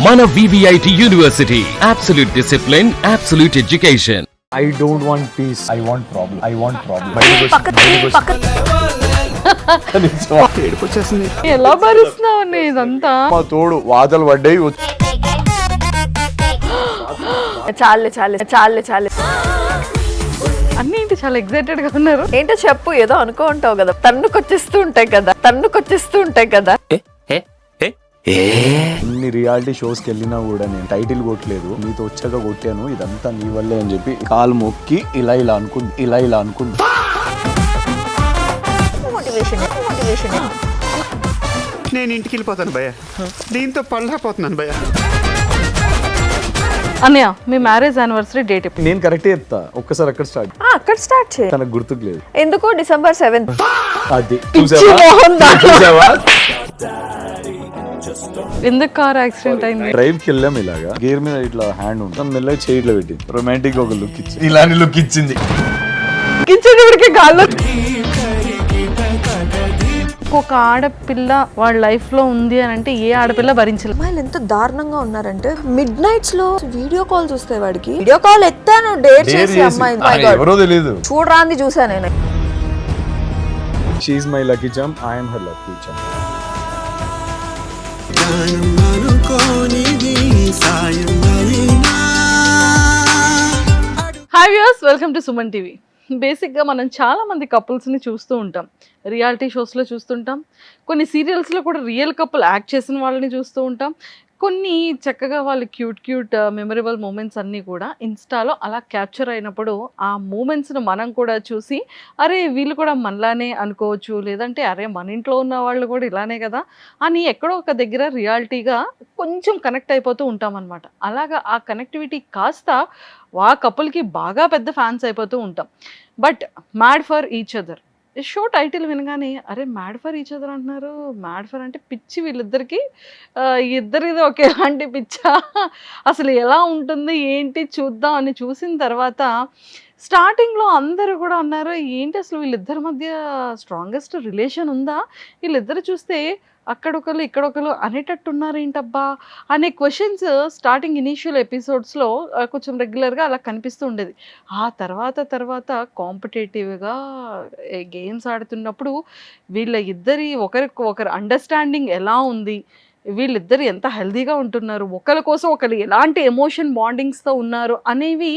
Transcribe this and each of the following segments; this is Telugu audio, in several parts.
మన VVIT University. Absolute discipline, absolute education. I don't want peace. I want problem. I want problem. ఏడుపొచ్చేసింది. ఎలా భరిస్తున్నావు ఇదంతా? మా తోడు వాతలు పడ్డాయి. చాలే అన్ని ఏంటి చాలా ఎక్సైటెడ్ గా ఉన్నారు? ఏంటో చెప్పు, ఏదో అనుకో ఉంటావు కదా. తన్నుకొచ్చేస్తూ ఉంటాయి కదా. అన్ని రియాలిటీ షోస్కి వెళ్ళినా కూడా నేను టైటిల్ కొట్టలేదు, నీతో వచ్చాక కొట్టాను, ఇదంతా నీ వల్లే అని చెప్పి కాలు మొక్కి ఇలా అనుకుంటా. మోటివేషన్ నేను ఇంటికి వెళ్ళిపోతాను భయ్య, దీంతో పళ్ళపోతున్నాను భయ్య. అన్నయ్య, మీ మ్యారేజ్ యానివర్సరీ డేట్ ఎప్పుడు? నేను కరెక్టే చెప్తా, ఒక్కసారి అక్కడ స్టార్ట్ చేయి. తనకు గుర్తుకు లేదు. ఎందుకు December 7th? అది చూసావా? ఎందుకు కార్ యాక్సిడెంట్ అయింది? డ్రైవ్ కి వెళ్ళాం, ఇలాగా గేర్ మీద ఇట్లా హ్యాండ్ ఉంటుంది, మెల్లగా చేయిలో పెట్టి రొమాంటిక్ ఒక లుక్ ఇచ్చింది, ఇలాంటి లుక్ ఇచ్చింది. ఒక ఆడపిల్ల వాళ్ళ లైఫ్ లో ఉంది అని అంటే ఏ ఆడపిల్ల భరించలేదు. అమ్మాయిలు ఎంత దారుణంగా ఉన్నారంటే మిడ్ నైట్స్ లో వీడియో కాల్ చూస్తే వాడికి వీడియో కాల్ ఎత్తాను డేట్ చేసి అమ్మాయి ఎవరో తెలియదు, చూడరాంది చూసా నేను. She is my lucky charm, I am her lucky charm. Hi viewers, welcome to Suman TV. బేసిక్గా మనం చాలా మంది కపుల్స్ని చూస్తూ ఉంటాం, రియాలిటీ షోస్లో చూస్తుంటాం, కొన్ని సీరియల్స్లో కూడా రియల్ కపుల్ యాక్ట్ చేసిన వాళ్ళని చూస్తూ ఉంటాం, కొన్ని చక్కగా వాళ్ళు క్యూట్ మెమరబుల్ మూమెంట్స్ అన్నీ కూడా ఇన్స్టాలో అలా క్యాప్చర్ అయినప్పుడు ఆ మూమెంట్స్ని మనం కూడా చూసి అరే వీళ్ళు కూడా మనలానే అనుకోవచ్చు, లేదంటే అరే మన ఇంట్లో ఉన్న వాళ్ళు కూడా ఇలానే కదా అని ఎక్కడో ఒక దగ్గర రియాలిటీగా కొంచెం కనెక్ట్ అయిపోతూ ఉంటాం అనమాట. అలాగా ఆ కనెక్టివిటీ కాస్త ఆ కపుల్కి బాగా పెద్ద ఫ్యాన్స్ అయిపోతూ ఉంటాం. But mad for each other show title వినగానే అరే మ్యాడ్ ఫర్ ఈచ్ అదర్ అంటున్నారు, మ్యాడ్ ఫర్ అంటే పిచ్చి వీళ్ళిద్దరికి, ఇద్దరిది ఒకేలాంటి పిచ్చా, అసలు ఎలా ఉంటుంది ఏంటి చూద్దాం అని చూసిన తర్వాత స్టార్టింగ్లో అందరూ కూడా అన్నారు ఏంటి అసలు వీళ్ళిద్దరి మధ్య స్ట్రాంగెస్ట్ రిలేషన్ ఉందా, వీళ్ళిద్దరు చూస్తే అక్కడొకరు ఇక్కడొకరు అనేటట్టు ఉన్నారు ఏంటబ్బా అనే క్వశ్చన్స్ స్టార్టింగ్ ఇనీషియల్ ఎపిసోడ్స్లో కొంచెం రెగ్యులర్గా అలా కనిపిస్తూ ఉండేది. ఆ తర్వాత కాంపిటేటివ్గా గేమ్స్ ఆడుతున్నప్పుడు వీళ్ళ ఇద్దరి ఒకరికి అండర్స్టాండింగ్ ఎలా ఉంది, వీళ్ళిద్దరు ఎంత హెల్తీగా ఉంటున్నారు, ఒకరి కోసం ఒకరు ఎలాంటి ఎమోషన్ బాండింగ్స్తో ఉన్నారు అనేవి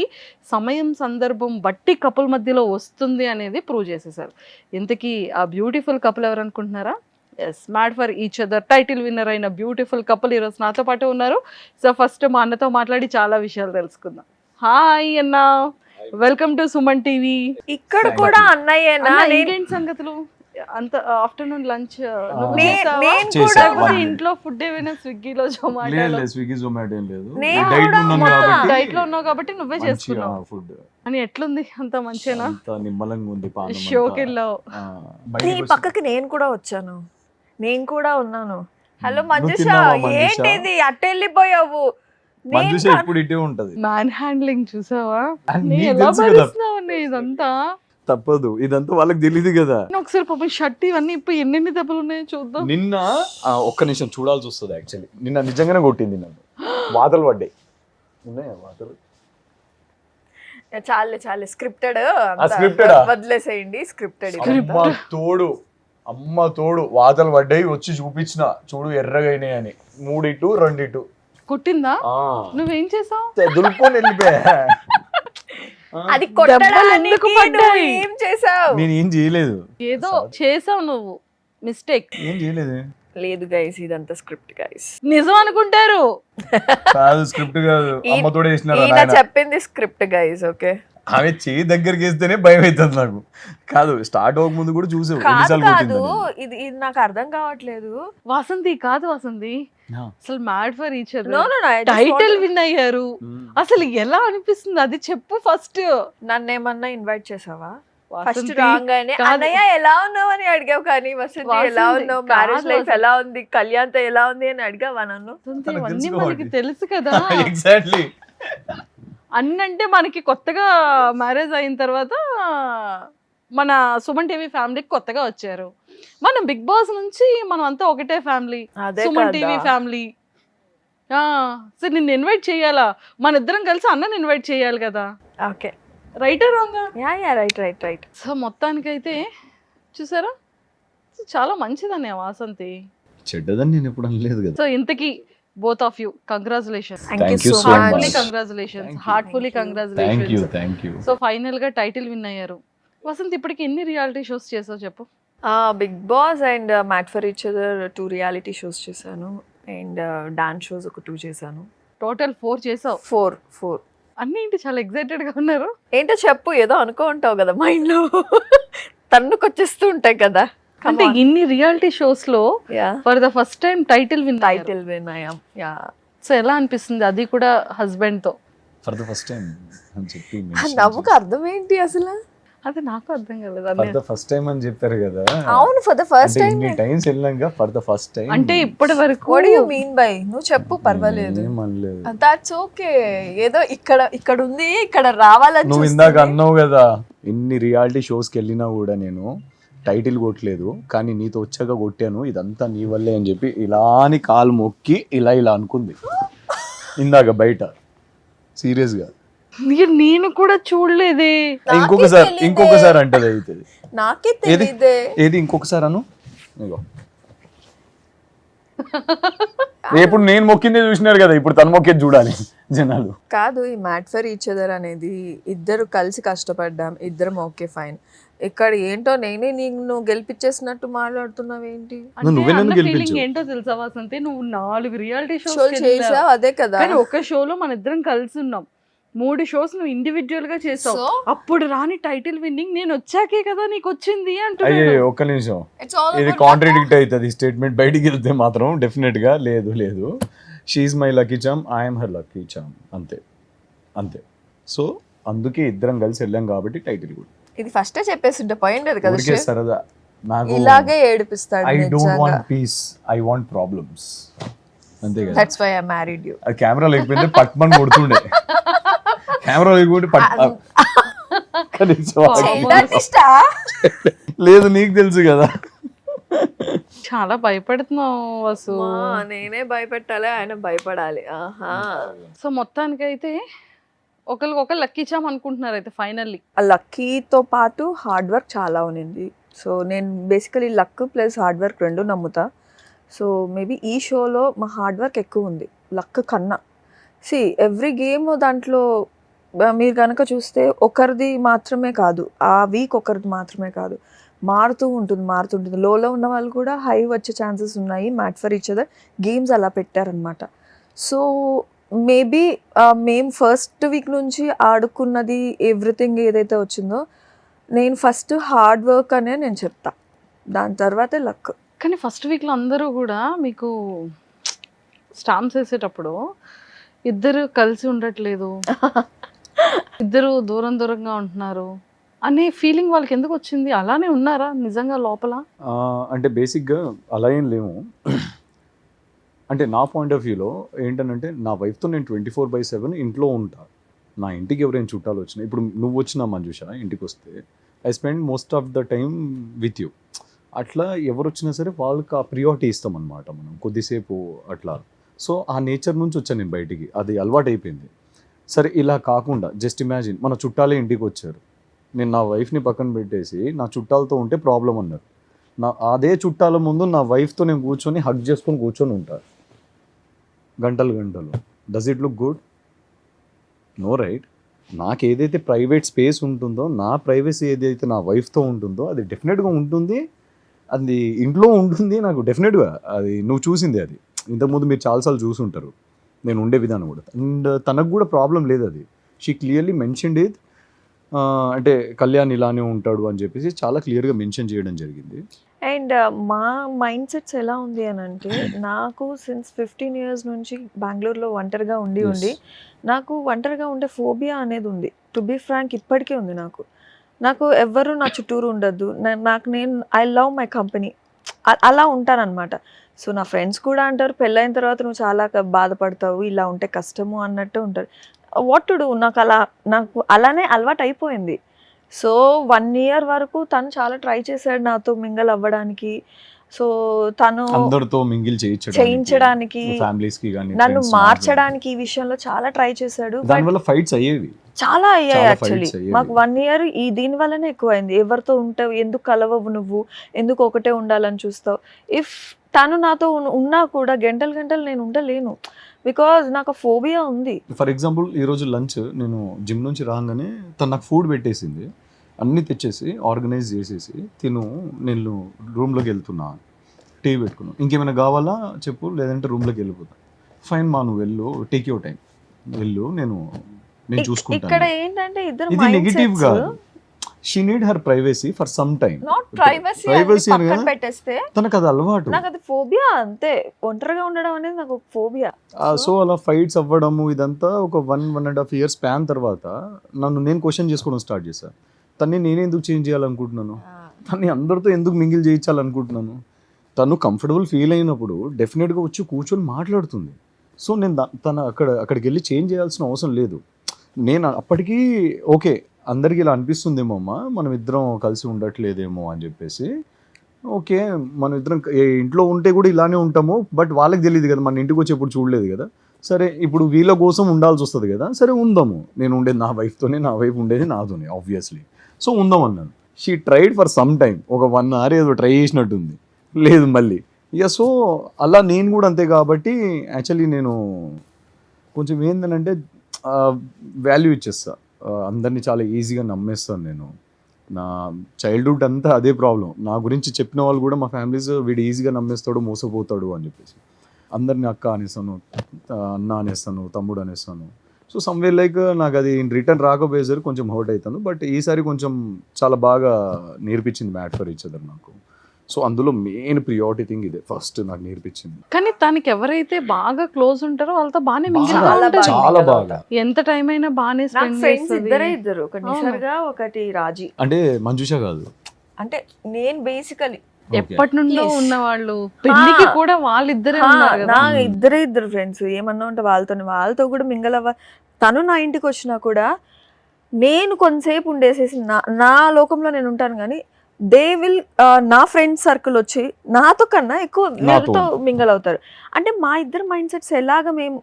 సమయం సందర్భం బట్టి కపుల్ మధ్యలో వస్తుంది అనేది ప్రూవ్ చేసేసారు. ఇంతకీ ఆ బ్యూటిఫుల్ కపుల్ ఎవరు అనుకుంటున్నారా? Yes, mad for each other title winner అయిన బ్యూటిఫుల్ కపుల్ ఈరోజు నాతో పాటు ఉన్నారు. సో ఫస్ట్ మా అన్నతో మాట్లాడి చాలా విషయాలు తెలుసుకుందాం. హాయ్ అన్న, వెల్కమ్ టు సుమన్ టీవీ. ఇక్కడ కూడా అన్నయ్యేనా? ఏంటి సంగతులు? అంత ఆఫ్టర్నూన్ లంచ్ ఇంట్లో ఫుడ్ ఏమైనా స్విగ్గీలో జొమాటో డైట్ లో ఉన్నావు కాబట్టి నువ్వే చేసుకున్నావు ఫుడ్ అని ఎట్లుంది? అంత మంచిగా నిమ్మలంగా ఉంది. షోకి వెళ్ళావు, నీ పక్కకి నేను కూడా వచ్చాను, నేను కూడా ఉన్నాను. హలో మంజుష, ఏంటిది అట్ట వెళ్ళిపోయావు? ఇప్పుడు ఇటే ఉంటది. మ్యాన్ హ్యాండ్లింగ్ చూసావా? ఎలా భరిస్తున్నావు ఇదంతా? తప్పదు, ఇదంతా వాళ్ళకి తెలియదు కదా. ఒకసారి పాపం షర్ట్ ఇవన్నీ ఇప్పుడు ఎన్ని దెబ్బలు ఉన్నాయో చూద్దాం. నిన్న ఒక్క నిమిషం చూడాల్సి వస్తుంది. యాక్చువల్లీ నిన్న నిజంగానే కొట్టింది నన్ను, వాతలు పడ్డాయి. ఉన్నాయా వాతలు? చాలే స్క్రిప్టెడ్ వదిలేసేయండి. స్క్రిప్టెడ్ అమ్మ తోడు వాతలు పడ్డాయి, వచ్చి చూపించిన చూడు ఎర్రగైనాయి అని. 3 ఇటు 2 ఇటు కొట్టిందా? నువ్వేం చేసావు? దులుపుకొని వెళ్ళిపోయా. అది కొట్టడానికి ఏం చేసావు? నేను ఏం చేయలేదు. ఏదో చేసావు నువ్వు, మిస్టేక్. ఏం చేయలేదు. లేదు గైస్, ఇదంతా స్క్రిప్ట్ గైస్. నిజం అనుకుంటారు. కాదు, స్క్రిప్ట్ కాదు, అమ్మ తోడు వేసినారు. చెప్పింది స్క్రిప్ట్ గైస్. ఓకే, ఆమె చేయి దగ్గరికి వేస్తేనే భయం అవుతుంది నాకు. కాదు, స్టార్ట్ అవ్వక ముందు కూడా చూసావు కాదు, ఇది నాకు అర్థం కావట్లేదు. వాసంతి కాదు, వాసంతి అసలు mad for each other title win అయ్యారు. అసలు ఎలా అనిపిస్తుంది అది చెప్పు ఫస్ట్. నన్ను ఏమన్నా ఇన్వైట్ చేసావా? ఫస్ట్ రాగానే అన్నయ్య ఎలా ఉన్నావు అని అడిగావు, కానీ వసంతి ఎలా ఉన్నావు, మ్యారేజ్ లైఫ్ ఎలా ఉంది, కళ్యాణ్తో ఎలా ఉంది అని అడిగావా నన్ను? అన్ని మనకి తెలుసు కదా. ఎగ్జాక్ట్లీ. అన్నంటే మనకి కొత్తగా మ్యారేజ్ అయిన తర్వాత మన సుమన్ టీవీ ఫ్యామిలీకి కొత్తగా వచ్చారు. మనం బిగ్ బాస్ నుంచి మనం అంతా ఒకటే family, Suman TV family. So నిన్ను ఇన్వైట్ చేయాలా, మన ఇద్దరం కలిసి అన్నని ఇన్వైట్ చేయాలి కదా. ఓకే, రైటా రాంగా? Yeah right. సో మొత్తానికైతే చూసారా, చాలా మంచిదనే వాసంతి. చెడ్డదని నేను ఎప్పుడు అనలేదు కదా. సో ఇంతకీ both of you, congratulations. Thank you so Heartfully much. congratulations. Heartfully thank congratulations. You so final గా టైటిల్ విన్ అయ్యారు. వసంత్ ఇప్పటికి ఎన్ని రియాలిటీ షోస్ చేసావు చెప్పు? Bigg Boss and mad for each other 2 reality shows చేశాను, అండ్ డాన్స్ షోస్ ఒక 2 చేశాను. టోటల్ 4 చేసావు. 4 అన్ని ఏంటి చాలా ఎక్సైటెడ్ గా ఉన్నారు? ఏంటో చెప్పు, ఏదో అనుకో ఉంటావు కదా మైండ్ లో, తన్నుకొచ్చేస్తూ ఉంటాయి కదా. అంటే ఇన్ని రియాలిటీ షోస్ లో yeah, for the first time title win. Title win అయ్యాం. యా, సో ఎలా అనిపిస్తుంది, అది కూడా హస్బెండ్ తో? ఫర్ ద ఫస్ట్ టైం అని చెప్పి నవ్వుకు అర్థం ఏంటి అసలు? అది నాకు అర్థం కాలేదు. ఫర్ ద ఫస్ట్ టైం అని చెప్పారు కదా. అవును, ఫర్ ద ఫస్ట్ టైం. ఇన్ని టైమ్స్ వెళ్ళాక ఫర్ ద ఫస్ట్ టైం అంటే ఇప్పటి వరకు what do you mean by? నువ్వు చెప్పు, పర్వాలేదు. ఏమనలేదు. That's okay. ఏదో ఇక్కడ ఉంది, ఇక్కడ రావాలని నువ్వు ఇందాక అన్నావు కదా, ఇన్ని రియాలిటీ షోస్కి వెళ్ళినా కూడా నేను టైటిల్ కొట్టలేదు, కానీ నీతో వచ్చాక కొట్టాను, ఇదంతా నీ వల్లే అని చెప్పి ఇలా అని కాలు మొక్కి ఇలా అనుకుంది ఇందాక బయట. సీరియస్ గా నేను కూడా చూడలేదే. ఇంకొకసారి అంటది అయితే. నాకే తెలియదే. ఏది ఇంకొకసారి అను. ఇగో ఇప్పుడు నేను మొక్కిందే చూసినారు కదా, ఇప్పుడు తను మొక్కేది చూడాలి జనాలు. కాదు, ఈ మ్యాట్ ఫర్ ఈచ్ అదర్ అనేది ఇద్దరు కలిసి కష్టపడ్డాం, ఇద్దరం ఓకే ఫైన్. ఇక్కడ ఏంటో నేనే నిన్ను గెలిపించేసినట్టు మాట్లాడుతున్నావు ఏంటి? నువ్వే నన్ను ఫీలింగ్ గెలిపించావు. ఏంటో తెలుసా వసంతి, నువ్వు 4 రియాలిటీ షో షోస్ చేసావు, అదే కదా. కానీ ఒక షోలో మన ఇద్దరం కలిసి ఉన్నాం. 3 షోస్ నువ్వు ఇండివిజువల్ గా చేసావు. So? అప్పుడు రాని టైటిల్ విన్నింగ్ నేను వచ్చాకే కదా నీకు వచ్చింది అంటున్నాడు. అయ్యే ఒక్క నిమిషం, It's all ఇది about కాంట్రడిక్ట్ అవుతుంది స్టేట్మెంట్. బయటికి వెళ్తే మాత్రం డెఫినెట్ గా లేదు. She's my lucky charm, I'm her lucky charm, అంతే. సో అందుకే ఇద్దరం కలిసి వెళ్ళాం కాబట్టి టైటిల్ కూడా. ఇది ఫస్టే చెప్పేస్తుంటే పోయిండేది కదా. ఊరికే సరదా. నాకు ఇలాగే ఏడిపిస్తాడు. I don't want peace, I want problems, అంతే కదా. That's why I married you. అది కెమెరా లేకపోతే పట్మని కొడుతుండే. కెమెరా లేకపోతే లేదు, నీకు తెలుసు కదా. చాలా భయపడుతున్నావు వసు. నేనే భయపెట్టాలి, ఆయన భయపడాలి. ఆహా. సో మొత్తానికైతే ఒకరు లక్కీ చామ్ అనుకుంటున్నారు అయితే ఫైనల్లీ. ఆ లక్కీతో పాటు హార్డ్ వర్క్ చాలా ఉంది. సో నేను basically luck plus hard work 2 నమ్ముతా. సో మేబీ ఈ షోలో మా హార్డ్ వర్క్ ఎక్కువ ఉంది లక్ కన్నా. సి ఎవ్రీ గేమ్ దాంట్లో మీరు కనుక చూస్తే ఒకరిది మాత్రమే కాదు, ఆ వీక్ ఒకరిది మాత్రమే కాదు, మారుతూ ఉంటుంది. లోలో ఉన్న వాళ్ళు కూడా హై వచ్చే ఛాన్సెస్ ఉన్నాయి. Mat for each other games అలా పెట్టారనమాట. సో మేబీ మేము ఫస్ట్ వీక్ నుంచి ఆడుకున్నది ఎవ్రీథింగ్ ఏదైతే వచ్చిందో, నేను ఫస్ట్ హార్డ్ వర్క్ అనే నేను చెప్తా, దాని తర్వాతే లక్. కానీ ఫస్ట్ వీక్లో అందరూ కూడా మీకు స్టాంప్స్ వేసేటప్పుడు ఇద్దరు కలిసి ఉండట్లేదు, ఇద్దరు దూరంగా ఉంటున్నారు అనే ఫీలింగ్ వాళ్ళకి ఎందుకు వచ్చింది? అలానే ఉన్నారా నిజంగా లోపల? అంటే బేసిక్గా అలా ఏం లేము. అంటే నా పాయింట్ ఆఫ్ వ్యూలో ఏంటంటే, నా వైఫ్తో నేను 24/7 ఇంట్లో ఉంటా. నా ఇంటికి ఎవరైనా చుట్టాలు వచ్చినా, ఇప్పుడు నువ్వు వచ్చినా మంజుష ఇంటికి వస్తే, I spend most of the time with you. అట్లా ఎవరు వచ్చినా సరే వాళ్ళకి ఆ ప్రియారిటీ ఇస్తాం అనమాట మనం కొద్దిసేపు అట్లా. సో ఆ నేచర్ నుంచి వచ్చాను నేను బయటికి, అది అలవాటు అయిపోయింది. సరే ఇలా కాకుండా జస్ట్ ఇమాజిన్, మన చుట్టాలే ఇంటికి వచ్చారు, నేను నా వైఫ్ని పక్కన పెట్టేసి నా చుట్టాలతో ఉంటే ప్రాబ్లం అన్నారు. అదే చుట్టాల ముందు నా వైఫ్తో నేను కూర్చొని హగ్ చేసుకొని కూర్చొని ఉంటాను గంటలు. Does it look good? No, right? నాకు ఏదైతే ప్రైవేట్ స్పేస్ ఉంటుందో, నా ప్రైవసీ ఏదైతే నా వైఫ్తో ఉంటుందో అది డెఫినెట్గా ఉంటుంది, అది ఇంట్లో ఉంటుంది నాకు డెఫినెట్గా. అది నువ్వు చూసింది, అది ఇంతకుముందు మీరు చాలాసార్లు చూసి ఉంటారు నేను ఉండే విధానం కూడా. అండ్ తనకు కూడా ప్రాబ్లం లేదు, అది షీ క్లియర్లీ మెన్షన్డ్ ఇట్. అంటే కళ్యాణ్ ఇలానే ఉంటాడు అని చెప్పేసి చాలా క్లియర్గా మెన్షన్ చేయడం జరిగింది. అండ్ మా మైండ్ సెట్స్ ఎలా ఉంది అని అంటే, నాకు సిన్స్ 15 years నుంచి బెంగళూరులో ఒంటరిగా ఉండి నాకు ఒంటరిగా ఉండే ఫోబియా అనేది ఉంది. టు బీ ఫ్రాంక్ ఇప్పటికీ ఉంది నాకు ఎవ్వరు నా చుట్టూరు ఉండద్దు, నేను ఐ లవ్ మై కంపెనీ, అలా ఉంటానన్నమాట. సో నా ఫ్రెండ్స్ కూడా అంటారు, పెళ్ళైన తర్వాత నువ్వు చాలా బాధపడతావు, ఇలా ఉంటే కష్టము అన్నట్టు ఉంటారు. వాట్ టు డూ, నాకు అలానే అలవాటు అయిపోయింది. సో 1 year వరకు తను చాలా ట్రై చేశాడు నాతో మింగల్ అవ్వడానికి. సో తను అందరితో మింగిల్ చేయించడానికి ఫ్యామిలీస్ కి కానీ నన్ను మార్చడానికి ఈ విషయంలో చాలా ట్రై చేశాడు. దానివల్ల ఫైట్స్ అయ్యేవి, చాలా అయ్యాయి చాలా యాక్చువల్లీ. fights అయ్యేవి. మాకు 1 year ఈ దీని వల్లనే ఎక్కువైంది. ఎవరితో ఉంటావు, ఎందుకు కలవవు నువ్వు, ఎందుకు ఒకటే ఉండాలని చూస్తావు. ఇఫ్ తను నాతో ఉన్నా కూడా గంటలు గంటలు నేను ఉండలేను, బికాజ్ నాకు ఫోబియా ఉంది. ఫర్ ఎగ్జాంపుల్ ఈరోజు లంచ్ నేను జిమ్ నుంచి రాగానే తను నాకు ఫుడ్ పెట్టేసింది, అన్నీ తెచ్చేసి ఆర్గనైజ్ చేసేసి నేను రూమ్లోకి వెళ్తున్నా, టీవీ పెట్టుకున్నాను, ఇంకేమైనా కావాలా చెప్పు లేదంటే రూమ్లోకి వెళ్ళిపోతా. ఫైన్ మా నువ్వు వెళ్ళు, టేక్ యువర్ టైం, వెళ్ళు, నేను ఇక్కడ చూసుకుంటాను. ఏంటంటే ఇద్దరు ఇది నెగిటివ్ కాదు, she need her privacy for some time. Not privacy Privacy అని పక్కన కాదు. పెట్టేస్తే తనకు అది అలవాటు. నాకు అది ఫోబియా అంతే. ఒంటరిగా ఉండడం అనేది నాకు ఫోబియా. సో అలా ఫైట్స్ అవ్వడము ఇదంతా ఒక 1.5 years స్పాన్ తర్వాత నేను క్వశ్చన్ చేసుకోవడం స్టార్ట్ చేశాను. తన్ని నేనే ఎందుకు చేంజ్ చేయాలనుకుంటున్నాను, తన్ని అందరితో ఎందుకు మింగిల్ చేయించాలనుకుంటున్నాను. తను కంఫర్టబుల్ ఫీల్ అయినప్పుడు డెఫినెట్గా వచ్చి కూర్చొని మాట్లాడుతుంది. సో నేను తన అక్కడికి వెళ్ళి చేంజ్ చేయాల్సిన అవసరం లేదు. నేను అప్పటికీ ఓకే అందరికీ ఇలా అనిపిస్తుందేమో అమ్మా మనం ఇద్దరం కలిసి ఉండట్లేదేమో అని చెప్పేసి, ఓకే మనం ఇద్దరం ఇంట్లో ఉంటే కూడా ఇలానే ఉంటాము, బట్ వాళ్ళకి తెలియదు కదా, మన ఇంటికి వచ్చి ఎప్పుడు చూడలేదు కదా, సరే ఇప్పుడు వీళ్ళ కోసం ఉండాల్సి వస్తుంది కదా, సరే ఉందాము, నేను ఉండేది నా వైఫ్తోనే, నా వైఫ్ ఉండేది నాతోనే ఆబ్వియస్లీ, సో ఉందాం అన్నాను. She tried for some time, ఒక 1 hour ఏదో ట్రై చేసినట్టుంది, లేదు మళ్ళీ ఇక. సో అలా నేను కూడా అంతే. కాబట్టి యాక్చువల్లీ నేను కొంచెం ఏంటంటే వాల్యూ ఇచ్చేస్తా, అందరినీ చాలా ఈజీగా నమ్మేస్తాను నేను. నా చైల్డ్హుడ్ అంతా అదే ప్రాబ్లం. నా గురించి చెప్పిన వాళ్ళు కూడా మా ఫ్యామిలీస్ వీడు ఈజీగా నమ్మేస్తాడు, మోసపోతాడు అని చెప్పేసి అందరినీ అక్క అనేస్తాను, అన్న అనేస్తాను, తమ్ముడు అనేస్తాను. సో సమ్వేర్ లైక్ నాకు అది ఇన్ రిటర్న్ రాకపోయేసరికి కొంచెం హర్ట్ అవుతాను. బట్ ఈసారి కొంచెం చాలా బాగా నేర్పించింది మ్యాట్ ఫర్ ఈచ్ అదర్ నాకు. సో అందులో మెయిన్ ప్రియారిటీ థింగ్ ఇదే ఫస్ట్ నాకు నేర్పించింది. కానీ తనకి ఎవరైతే బాగా క్లోజ్ ఉంటారో వాళ్ళతో బాగానే మింగిల్ చాలా ఉంటుంది. చాలా బాగా, ఎంత టైం అయినా బాగానే నాకు స్పెండ్ ఫ్రెండ్స్ చేస్తుంది. ఇద్దరు, ఒకటి నిసర్గా ఒకటి రాజీ. అంటే మంజుష కాదు, అంటే నేను బేసికలీ ఎప్పటి నుండో Yes. ఉన్న వాళ్ళు పెళ్లికి కూడా వాళ్ళిద్దరే ఉన్నారు కదా. నా ఇద్దరు ఫ్రెండ్స్ ఏమన్నా ఉంటే వాళ్ళతో కూడా మింగల్ అవ్వ. తను నా ఇంటికి వచ్చినా కూడా నేను కొంతసేపు ఉండేసేసి నా లోకంలో నేను ఉంటాను, కానీ దే విల్ నా ఫ్రెండ్ సర్కిల్ వచ్చి నాతో కన్నా ఎక్కువ వీళ్ళతో మింగల్ అవుతారు. అంటే మా ఇద్దరు మైండ్ సెట్స్ ఎలాగ మేము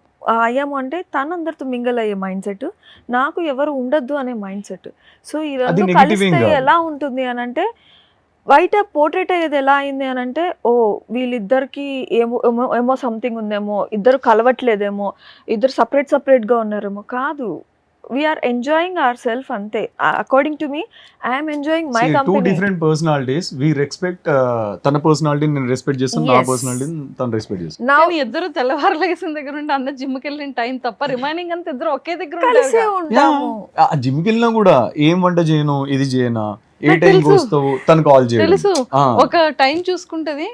అయ్యాము అంటే, తను అందరితో మింగల్ అయ్యే మైండ్ సెట్, నాకు ఎవరు ఉండద్దు అనే మైండ్ సెట్. సో ఈ రెండు కలిస్తే ఎలా ఉంటుంది అని అంటే, బయట పోర్ట్రేట్ అయ్యేది ఎలా అయింది అని అంటే, ఓ వీళ్ళిద్దరికి ఏమో సంథింగ్ ఉందేమో, ఇద్దరు కలవట్లేదేమో, ఇద్దరు సపరేట్గా ఉన్నారేమో. కాదు, వీఆర్ ఎంజాయింగ్ అవర్ సెల్ఫ్ అంతే. According to me I'm enjoying my company. 2 different personalities. We respect తన పర్సనాలిటీని నేను రెస్పెక్ట్ చేస్తాను, నా పర్సనాలిటీని తను రెస్పెక్ట్ చేస్తాను. కానీ ఇద్దరు తెల్లవారు లేసిన దగ్గర నుండి అన్న జిమ్కి వెళ్ళిన టైం తప్ప రిమైనింగ్ అంతా ఇద్దరు ఒకే దగ్గర కలిసే ఉంటాము. జిమ్కి వెళ్ళినా కూడా ఏం వంట చేయను, ఇది చేయనా, ఏ టైం వస్తావు, తను కాల్ చేయడం తెలుసు. ఒక టైం చూసుకుంటది,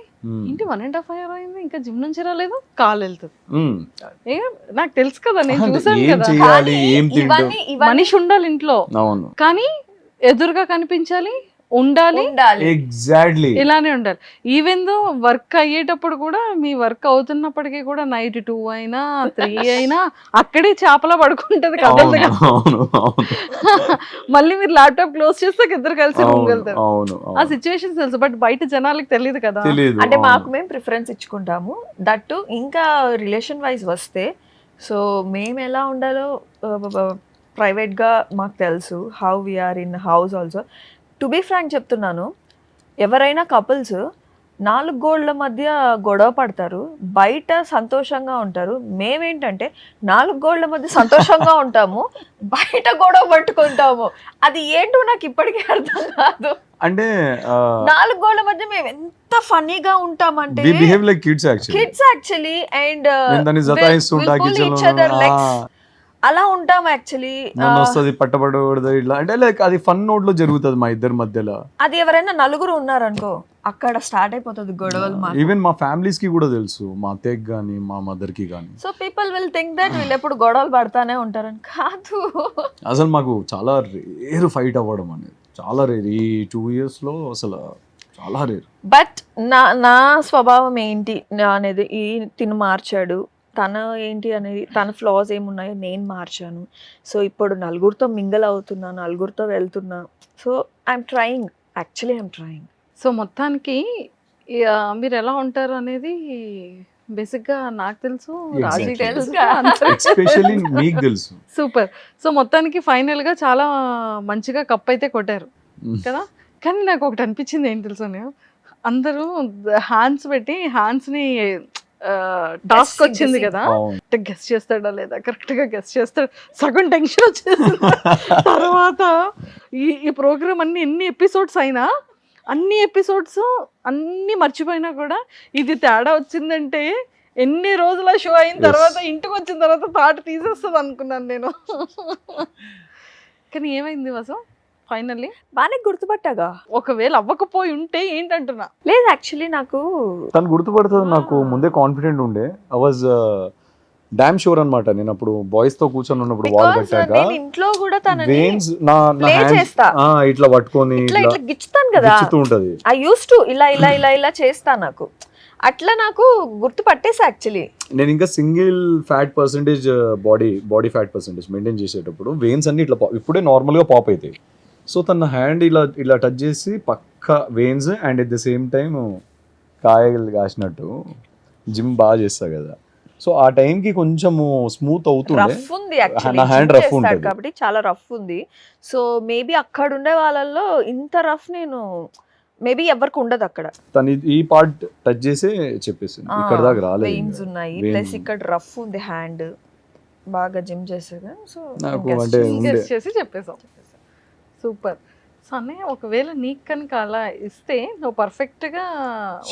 ఇంటి 1.5 hour అయింది ఇంకా జిమ్ నుంచి రాలేదు, కాల్ వెళ్తుంది. నాకు తెలుసు కదా, నేను చూసాను ఏం కదా. చేయాలి, ఏం తింటావు, మనిషి ఉండాలి ఇంట్లో, అవును కానీ ఎదురుగా కనిపించాలి, ఉండాలి, ఎగ్జాక్ట్లీ ఇలానే ఉండాలి. ఈవెన్ దో వర్క్ అయ్యేటప్పుడు కూడా, మీ వర్క్ అవుతున్నప్పటికీ కూడా నైట్ 2 అయినా 3 అయినా అక్కడే చేపలా పడుకుంటది కదలదుగా. మళ్ళీ మీరు ల్యాప్టాప్ క్లోజ్ చేస్తే ఇద్దరు కలిసి రూమ్ వెళ్తారు. ఆ సిచ్యువేషన్ తెలుసు, బట్ బయట జనాలకి తెలియదు కదా. అంటే మాకు మేము ప్రిఫరెన్స్ ఇచ్చుకుంటాము. దట్టు ఇంకా రిలేషన్ వైజ్ వస్తే, సో మేము ఎలా ఉండాలో ప్రైవేట్గా మాకు తెలుసు. How we're in house also. To be frank చెప్తున్నాను, ఎవరైనా కపుల్స్ 4 గోడల మధ్య గొడవ పడతారు, బయట సంతోషంగా ఉంటారు. మేమేంటంటే 4 గోడల మధ్య సంతోషంగా ఉంటాము, బయట గొడవ పట్టుకుంటాము. అది ఏంటో నాకు ఇప్పటికీ అర్థం కాదు. అంటే 4 గోడల మధ్య మేము ఎంత ఫన్నీగా ఉంటామంటే, కిడ్స్ యాక్చువల్లీ, అండ్ అలా ఉంటాం యాక్చువల్లీ. వస్తుంది పట్టబడకూడదు ఇట్లా, అంటే లైక్ అది ఫన్ నోట్ లో జరుగుతుంది మా ఇద్దరి మధ్యలో. అది ఎవరైనా 4 ఉన్నారనుకో, అక్కడ స్టార్ట్ అయిపోతుంది గొడవలు. ఈవెన్ మా ఫ్యామిలీస్ కి కూడా తెలుసు, మా అత్తయ్యకి కానీ మా మదర్ కి కానీ. So people will think that వీళ్ళు ఎప్పుడు గొడవలు పడతానే ఉంటారని. కాదు, అసలు మాకు చాలా రేర్ ఫైట్ అవ్వడం అనేది, చాలా రేర్. ఈ 2 years లో అసలు చాలా రేర్. బట్ నా స్వభావం ఏంటి అనేది తిను మార్చాడు, తన ఏంటి అనేది, తన ఫ్లాస్ ఏమున్నాయో నేను మార్చాను. సో ఇప్పుడు 4 మింగల్ అవుతున్నా, 4 వెళ్తున్నా. So I'm trying. సో మొత్తానికి మీరు ఎలా ఉంటారు అనేది బేసిక్గా నాకు తెలుసు, రాజీ Exactly. తెలుసు, ఎస్పెషల్లీ మీకు తెలుసు. సూపర్. సో మొత్తానికి ఫైనల్గా చాలా మంచిగా కప్ అయితే కొట్టారు కదా. కానీ నాకు ఒకటి అనిపించింది ఏం తెలుసు, అందరూ హ్యాండ్స్ పెట్టి హ్యాండ్స్ని టాస్క్ వచ్చింది కదా, అవును. గెస్ట్ చేస్తాడా లేదా, కరెక్ట్గా గెస్ట్ చేస్తాడు, సగం టెన్షన్ వచ్చేసింది. తర్వాత ఈ ప్రోగ్రామ్ ఎన్ని ఎపిసోడ్స్ అయినా, అన్ని ఎపిసోడ్స్ అన్నీ మర్చిపోయినా కూడా ఇది తేడా వచ్చిందంటే ఎన్ని రోజుల షో అయిన తర్వాత ఇంటికి వచ్చిన తర్వాత పాట తీసేస్తుంది అనుకున్నాను నేను. కానీ ఏమైంది వాసు ఫైనల్లీ? బాగానే గుర్తుపట్టాగా. ఒకవేళ అవ్వకపోయి ఉంటే ఏంటంటున్నా. లేదు యాక్చువల్లీ నాకు తను గుర్తుపడుతుంది. నాకు ముందే కాన్ఫిడెంట్ ఉండే. ఐ వాజ్ డామ్ షూర్ అనమాట. నేను అప్పుడు బాయ్స్ తో కూర్చొని ఉన్నప్పుడు వాల్ because కట్టాక నేను ఇంట్లో కూడా తనని వెయిన్స్ నా play హ్యాండ్స్ చేస్తా. ఇట్లా పట్టుకొని ఇట్లా ఇట్లా ఇట్లా గిచ్చుతాను కదా, గిచ్చుతూ ఉంటది. ఐ యూస్ టు ఇలా ఇలా ఇలా ఇలా చేస్తా. నాకు అట్లా నాకు గుర్తుపట్టేసి యాక్చువల్లీ. నేను ఇంకా single fat percentage body fat percentage maintain చేసేటప్పుడు వెయిన్స్ అన్ని ఇట్లా ఇప్పుడే నార్మల్గా పాప్ అవుతాయి. సో తన హ్యాండ్ ఇలా టచ్ చేసి పక్క veins and at the same time కాయలు కాసినట్టు జిమ్ బాగా చేస్తా కదా. సో ఆ టైంకి కొంచెము స్మూత్ అవుతుండే. రఫ్ ఉంది నా హ్యాండ్ రఫ్ ఉంటుంది కాబట్టి చాలా రఫ్ ఉంది. సో మేబీ అక్కడ ఉండే వాళ్ళల్లో ఇంత రఫ్ నేను మేబీ ఎవరికి ఉండదు అక్కడ. తను ఈ పార్ట్ టచ్ చేసి చెప్పేసింది, ఇక్కడ దాకా రాలేదు. వెయిన్స్ ఉన్నాయి ప్లస్ ఇక్కడ రఫ్ ఉంది హ్యాండ్, బాగా జిమ్ చేసేది. సో నాకు అంటే ఉండే గెస్ట్ చేసి చెప్పేసాం. సూపర్. సో అన్నయ్య ఒకవేళ నీకు కనుక అలా ఇస్తే నువ్వు పర్ఫెక్ట్ గా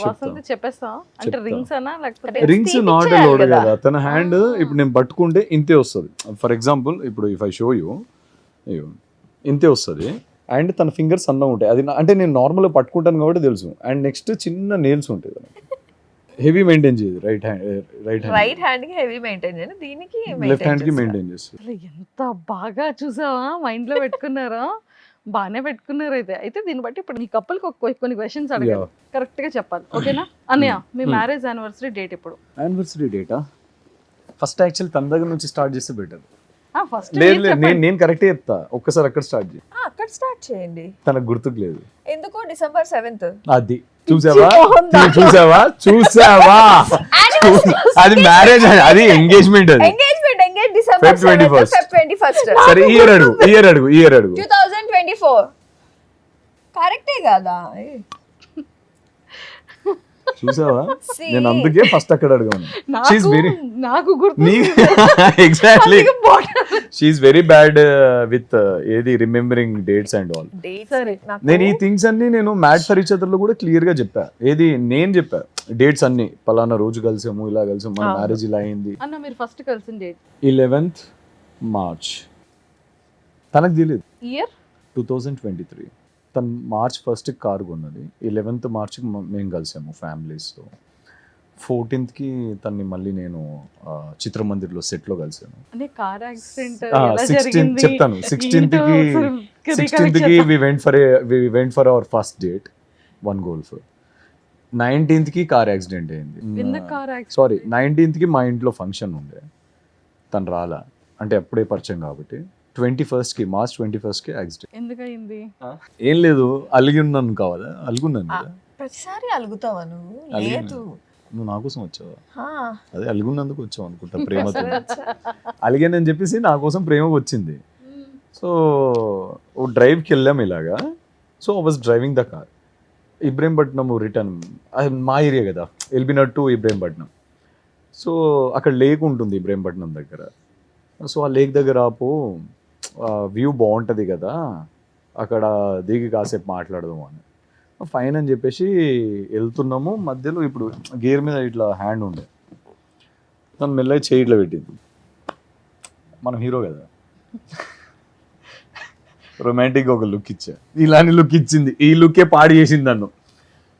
వాసంతి చెప్పేస్తావు అంటే చెప్తా. రింగ్స్ అనా లేకపోతే రింగ్స్ తీపిచ్చేయాలి నాట్ అలౌడ్ కదా. కదా. తన హ్యాండ్ ఇప్పుడు నేను పట్టుకుంటే ఇంతే వస్తుంది. ఫర్ ఎగ్జాంపుల్ ఇప్పుడు ఇఫ్ ఐ షో యూ ఇంతే వస్తుంది అండ్ తన ఫింగర్స్ సన్నగా ఉంటాయి. అది అంటే నేను నార్మల్గా పట్టుకుంటాను కాబట్టి తెలుసు. అండ్ నెక్స్ట్ చిన్న నేల్స్ ఉంటాయి. హెవీ మెయింటైన్ చేయదు రైట్ హ్యాండ్ కి హెవీ మెయింటైన్ చేయండి, దీనికి లెఫ్ట్ హ్యాండ్ కి మెయింటైన్ చేస్తుంది. అసలు ఎంత బాగా చూసావా, మైండ్ లో పెట్టుకున్నారా, బాగానే పెట్టుకున్నారు. అయితే దీన్ని బట్టి ఇప్పుడు మీ కప్పులకి కొన్ని క్వశ్చన్స్ అడగాలి, కరెక్ట్ గా చెప్పాలి, ఓకేనా? అన్నయ్య మీ మ్యారేజ్ యానివర్సరీ డేట్ ఎప్పుడు? యానివర్సరీ డేటా ఫస్ట్ యాక్చువల్ తన దగ్గర నుంచి స్టార్ట్ చేస్తే బెటర్. ఫస్ట్ లేదు నేను కరెక్టే చెప్తా. ఒక్కసారి అక్కడ స్టార్ట్ చేయి. అక్కడ స్టార్ట్ చేయండి. తనకు గుర్తుకు లేదు. ఎందుకు December 7th అది చూసావా అది మ్యారేజ్, అది ఎంగేజ్మెంట్. అది engagement December Feb 21st. Feb 21st సరే ఇయర్ అడుగు 2024 కరెక్టే కదా. చూసావా? See. నేను అందుకే ఫస్ట్ అక్కడ అడగాను. షీఈస్ వెరీ నాకు గుర్తు exactly she's very bad with ఏది రిమెంబరింగ్ డేట్స్ అండ్ ఆల్. సరే. నేను ఈ థింగ్స్ అన్ని నేను మ్యాడ్ ఫర్ ఈచ్ అదర్ లో కూడా క్లియర్ గా చెప్పా. ఏది నేను చెప్పా డేట్స్ అన్ని, పలానా రోజు కలిసాము, ఇలా కలిసాము, మన మ్యారేజ్ ఇలా అయింది. అన్న మీరు ఫస్ట్ కలిసిన డేట్ 11th March. తనకు తెలియదు. ఇయర్ 2023. తను March 1st కార్ కొన్నది. 11th March మేము కలిసాము ఫ్యామిలీస్తో. 14th తన్ని మళ్ళీ నేను చిత్రమందిర్లో సెట్లో కలిసాను. అంటే కార్ యాక్సిడెంట్ 16th చెప్తాను. 16th we went for our first date, one golf. 19th car accident అయింది. సారీ 19th మా ఇంట్లో ఫంక్షన్ ఉండే, తను రాలా. అంటే అప్పుడే పరిచయం కాబట్టి. 21st March 21st accident. ఎందుకయింది? ఏం లేదు, అలిగి ఉన్నాను కావాలా, అలుగున్నాను కదా. ప్రతిసారి అలుగుతావా నువ్వు? అలిగినా. లేదు నువ్వు నా కోసం వచ్చావా? హా. అదే అలుగున్నందుకు వచ్చావు అనుకుంటా, ప్రేమతో. అలిగానని చెప్పేసి నా కోసం ప్రేమకు వచ్చింది. సో ఓ డ్రైవ్కి వెళ్ళాము ఇలాగా. So I was driving the car. Ibrahimpatnam return, మా ఏరియా కదా, ఎల్బినట్ టు ఇబ్రహీంపట్నం. సో అక్కడ లేక్ ఉంటుంది ఇబ్రహీంపట్నం దగ్గర. సో ఆ లేక్ దగ్గర ఆపు, వ్యూ బాగుంటుంది కదా, అక్కడ దిగి కాసేపు మాట్లాడదాము అని. ఫైన్ అని చెప్పేసి వెళ్తున్నాము. మధ్యలో ఇప్పుడు గేర్ మీద ఇట్లా హ్యాండ్ ఉండే, తను మెల్లగా చేయి ఇట్లా పెట్టింది. మనం హీరో కదా, రొమాంటిక్గా ఒక లుక్ ఇచ్చా. ఇలాని లుక్ ఇచ్చింది, ఈ లుక్కే పాడు చేసింది నన్ను.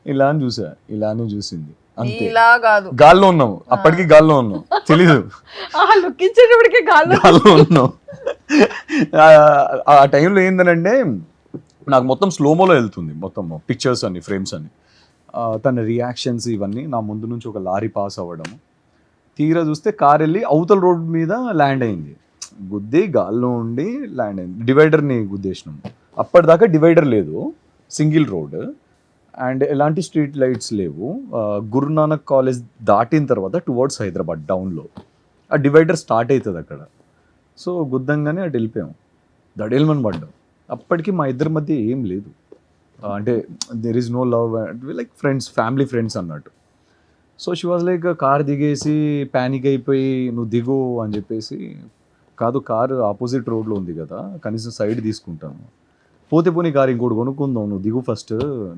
ఇలా అని చూసా, ఇలానే చూసింది, అంతే. ఇలా కాదు, గాల్లో ఉన్నాము, అప్పటికి గాల్లో ఉన్నాం, తెలీదు. లుక్ ఇచ్చేటప్పటికి గాల్లో ఉన్నాం. ఆ టైంలో ఏంటంటే నాకు మొత్తం స్లోమోలో వెళ్తుంది, మొత్తం పిక్చర్స్ అన్ని, ఫ్రేమ్స్ అన్ని. తన రియాక్షన్స్ ఇవన్నీ, నా ముందు నుంచి ఒక లారీ పాస్ అవ్వడం, తీరా చూస్తే కార్ వెళ్ళి అవతల రోడ్ మీద ల్యాండ్ అయింది. గుద్ది గాల్లో ఉండి ల్యాండ్ అయింది. డివైడర్ని గుద్దేసినాము. అప్పటిదాకా డివైడర్ లేదు, సింగిల్ రోడ్. అండ్ ఎలాంటి స్ట్రీట్ లైట్స్ లేవు. గురునానక్ కాలేజ్ దాటిన తర్వాత టువర్డ్స్ హైదరాబాద్ డౌన్లో ఆ డివైడర్ స్టార్ట్ అవుతుంది అక్కడ. సో గుద్దంగానే అటు వెళ్ళిపోయాం, దడేల్మని పడ్డాం. అప్పటికి మా ఇద్దరి మధ్య ఏం లేదు, అంటే there is no love, like friends, family friends అన్నట్టు. So she was like car దిగేసి ప్యానిక్ అయిపోయి నువ్వు దిగు అని చెప్పేసి, కాదు కారు ఆపోజిట్ రోడ్లో ఉంది కదా కనీసం సైడ్ తీసుకుంటాను, పోతే పోనీ కారు ఇంకోటి కొనుక్కుందాం, నువ్వు దిగు ఫస్ట్,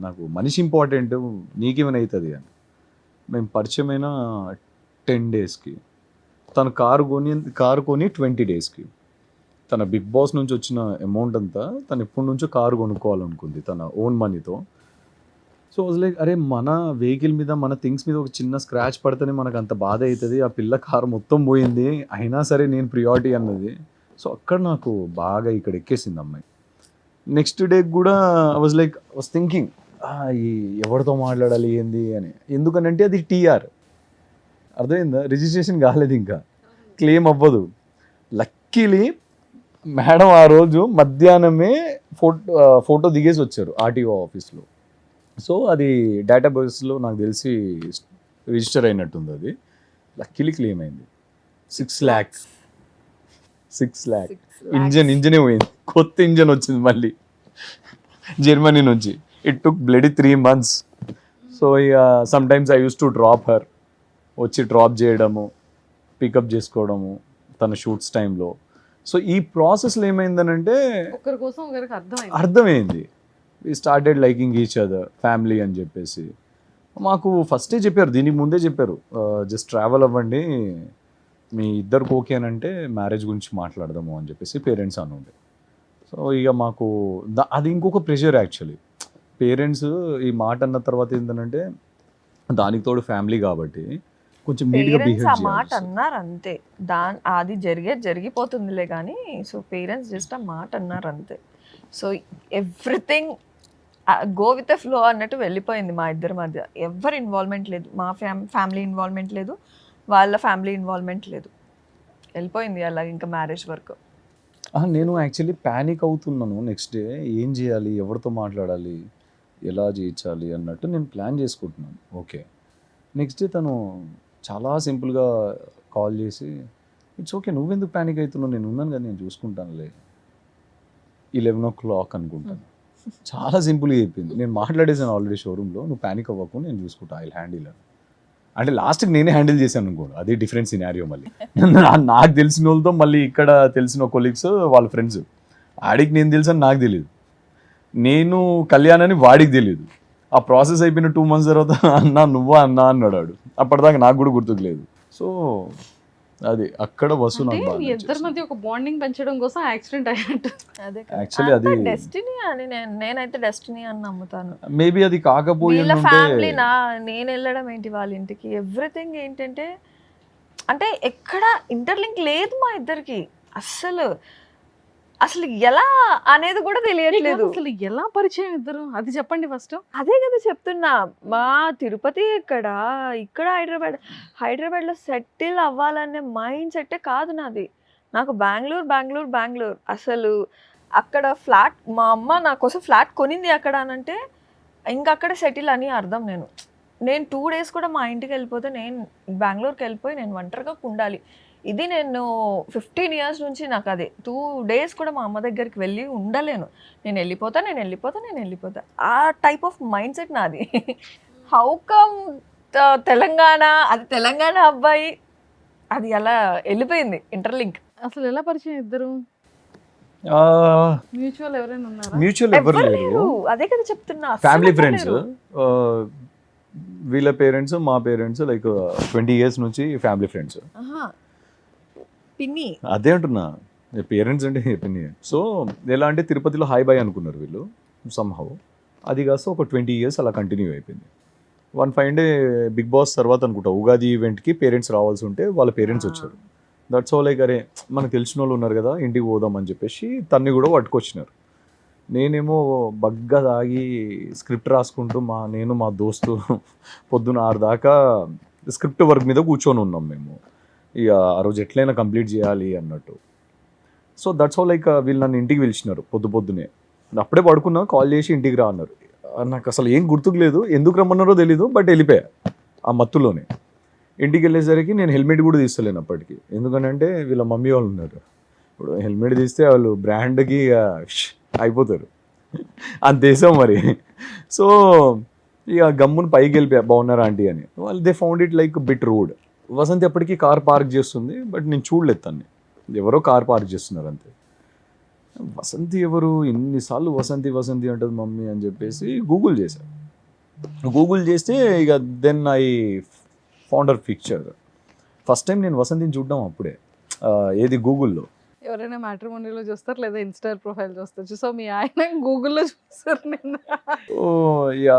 నాకు మనిషి ఇంపార్టెంట్, నీకేమైనా అవుతుంది అని. మేము పరిచయమైన 10 డేస్కి తను కారు కొని 20 డేస్కి తన బిగ్ బాస్ నుంచి వచ్చిన అమౌంట్ అంతా తను ఎప్పటి నుంచో కారు కొనుక్కోవాలనుకుంది తన ఓన్ మనీతో. సో వాజ్ లైక్ అరే మన వెహికల్ మీద మన థింగ్స్ మీద ఒక చిన్న స్క్రాచ్ పడితేనే మనకు అంత బాధ అవుతుంది, ఆ పిల్ల కారు మొత్తం పోయింది అయినా సరే నేను ప్రియారిటీ అన్నది. సో అక్కడ నాకు బాగా ఇక్కడ ఎక్కేసింది అమ్మాయి. నెక్స్ట్ డే కూడా ఐ వాజ్ లైక్ థింకింగ్ ఎవరితో మాట్లాడాలి ఏంది అని. ఎందుకనంటే అది టీఆర్, అర్థమైందా, రిజిస్ట్రేషన్ కాలేదు, ఇంకా క్లెయిమ్ అవ్వదు. లక్కీలీ మేడం ఆ రోజు మధ్యాహ్నమే ఫోటో దిగేసి వచ్చారు ఆర్టీఓ ఆఫీస్లో. సో అది డేటాబేస్లో నాకు తెలిసి రిజిస్టర్ అయినట్టుంది. అది లక్కీలీ క్లెయిమ్ అయింది. 6 lakhs ఇంజనే పోయింది, కొత్త ఇంజన్ వచ్చింది మళ్ళీ జర్మనీ నుంచి. It took bloody 3 months. So ఇక sometimes I use to drop her, వచ్చి డ్రాప్ చేయడము, పికప్ చేసుకోవడము తన షూట్స్ టైంలో. సో ఈ ప్రాసెస్లో ఏమైందనంటే ఒకరి కోసం ఒకరికి అర్థమైంది, we started liking each other, family అని చెప్పేసి. మాకు ఫస్టే చెప్పారు, దీనికి ముందే చెప్పారు, జస్ట్ ట్రావెల్ అవ్వండి, మీ ఇద్దరికి ఓకే అని అంటే మ్యారేజ్ గురించి మాట్లాడదాము అని చెప్పేసి పేరెంట్స్ అని ఉండే. సో ఇక మాకు అది ఇంకొక ప్రెషర్ యాక్చువల్లీ. పేరెంట్స్ ఈ మాట అన్న తర్వాత ఏంటంటే దానికి తోడు ఫ్యామిలీ కాబట్టి కొంచెం నీట్గా పేరెంట్స్ ఆ బిహేవ్ మాట చేయాలి. అన్నారు అంతే, అది జరిగిపోతుందిలే కానీ. సో పేరెంట్స్ జస్ట్ ఆ మాట అన్నారు అంతే. So everything go with the flow అన్నట్టు వెళ్ళిపోయింది మా ఇద్దరి మధ్య. ఎవరి ఇన్వాల్వ్మెంట్ లేదు, మా ఫ్యామిలీ ఇన్వాల్వ్మెంట్ లేదు, వాళ్ళ ఫ్యామిలీ ఇన్వాల్వ్మెంట్ లేదు, వెళ్ళిపోయింది అలా ఇంకా మ్యారేజ్ వరకు. నేను యాక్చువల్లీ ప్యానిక్ అవుతున్నాను, నెక్స్ట్ డే ఏం చేయాలి, ఎవరితో మాట్లాడాలి, ఎలా చేయించాలి అన్నట్టు నేను ప్లాన్ చేసుకుంటున్నాను. ఓకే, నెక్స్ట్ డే తను చాలా సింపుల్గా కాల్ చేసి, ఇట్స్ ఓకే నువ్వెందుకు ప్యానిక్ అవుతున్నావు, నేను ఉన్నాను కదా, నేను చూసుకుంటానులే, 11 o'clock అనుకుంటాను. చాలా సింపుల్గా చెప్పింది. నేను మాట్లాడేసాను ఆల్రెడీ షోరూంలో, నువ్వు ప్యానిక్ అవ్వకు, నేను చూసుకుంటా, ఐ హ్యాండిల్ అని. అంటే లాస్ట్కి నేనే హ్యాండిల్ చేశాను అనుకోండి, అదే డిఫరెంట్ సినారియో. మళ్ళీ నాకు తెలిసిన వాళ్ళతో మళ్ళీ ఇక్కడ తెలిసిన కొలీగ్స్ వాళ్ళ ఫ్రెండ్స్, ఆడికి నేను తెలుసు అని నాకు తెలియదు, నేను కళ్యాణ్ అని వాడికి తెలియదు. ఆ ప్రాసెస్ అయిపోయిన 2 months తర్వాత అన్నా నువ్వా అన్నా అన్నాడు వాడు, అప్పటిదాకా నాకు కూడా గుర్తుకు లేదు. సో అది అక్కడ వస్తు నాకు బాగా ఇద్దరి మధ్య ఒక బాండింగ్ పెంచడం కోసం యాక్సిడెంట్ అయ్యాడు. అదే యాక్చువల్లీ అది డెస్టినీ అని నేనైతే డెస్టినీ అని నమ్ముతాను. మేబీ అది కాకపోయి వీళ్ళ ఫ్యామిలీ నేను వెళ్ళడం ఏంటి వాళ్ళ ఇంటికి, ఎవ్రీథింగ్ ఏంటంటే అంటే ఎక్కడ ఇంటర్లింక్ లేదు మా ఇద్దరికి అసలు ఎలా అనేది కూడా తెలియట్లేదు. అసలు ఎలా పరిచయం ఇద్దరు అది చెప్పండి ఫస్ట్. అదే కదా చెప్తున్నా, మా తిరుపతి ఇక్కడ హైదరాబాద్లో సెటిల్ అవ్వాలనే మైండ్ సెట్టే కాదు నాది. నాకు బెంగళూరు అసలు అక్కడ ఫ్లాట్, మా అమ్మ నా కోసం ఫ్లాట్ కొనింది అక్కడ అనంటే ఇంకా అక్కడ సెటిల్ అని అర్థం. నేను 2 days కూడా మా ఇంటికి వెళ్ళిపోతే, నేను బెంగళూరుకి వెళ్ళిపోయి నేను ఒంటరిగా ఉండాలి, ఇది నేను 15 years నుంచి నాకు అదే. 2 days కూడా మా అమ్మ దగ్గరికి వెళ్ళి ఉండలేను, నేను వెళ్ళిపోతా ఆ టైప్ ఆఫ్ మైండ్ సెట్ నాది. హౌ కమ్ తెలంగాణ, అది తెలంగాణ అబ్బాయి, అది అలా వెళ్ళిపోయింది ఇంటర్లింక్. అసలు ఎలా పరిచయం ఇద్దరు? మ్యూచువల్ ఎవరైనా ఉన్నారా? మ్యూచువల్ ఎవరు లేరు, అదే కదా చెప్తున్నా, ఫ్యామిలీ ఫ్రెండ్స్. వీళ్ళ పేరెంట్స్ మా పేరెంట్స్ లైక్ 20 years నుంచి ఫ్యామిలీ ఫ్రెండ్స్. పిన్ని అదే అంటున్నా, పేరెంట్స్ అంటే పిన్ని. సో ఎలా అంటే తిరుపతిలో హాయ్ బాయ్ అనుకున్నారు వీళ్ళు సమ్హౌ, అది కాస్త ఒక 20 years అలా కంటిన్యూ అయిపోయింది. One fine day big boss తర్వాత అనుకుంటా ఉగాది ఈవెంట్కి పేరెంట్స్ రావాల్సి ఉంటే వాళ్ళ పేరెంట్స్ వచ్చారు. దట్స్ ఆల్ లైక్ అరే మనకు తెలిసిన వాళ్ళు ఉన్నారు కదా ఇంటికి పోదాం అని చెప్పేసి తన్ని కూడా పట్టుకొచ్చినారు. నేనేమో బగ్గా తాగి స్క్రిప్ట్ రాసుకుంటూ నేను మా దోస్తు పొద్దున 6 దాకా స్క్రిప్ట్ వర్క్ మీద కూర్చొని ఉన్నాం మేము. ఇక ఆ రోజు ఎట్లయినా కంప్లీట్ చేయాలి అన్నట్టు. సో దట్స్ ఆల్ లైక్ వీళ్ళు నన్ను ఇంటికి పిలిచినారు పొద్దునే. అప్పుడే పడుకున్నా, కాల్ చేసి ఇంటికి రా అన్నారు. నాకు అసలు ఏం గుర్తుకు లేదు, ఎందుకు రమ్మన్నారో తెలీదు, బట్ వెళ్ళిపోయా ఆ మత్తులోనే. ఇంటికి వెళ్ళేసరికి నేను హెల్మెట్ కూడా తీస్తలేను అప్పటికి, ఎందుకంటే వీళ్ళ మమ్మీ వాళ్ళు ఉన్నారు. ఇప్పుడు హెల్మెట్ తీస్తే వాళ్ళు బ్రాండ్కి అయిపోతారు అంతేసాం మరి. సో ఇక గమ్ముని పైకి వెళ్ళిపోయా, బాగున్నారా ఆంటీ అని. వాళ్ళు they found it like bit road. Vasanthi అప్పటికి కార్ పార్క్ చేస్తుంది, బట్ నేను చూడలేదు తన్ని, ఎవరో కార్ పార్క్ చేస్తున్నారు అంతే. వసంతి ఎవరు, ఇన్నిసార్లు వసంతి వసంతి అంటుంది మమ్మీ అని చెప్పేసి గూగుల్ చేశాను. గూగుల్ చేస్తే ఇక then I found her picture. First time నేను వసంతిని చూడడం అప్పుడే, ఏది గూగుల్లో. ఎవరైనా మ్యాట్రిమోనీలో చూస్తారు లేదా ఇన్స్టా ప్రొఫైల్ చూస్తారు. సో మీ ఆయన గూగుల్లో చూస్తారు. నేను ఇక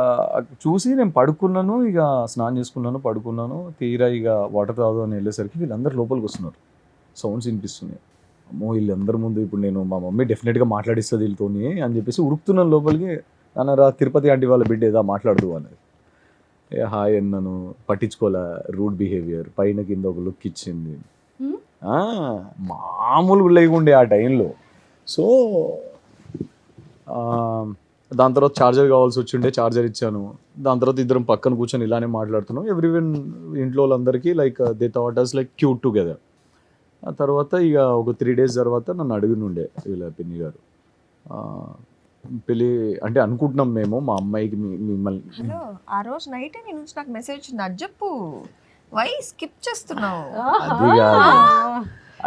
చూసి నేను పడుకున్నాను, ఇక స్నానం చేసుకున్నాను, పడుకున్నాను. తీరా ఇక వాటర్ తాగుదాం అని వెళ్ళేసరికి వీళ్ళందరూ లోపలికి వస్తున్నారు, సౌండ్స్ వినిపిస్తున్నాయి. అమ్మో వీళ్ళందరి ముందు ఇప్పుడు నేను, మా మమ్మీ డెఫినెట్గా మాట్లాడిస్తుంది వీళ్ళతోని అని చెప్పేసి ఉరుకుతున్నాను లోపలికి. నాన్నరా తిరుపతి ఆంటీ వాళ్ళ బిడ్డ ఏదా మాట్లాడుతూ అన్నది. హాయ్ అన్నాను, పట్టించుకోలే, రూడ్ బిహేవియర్, పైన కింద ఒక లుక్ ఇచ్చింది, మామూలుగా లేకుండే ఆ టైంలో. సో దాని తర్వాత ఛార్జర్ కావాల్సి వచ్చిండే, ఛార్జర్ ఇచ్చాను. దాని తర్వాత ఇద్దరం పక్కన కూర్చొని ఇలానే మాట్లాడుతున్నాం. ఎవ్రీవన్ ఇంట్లో వాళ్ళందరికీ like they thought us like cute together. ఆ తర్వాత ఇక ఒక 3 days తర్వాత నన్ను అడిగినుండే వీళ్ళ పిన్ని గారు, పెళ్ళి అంటే అనుకుంటున్నాం మేము, మా అమ్మాయికి మిమ్మల్ని. హలో, ఆ రోజు నైట్ నీ నుంచి నాకు మెసేజ్ వచ్చింది, అది చెప్పు, వై స్కిప్ చేస్తున్నావు? అది కాదు,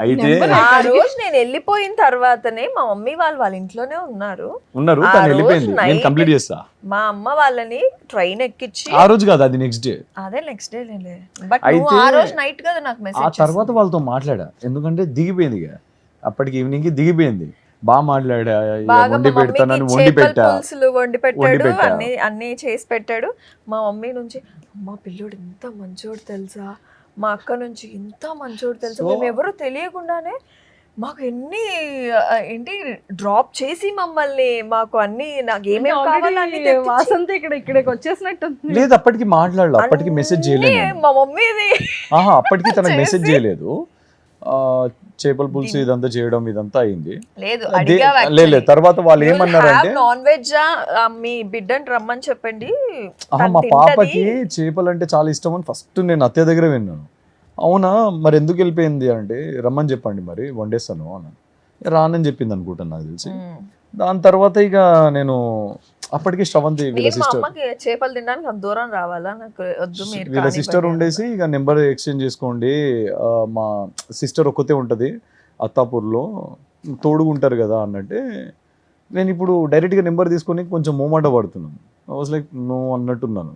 అయితే ఆ రోజు నేను వెళ్ళిపోయిన తర్వాతనే మా మమ్మీ వాళ్ళ ఇంట్లోనే ఉన్నారు. తను వెళ్ళిపోయింది, నేను కంప్లీట్ చేస్తా. మా అమ్మ వాళ్ళని ట్రైన్ ఎక్కించి, ఆ రోజు కాదు, అది నెక్స్ట్ డే. అదే నెక్స్ట్ డే లేలే, బట్ అయితే ఆ రోజు నైట్ కదా నాకు ఆ మెసేజ్. తర్వాత వాళ్ళతో మాట్లాడా, ఎందుకంటే దిగిపోయింది ఇక అప్పటికి, ఈవినింగ్ కి దిగిపోయింది. బాగా మాట్లాడా, వండి పెడతానని వండి పెట్టా, వండి పెట్టాడు, అన్ని చేసి పెట్టాడు. మా మమ్మీ నుంచి, అమ్మ పిల్లోడు ఎంత మంచోడు తెలుసా, మా అక్క నుంచి ఇంత మంచోడు తెలుసా, మేము ఎవరో తెలియకుండానే మాకు ఏంటి డ్రాప్ చేసి మమ్మల్ని, మాకు అన్ని నాకు ఏమేమి కావాలని వాసంతి ఇక్కడికి వచ్చేసినట్టు లేదు. అప్పటికి మాట్లాడలేదు, అప్పటికి మెసేజ్ చేయలేదు మా మమ్మీది. అప్పటికి తనకు మెసేజ్ చేయలేదు. చేపల పులుసు ఇదంతా చేయడం ఇదంతా అయింది. లేదు తర్వాత వాళ్ళు ఏమన్నారంటే, నాన్ వెజ్ మీ బిడ్డని రమ్మని చెప్పండి. మా పాపకి చేపలు అంటే చాలా ఇష్టం అని ఫస్ట్ నేను అత్తయ్య దగ్గర విన్నాను. అవునా, మరి ఎందుకు వెళ్ళిపోయింది అంటే, రమ్మని చెప్పండి మరి వండేస్తాను అన్నాను. రానని చెప్పింది అనుకుంటాను నాకు తెలిసి. దాని తర్వాత ఇక నేను అప్పటికి శ్రవంతి వీళ్ళ సిస్టర్, చేపలు తినడానికి అంత దూరం రావాలా, నాకు వద్దు, వీళ్ళ సిస్టర్ ఉండేసి ఇక నెంబర్ ఎక్స్చేంజ్ చేసుకోండి, మా సిస్టర్ ఒక్కతే ఉంటుంది అత్తాపూర్లో, తోడుగుంటారు కదా అన్నట్టే. నేను ఇప్పుడు డైరెక్ట్గా నెంబర్ తీసుకొని కొంచెం మూమెంట్ పడుతున్నాను. ఐ వాజ్ లైక్ నో అన్నట్టున్నాను.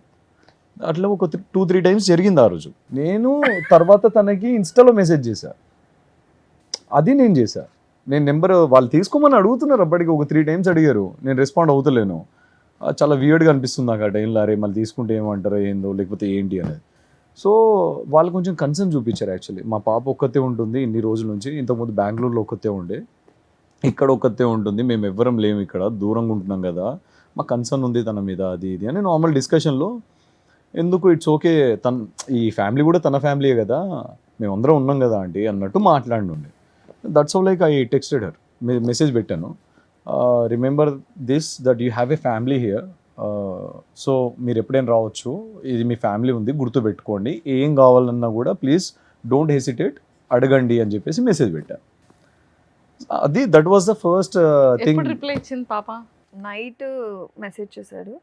అట్లా ఒక 2-3 times జరిగింది ఆ రోజు. నేను తర్వాత తనకి ఇన్స్టాలో మెసేజ్ చేశా, అది నేను చేశా. నేను నెంబర్ వాళ్ళు తీసుకోమని అడుగుతున్నారు, అప్పటికి ఒక 3 times అడిగారు, నేను రెస్పాండ్ అవుతలేను. చాలా వియర్డ్గా అనిపిస్తుంది నాకు ఆ టైంలో, అరే మళ్ళీ తీసుకుంటే ఏమంటారో ఏందో లేకపోతే ఏంటి అనేది. సో వాళ్ళు కొంచెం కన్సర్న్ చూపించారు. యాక్చువల్లీ మా పాప ఒక్కతే ఉంటుంది ఇన్ని రోజుల నుంచి, ఇంతకుముందు బెంగళూరులో ఒక్కతే ఉండే, ఇక్కడ ఒక్కతే ఉంటుంది, మేము ఎవ్వరం లేము, ఇక్కడ దూరంగా ఉంటున్నాం కదా, మా కన్సర్న్ ఉంది తన మీద, అది ఇది అని నార్మల్ డిస్కషన్లో. ఎందుకు, ఇట్స్ ఓకే, ఈ ఫ్యామిలీ కూడా తన ఫ్యామిలీయే కదా, మేమందరం ఉన్నాం కదా ఆంటీ అన్నట్టు మాట్లాడినుండే. That's how like I texted her, message పెట్టాను, remember this that you have a family here, so మీరు ఎప్పుడైనా రావచ్చు, ఇది మీ ఫ్యామిలీ ఉంది గుర్తుపెట్టుకోండి, ఏం కావాలన్నా కూడా ప్లీజ్ డోంట్ హెసిటేట్, అడగండి అని చెప్పేసి మెసేజ్ పెట్టాను. అది that was the first thing. Reply ఇచ్చింది పాప? నైట్ మెసేజ్ చేశాడు,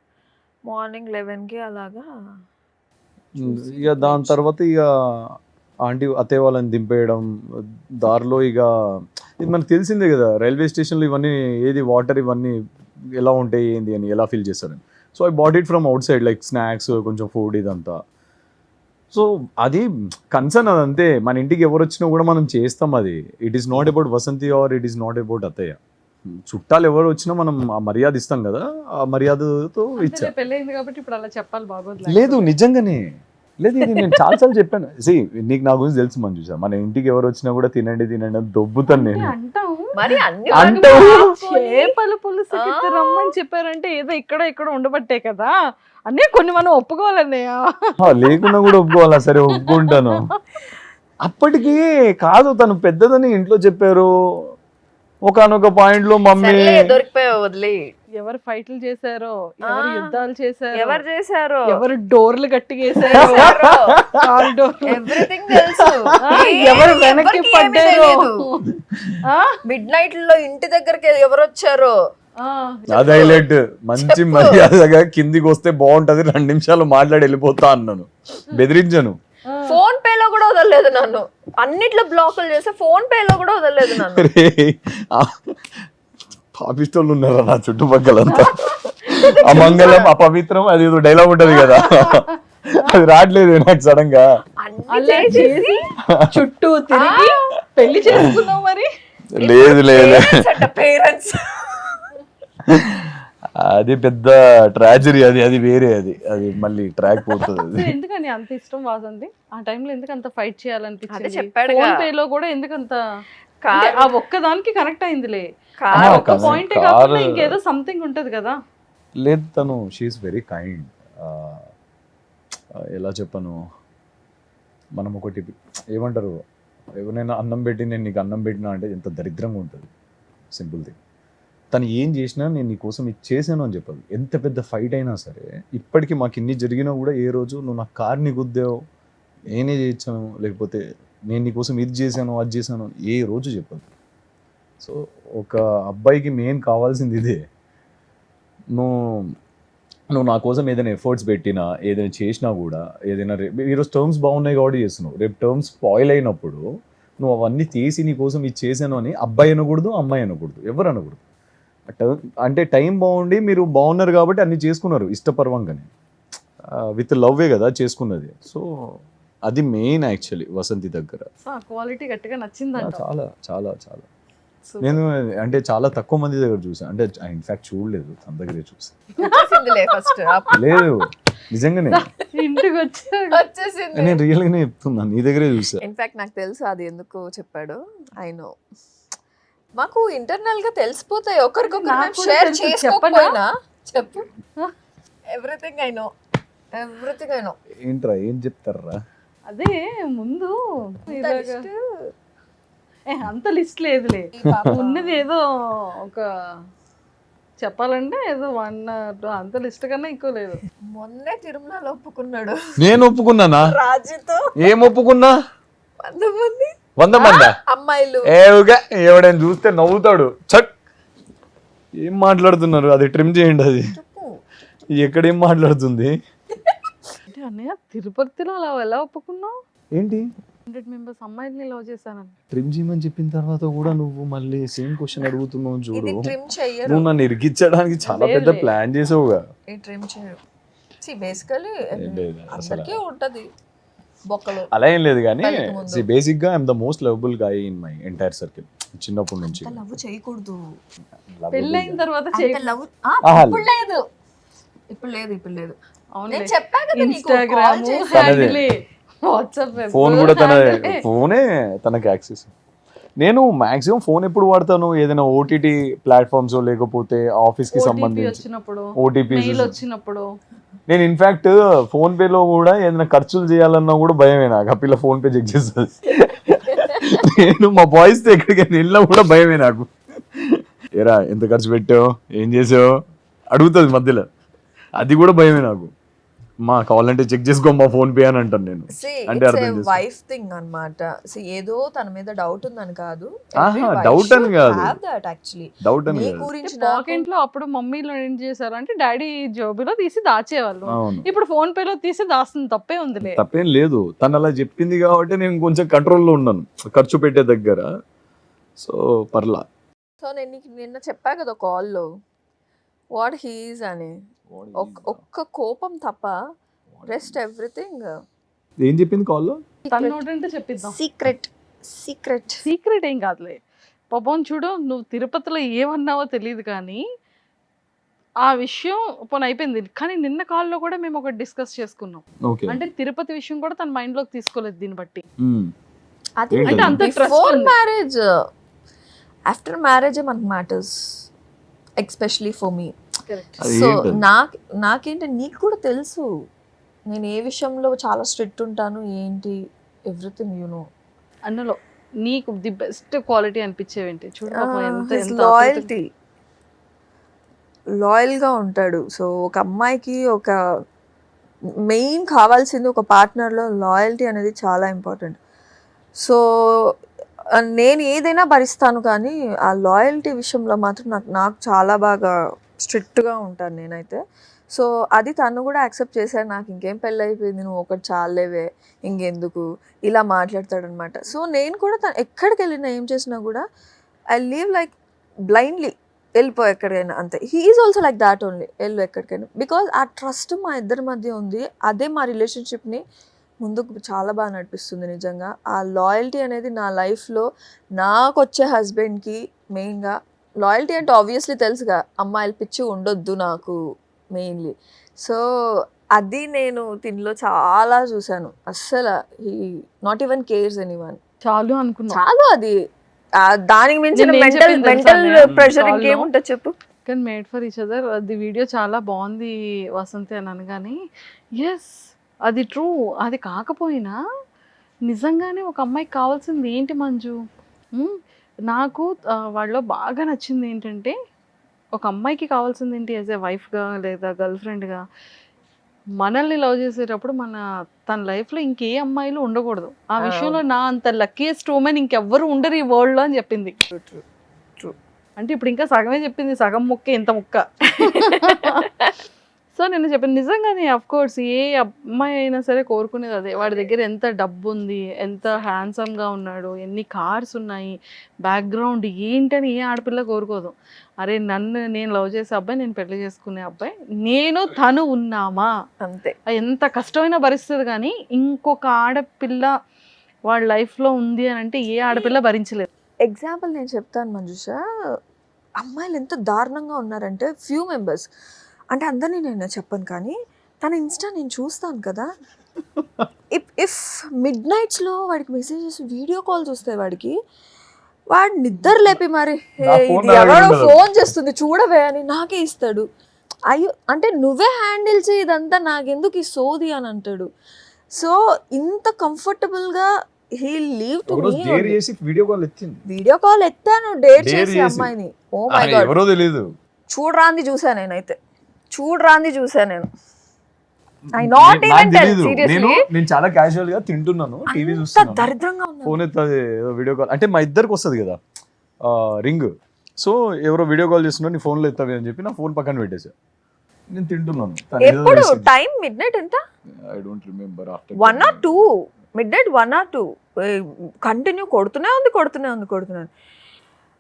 మార్నింగ్ 11కి అలాగా. ఇక దాని తర్వాత ఇక ఆంటీ అత్తయ్య వాళ్ళని దింపేయడం, దారిలో ఇక ఇది మనకు తెలిసిందే కదా రైల్వే స్టేషన్లో ఇవన్నీ, ఏది వాటర్ ఇవన్నీ ఎలా ఉంటాయి ఏంది అని ఎలా ఫీల్ చేస్తారని. So I bought it from outside like snacks, కొంచెం ఫుడ్ ఇదంతా. సో అది కన్సర్న్, అదంతే. మన ఇంటికి ఎవరు వచ్చినా కూడా మనం చేస్తాం అది. It is not about Vasanthi or it is not about అత్తయ్య. చుట్టాలు ఎవరు వచ్చినా మనం ఆ మర్యాద ఇస్తాం కదా, ఆ మర్యాదతో ఇచ్చా. పెళ్ళైంది కాబట్టి ఇప్పుడు అలా చెప్పాలి బాగోదు. లేదు నిజంగానే లేదు, ఇది నేను చాలాసార్లు చెప్పాను. నీకు నా గురించి తెలుసు మంజు, మన ఇంటికి ఎవరు వచ్చినా కూడా తినండి తినండి అని దొబ్బుతాను నేను. చేపల పులుసు రమ్మని చెప్పారంటే ఏదో ఇక్కడ ఉండబట్టే కదా, అన్నీ కొన్ని మనం ఒప్పుకోవాలన్నయ్య. లేకుండా కూడా ఒప్పుకోవాలా? సరే ఒప్పుకుంటాను. అప్పటికి కాదు, తను పెద్దదని ఇంట్లో చెప్పారు. ఒకనొక పాయింట్ లో మమ్మీ దొరికిపోయావు, వదిలే. ఎవరు ఫైట్లు చేశారో, ఎవరు యుద్ధాలు చేశారో, ఎవరు చేశారో, ఎవరు డోర్లు గట్టిగేశారో, కాల్ డోర్లు, ఎవ్రీథింగ్ తెలుసు. ఎవరు వెనక్కి పడ్డారో, మిడ్ నైట్ లో ఇంటి దగ్గరికి ఎవరు వచ్చారో, అది హైలైట్. మంచి మర్యాదగా కిందికి వస్తే బాగుంటది, 2 నిమిషాలు మాట్లాడి వెళ్ళిపోతా అన్నాను, బెదిరించాను. ఫోన్ పే లో కూడా వదలలేదు నన్ను, అన్నిట్లో బ్లాకులు చేస్తే ఫోన్ పే లో కూడా వదలలేదు నన్ను. పాపిస్టోళ్ళు ఉన్నారా నా చుట్టుపక్కలంతా. అమంగళం అపవిత్రం అది ఏదో డైలాగ్ ఉంటది కదా, అది రావట్లేదు నాకు సడన్ గా. అలా చేసి చుట్టూ తిరిగి పెళ్లి చేసుకున్నావు మరి. లేదు లేదు, పేరెంట్స్ అది పెద్ద ట్రాజడీ, అది వేరే, అది మళ్ళీ ట్రాక్ పోతుంది. అసలు ఎందుకని అంత ఇష్టం వాసంతి ఆ టైంలో? ఎందుకు అంత ఫైట్ చేయాలనిపించింది? చెప్పాడుగా. ఫోన్ పే లో కూడా ఎందుకు అంత ఆ ఒక్కదానికి కనెక్ట్ అయిందిలే, ఒక్క పాయింట్ కాదు. కాకుండా ఇంకేదో సంథింగ్ ఉంటది కదా. లేదు, తను షీఈస్ వెరీ కైండ్. ఎలా చెప్పను, మనం ఒకటి ఏమంటారు, ఎవరైనా అన్నం పెట్టి నేను నీకు అన్నం పెట్టినా అంటే ఎంత దరిద్రంగా ఉంటుంది. Simple thing. తను ఏం చేసినా నేను నీ కోసం ఇది చేశాను అని చెప్పదు. ఎంత పెద్ద ఫైట్ అయినా సరే, ఇప్పటికీ మాకు ఇన్ని జరిగినా కూడా ఏ రోజు నువ్వు నా కార్ని గుద్దావు, నేనే చేయించాను, లేకపోతే నేను నీ కోసం ఇది చేశాను అది చేశాను ఏ రోజు చెప్పదు. సో ఒక అబ్బాయికి మెయిన్ కావాల్సింది ఇదే. నువ్వు నా కోసం ఏదైనా ఎఫర్ట్స్ పెట్టినా, ఏదైనా చేసినా కూడా, ఏదైనా ఈరోజు టర్మ్స్ బాగున్నాయి కాబట్టి చేస్తున్నావు, రేపు టర్మ్స్ స్పాయిల్ అయినప్పుడు నువ్వు అవన్నీ తీసి నీ కోసం ఇది చేశాను అని అబ్బాయి అనకూడదు, అమ్మాయి అనకూడదు, ఎవరు అనకూడదు. అంటే టైం బాగుండి మీరు బాగున్నారు కాబట్టి అన్ని చేసుకున్నారు ఇష్టపర్వంగానే, విత్ లవ్వే కదా చేసుకున్నది. సో అది మెయిన్ యాక్చువల్లీ వసంతి దగ్గర. క్వాలిటీ గట్టిగా నచ్చిందంట. చాలా చాలా చాలా. నేను అంటే చాలా తక్కువ మంది దగ్గర చూసాను, అంటే ఇన్ఫాక్ట్ చూడలేదు, తన దగ్గరే చూసాను. లేదు నిజంగానే, ఇంటికి వచ్చేసింది. నేను రియల్గానే చెప్తున్నా, నీ దగ్గరే చూసా. ఇన్ఫాక్ట్ నాకు తెలుసు అది ఎందుకు చెప్పాడు. ఐ నో, మాకు ఇంటర్నల్ గా తెలిసిపోతాయి ఒకరికొకరు షేర్ చేసుకోకపోయినా. చెప్పు. Everything I know, everything I know. ఏంట్రా ఏం చెప్తారా? అదే ముందు అంత లిస్ట్ లేదులే, ఉన్నది ఏదో ఒక చెప్పాలంటే ఏదో 1 or 2, అంత లిస్ట్ కన్నా ఎక్కువ లేదు. మొన్నే తిరుమలలో ఒప్పుకున్నాడు. నేను ఒప్పుకున్నానా? రాజుతో ఏం ఒప్పుకున్నా? 100 మంది అమ్మాయిలు. ఎవడైనా చూస్తే నవ్వుతాడు. చట్, ఏం మాట్లాడుతున్నారు, అది ట్రిమ్ చేయండి. అది ఎక్కడేం మాట్లాడుతుంది? అన్నయ్య తిరుపతిలో అలా ఎలా ఒప్పుకున్నావు? ఏంటి 100 members అమ్మాయిల్ని లవ్ చేశానని ట్రిమ్ చేయమని చెప్పిన తర్వాత కూడా నువ్వు మళ్ళీ సేమ్ క్వశ్చన్ అడుగుతున్నావు చూడు. ఇది ట్రిమ్ చెయ్యరు. నువ్వు నన్ను ఇరికించడానికి చాలా పెద్ద ప్లాన్ చేసావుగా. ఈ ట్రిమ్ చేయరు. సి బేసికల్లీ అందరికీ ఉంటది బొక్కలు, అలా ఏం లేదు కానీ బేసిక్ గా I'm the most lovable guy in my entire circle. చిన్నప్పటి నుంచి లవ్ చేయకూడదు, పెళ్ళైన తర్వాత లవ్ ఇప్పుడు లేదు, ఇప్పుడు లేదు, ఇప్పుడు లేదు. నేను చెప్పా కదా నీకు, ఇన్‌స్టాగ్రామ్, హ్యాండిల్, వాట్సాప్, ఫోన్ కూడా ఫోనే తనకి యాక్సెస్. నేను మాక్సిమం ఫోన్ ఎప్పుడు వాడతాను, ఏదైనా ఓటీటీ ప్లాట్ఫామ్స్ లేకపోతే ఆఫీస్ కి సంబంధించి ఓటీపీ వచ్చినప్పుడు. నేను ఇన్ఫాక్ట్ ఫోన్ పేలో కూడా ఏదైనా ఖర్చులు చేయాలన్నా కూడా భయమే నాకు. ఆ పిల్ల ఫోన్ పే చెక్ చేస్తుంది. నేను మా బాయ్స్ తో ఎక్కడికైనా వెళ్ళినా కూడా భయమే నాకు. ఏరా ఎంత ఖర్చు పెట్టావు, ఏం చేసావు అడుగుతుంది మధ్యలో, అది కూడా భయమే నాకు. మా కావాలంటే చెక్ చేసుకో మా ఫోన్ పే అని అంటాను నేను. అంటే అర్థం వైఫ్ థింగ్ అన్నమాట. ఏదో తన మీద డౌట్ ఉందని కాదు, డౌట్ అని కాదు, డౌట్ అని నీ కాదు. గురించి పాకెట్ లో అప్పుడు మమ్మీలో ఏం చేశారు అంటే డాడీ జోబులో తీసి దాచేవాళ్ళు, ఇప్పుడు ఫోన్ పే లో తీసి దాస్తుంది, తప్పే ఉందిలే. తప్పేం లేదు, తను అలా చెప్పింది కాబట్టి నేను కొంచెం కంట్రోల్లో ఉన్నాను ఖర్చు పెట్టే దగ్గర. సో పర్లా. సో నేను నీకు నిన్న చెప్పా కదా కాల్లో వాట్ హీస్ అని, ఒక్క కోపం తప్ప రెస్ట్ ఎవ్రీథింగ్. ఏం చెప్పింది కాల్లో? తన నోటంటే చెప్పిద్దాం. సీక్రెట్ సీక్రెట్ సీక్రెట్ ఏం కాదులే పాపం. చూడు నువ్వు తిరుపతిలో ఏమన్నావో తెలియదు కానీ ఆ విషయం పోనీ అయిపోయింది. కానీ నిన్న కాల్లో కూడా మేము ఒకటి డిస్కస్ చేసుకున్నాం. అంటే తిరుపతి విషయం కూడా తన మైండ్ లోకి తీసుకోలేదు దీన్ని బట్టి. అది అంటే అంత బిఫోర్ మ్యారేజ్, ఆఫ్టర్ మ్యారేజ్ మనకు matters, especially for me. So నాకేంటి, నీకు కూడా తెలుసు నేను ఏ విషయంలో చాలా స్ట్రిక్ట్ ఉంటాను ఏంటి, ఎవ్రీథింగ్ యు నో. అన్నలో నీకు ది బెస్ట్ క్వాలిటీ అనిపించేవేంటి? చూడు ఎంత లాయల్టీ. లాయల్గా ఉంటాడు. సో ఒక అమ్మాయికి ఒక మెయిన్ కావాల్సింది ఒక పార్ట్నర్లో లాయల్టీ అనేది చాలా ఇంపార్టెంట్. సో నేను ఏదైనా భరిస్తాను, కానీ ఆ లాయల్టీ విషయంలో మాత్రం నాకు చాలా బాగా స్ట్రిక్ట్గా ఉంటాను నేనైతే. సో అది తను కూడా యాక్సెప్ట్ చేశాడు. నాకు ఇంకేం పెళ్ళి అయిపోయింది, నువ్వు ఒకటి చాలేవే, ఇంకెందుకు, ఇలా మాట్లాడతాడనమాట. సో నేను కూడా తను ఎక్కడికి వెళ్ళినా ఏం చేసినా కూడా ఐ లీవ్ లైక్ బ్లైండ్లీ, వెళ్ళిపో ఎక్కడికైనా, అంతే. He is also like that only, వెళ్ళు ఎక్కడికైనా. బికాజ్ ఆ ట్రస్ట్ మా ఇద్దరి మధ్య ఉంది. అదే మా రిలేషన్షిప్ని ముందుకు చాలా బాగా నడిపిస్తుంది నిజంగా. ఆ లాయల్టీ అనేది నా లైఫ్లో నాకు వచ్చే హస్బెండ్కి మెయిన్గా లాయల్టీ అంటే ఆబ్వియస్లీ తెలుసుగా, అమ్మాయిల పిచ్చి ఉండొద్దు నాకు మెయిన్లీ. సో అది నేను దీనిలో చాలా చూశాను. అస్సలు he not even cares anyone. చాలు అనుకున్నా. చాలు అది. దానికి మించిన నేను ఏం మెంటల్ చెప్పింది తెలుసా మెంటల్ నేను? ప్రెషర్ చాలు. ఇంకేముంటుంది చెప్పు. కానీ మేడ్ ఫర్ ఈచ్ అదర్ అది వీడియో చాలా బాగుంది వసంతి అని అనగానే ఎస్ అది ట్రూ. అది కాకపోయినా నిజంగానే ఒక అమ్మాయికి కావాల్సింది ఏంటి మంజు? నాకు వాళ్ళలో బాగా నచ్చింది ఏంటంటే, ఒక అమ్మాయికి కావాల్సింది ఏంటి యాజ్ ఏ వైఫ్గా లేదా గర్ల్ ఫ్రెండ్గా, మనల్ని లవ్ చేసేటప్పుడు తన లైఫ్లో ఇంకే అమ్మాయిలు ఉండకూడదు. ఆ విషయంలో నా అంత లక్కీయెస్ట్ ఉమెన్ ఇంకెవ్వరు ఉండరు ఈ వరల్డ్లో అని చెప్పింది. అంటే ఇప్పుడు ఇంకా సగమే చెప్పింది, సగం ముక్క ఇంత ముక్క. సో నేను చెప్పాను నిజంగానే అఫ్ కోర్స్ ఏ అమ్మాయి అయినా సరే కోరుకునేది అదే. వాడి దగ్గర ఎంత డబ్బు ఉంది, ఎంత హ్యాండ్సమ్గా ఉన్నాడు, ఎన్ని కార్స్ ఉన్నాయి, బ్యాక్గ్రౌండ్ ఏంటని ఏ ఆడపిల్ల కోరుకోదు. అరే నేను లవ్ చేసే అబ్బాయి, నేను పెళ్లి చేసుకునే అబ్బాయి, తను ఉన్నామా అంతే. ఎంత కష్టమైనా భరిస్తుంది. కానీ ఇంకొక ఆడపిల్ల వాళ్ళ లైఫ్లో ఉంది అని అంటే ఏ ఆడపిల్ల భరించలేదు. ఎగ్జాంపుల్ నేను చెప్తాను మంజుష, అమ్మాయిలు ఎంత దారుణంగా ఉన్నారంటే ఫ్యూ మెంబర్స్, అంటే అందరినీ నేను చెప్పను, కానీ తన ఇన్స్టా నేను చూస్తాను కదా, ఇఫ్ మిడ్ నైట్స్లో వాడికి మెసేజెస్ వీడియో కాల్స్ వస్తాయి, వాడు నిద్ర లేపి మరి ఇది ఎవడో ఫోన్ చేస్తుంది చూడవే అని నాకే ఇస్తాడు. అయ్యో అంటే నువ్వే హ్యాండిల్ చేయి ఇదంతా, నాకెందుకు ఈ సోది అని అంటాడు. సో ఇంత కంఫర్టబుల్గా he leave to me. Video call ఎత్తాను డేట్ చేసి అమ్మాయిని. ఓ మై గాడ్, ఎవరో తెలియదు. చూడరాంది చూసా నేనైతే, నేను I not even tell seriously. నేను చాలా క్యాజువల్ గా తింటున్నాను, టీవీ అంత చూస్తున్నాను, దరిద్రంగా ఉంది. ఫోన్ ఎత్తాది వీడియో కాల్ అంటే మా ఇద్దరికి వస్తుంది కదా రింగ్. సో ఎవరో వీడియో కాల్ చేస్తున్నారు, నీ ఫోన్లో ఎత్తావి అని చెప్పి నా ఫోన్ పక్కన పెట్టేసా, నేను తింటున్నాను. ఎప్పుడు టైం మిడ్ నైట్ ఎంత? I don't remember. 1 or 2 midnight, 1 or 2 continue కొడుతూనే ఉంది.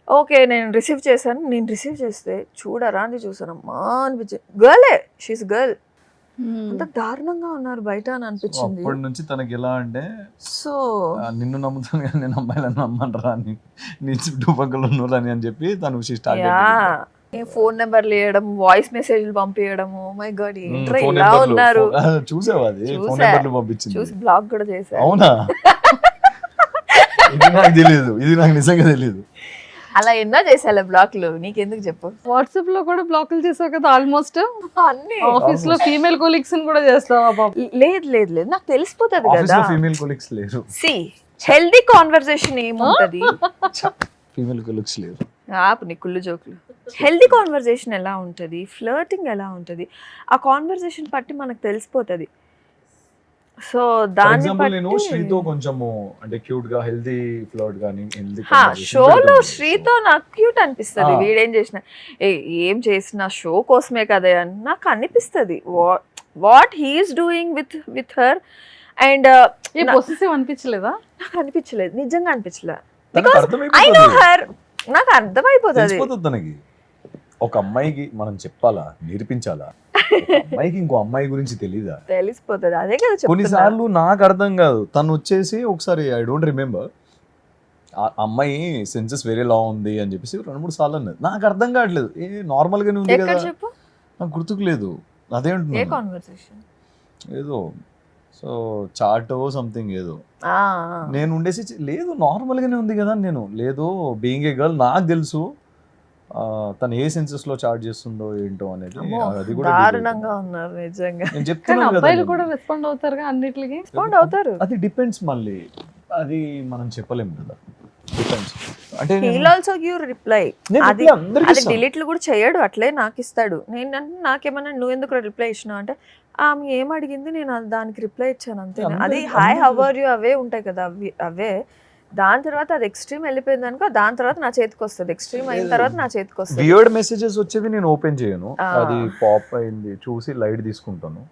ఓకే నేను రిసీవ్ చేశాను. నేను రిసీవ్ చేస్తే చూడరా అని చూసానమ్మా అనిపించింది. గర్లే, షీస్ గర్ల్. అంత దారుణంగా ఉన్నారు బయట అని అనిపించింది. అప్పటి నుంచి తనకి ఎలా అంటే, సో నిన్ను నమ్ముతాను కానీ నేను అమ్మాయిలను నమ్మనరా అని, నీ చుట్టుపక్కల ఉన్నోళ్ళని అని చెప్పి తను ఫోన్ నెంబర్లు ఇవ్వడం, వాయిస్ మెసేజ్లు పంపించడము. మై గాడ్ ఏంట్రా ఇలా ఉన్నారు. చూసావా అది? ఫోన్ నెంబర్లు పంపించింది, చూసి బ్లాక్ కూడా చేశా. అవునా? ఇది నాకు తెలియదు, ఇది నాకు నిజంగా తెలియదు. అలా ఎన్నో చేసాలే బ్లాక్లు, నీకెందుకు చెప్పు. వాట్సాప్ లో కూడా బ్లాక్లు చేసావు కదా ఆల్మోస్ట్ అన్ని. ఆఫీస్ లో ఫీమేల్ కొలీగ్స్ కూడా చేస్తావా పాప? లేదు నాకు తెలిసిపోతుంది కదా. ఫీమేల్ కొలీగ్స్ లేరు. సి హెల్దీ కాన్వర్సేషన్ ఏముంటది? ఫీమేల్ కొలీగ్స్ లేరు. ఆపు నీ కుళ్ళు జోకులు. హెల్దీ కాన్వర్సేషన్ ఎలా ఉంటుంది, ఫ్లర్టింగ్ ఎలా ఉంటుంది, ఆ కాన్వర్సేషన్ బట్టి మనకు తెలిసిపోతుంది. సో దాన్ని నేను శ్రీతో కొంచెము అంటే క్యూట్ గా హెల్దీ ఫ్లర్ట్ గానీ హెల్దీ షోలో శ్రీతో నాకు క్యూట్ అనిపిస్తుంది. వీడేం చేసిన ఏం చేసిన షో కోసమే కదా అని నాకు అనిపిస్తుంది. What he's doing with her. And possessive అనిపించలేదా? నాకు అనిపించలేదు, నిజంగా అనిపించలేదు. ఐ నో హర్, నాకు అర్థమైపోతుంది తనకి. ఒక అమ్మాయికి మనం చెప్పాలా, నేర్పించాలా? అమ్మాయికి ఇంకో అమ్మాయి గురించి తెలీదా? తెలిసిపోతుంది. అదే కదా కొన్నిసార్లు నాకు అర్థం కాదు. తను వచ్చేసి ఒకసారి ఐ డోంట్ రిమెంబర్, అమ్మాయి సెన్సెస్ వేరే లా ఉంది అని చెప్పేసి 2-3 సార్లు అన్నది. నాకు అర్థం కావట్లేదు, నార్మల్ గానే ఉంది కదా, నాకు గుర్తుకు లేదు. అదే ఏదో సో చాటో సంథింగ్ ఏదో నేను ఉండేసి లేదు నార్మల్ గానే ఉంది కదా. నేను లేదు బీయింగ్ ఏ గర్ల్ నాకు తెలుసు తను ఏ సెన్సెస్ లో చార్జ్ చేస్తుందో ఏంటో అనేది. అది కూడా దారుణంగా ఉన్నారు నిజంగా. నేను చెప్తున్నాను కదా, అబ్బాయిలు కూడా రెస్పాండ్ అవుతారుగా అన్నిటికి. రెస్పాండ్ అవుతారు. అది డిపెండ్స్, మళ్ళీ అది మనం చెప్పలేము కదా, డిపెండ్స్. అంటే హీల్ ఆల్సో గివ్ రిప్లై. నేను అది reply అందరికీ అది ఇస్తాను. డిలీట్లు కూడా చేయడు, అట్లే నాకు ఇస్తాడు. నేను అంటే నాకేమన్నా నువ్వు ఎందుకు రిప్లై ఇచ్చినావు అంటే ఆమె ఏం అడిగింది నేను దానికి రిప్లై ఇచ్చాను అంతే. అది అందరికీ- హాయ్ హౌ అందరికీ- ఆర్ యూ అవే ఉంటాయి కదా, అవే. దాని తర్వాత అది ఎక్స్ట్రీమ్ వెళ్ళిపోయింది అనుకో, దాని తర్వాత నా చేతికి వస్తుంది. ఎక్స్ట్రీమ్ అయిన తర్వాత నా చేతికి వస్తుంది. వియర్డ్ మెసేజెస్ వచ్చేవి నేను ఓపెన్ చేయను, ఆ. అది పాప్ అయింది చూసి లైట్ తీసుకుంటాను.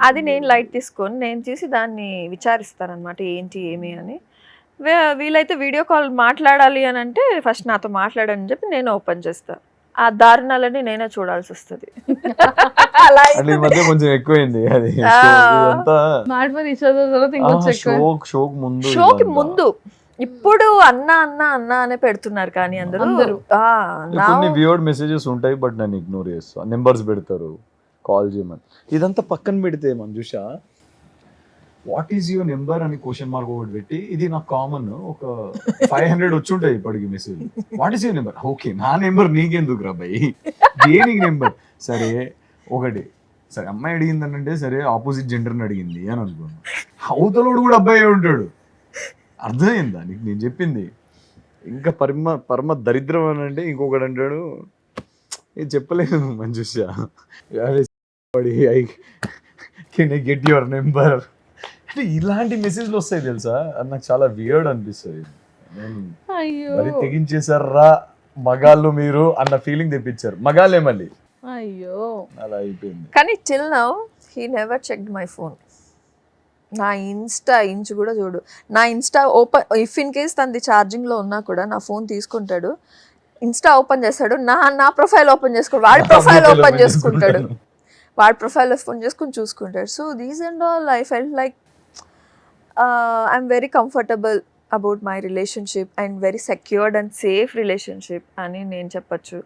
అది నేను లైట్ తీసుకొని నేను చూసి దాన్ని విచారిస్తానమాట ఏంటి ఏమి అని. వీలైతే వీడియో కాల్ మాట్లాడాలి అని అంటే ఫస్ట్ నాతో మాట్లాడని చెప్పి నేను ఓపెన్ చేస్తా. ఆ దారుణాలని నేనే చూడాల్సి వస్తుంది. అలా అట్లా ఈ మధ్య కొంచెం ఎక్కువైంది అది. ఆ. ఇదంతా మ్యాడ్ ఫర్ ఈచ్ అదర్ తర్వాత ఇంకొంచెం ఎక్కువ. షోక్ ముందు షోకి ఇదంతా. ముందు ఇప్పుడు అన్న అన్న అన్న అనే పెడుతున్నారు కానీ అందరూ అందరూ. కొన్ని వియర్డ్ మెసేజెస్ ఉంటాయి బట్ నేను ఇగ్నోర్ చేస్తా. నెంబర్స్ పెడతారు కాల్ చేయమని. ఇదంతా పక్కన పెడితే Manjusha what is your number అని క్వశ్చన్ మార్క్ ఒకటి పెట్టి ఇది నాకు కామన్ ఒక 500 వచ్చి ఉంటాయి ఇప్పటికి message. What is your number? Okay నా నెంబర్ నీకెందుకు రా భయ్, దేనికి నెంబర్? సరే ఒకటి సరే అమ్మాయి అడిగింది అంటే సరే ఆపోజిట్ జెండర్ని అడిగింది అని అనుకున్నాను. అవతలోడు కూడా అబ్బాయి ఉంటాడు. అర్థమైందా నీకు నేను చెప్పింది? ఇంకా పరమ దరిద్రం అని అంటే ఇంకొకటి అంటాడు ఇది చెప్పలేను Manjusha, I can I get your number అంటే ఇలాంటి మెసేజ్లు వస్తాయి తెలుసా. అది నాకు చాలా వియర్డ్ అనిపిస్తుంది. అయ్యో మరి తెగించేశారా మగాళ్ళు మీరు అన్న ఫీలింగ్ తెప్పించారు మగాళ్ళే మళ్ళీ. అయ్యో అలా అయిపోయింది. కానీ till now he never checked my phone. నా ఇన్స్టా ఇంచు కూడా చూడు. నా Insta open if in case తనది ఛార్జింగ్లో ఉన్నా కూడా నా ఫోన్ తీసుకుంటాడు, ఇన్స్టా ఓపెన్ చేస్తాడు, నా ప్రొఫైల్ ఓపెన్ చేసుకోడు, వాడి ప్రొఫైల్ ఓపెన్ చేసుకుంటాడు, వాడి ప్రొఫైల్ ఓపెన్ చేసుకుని చూసుకుంటాడు. So these and all I felt like I'm very comfortable about my relationship and very secured and safe relationship అని నేను చెప్పచ్చు.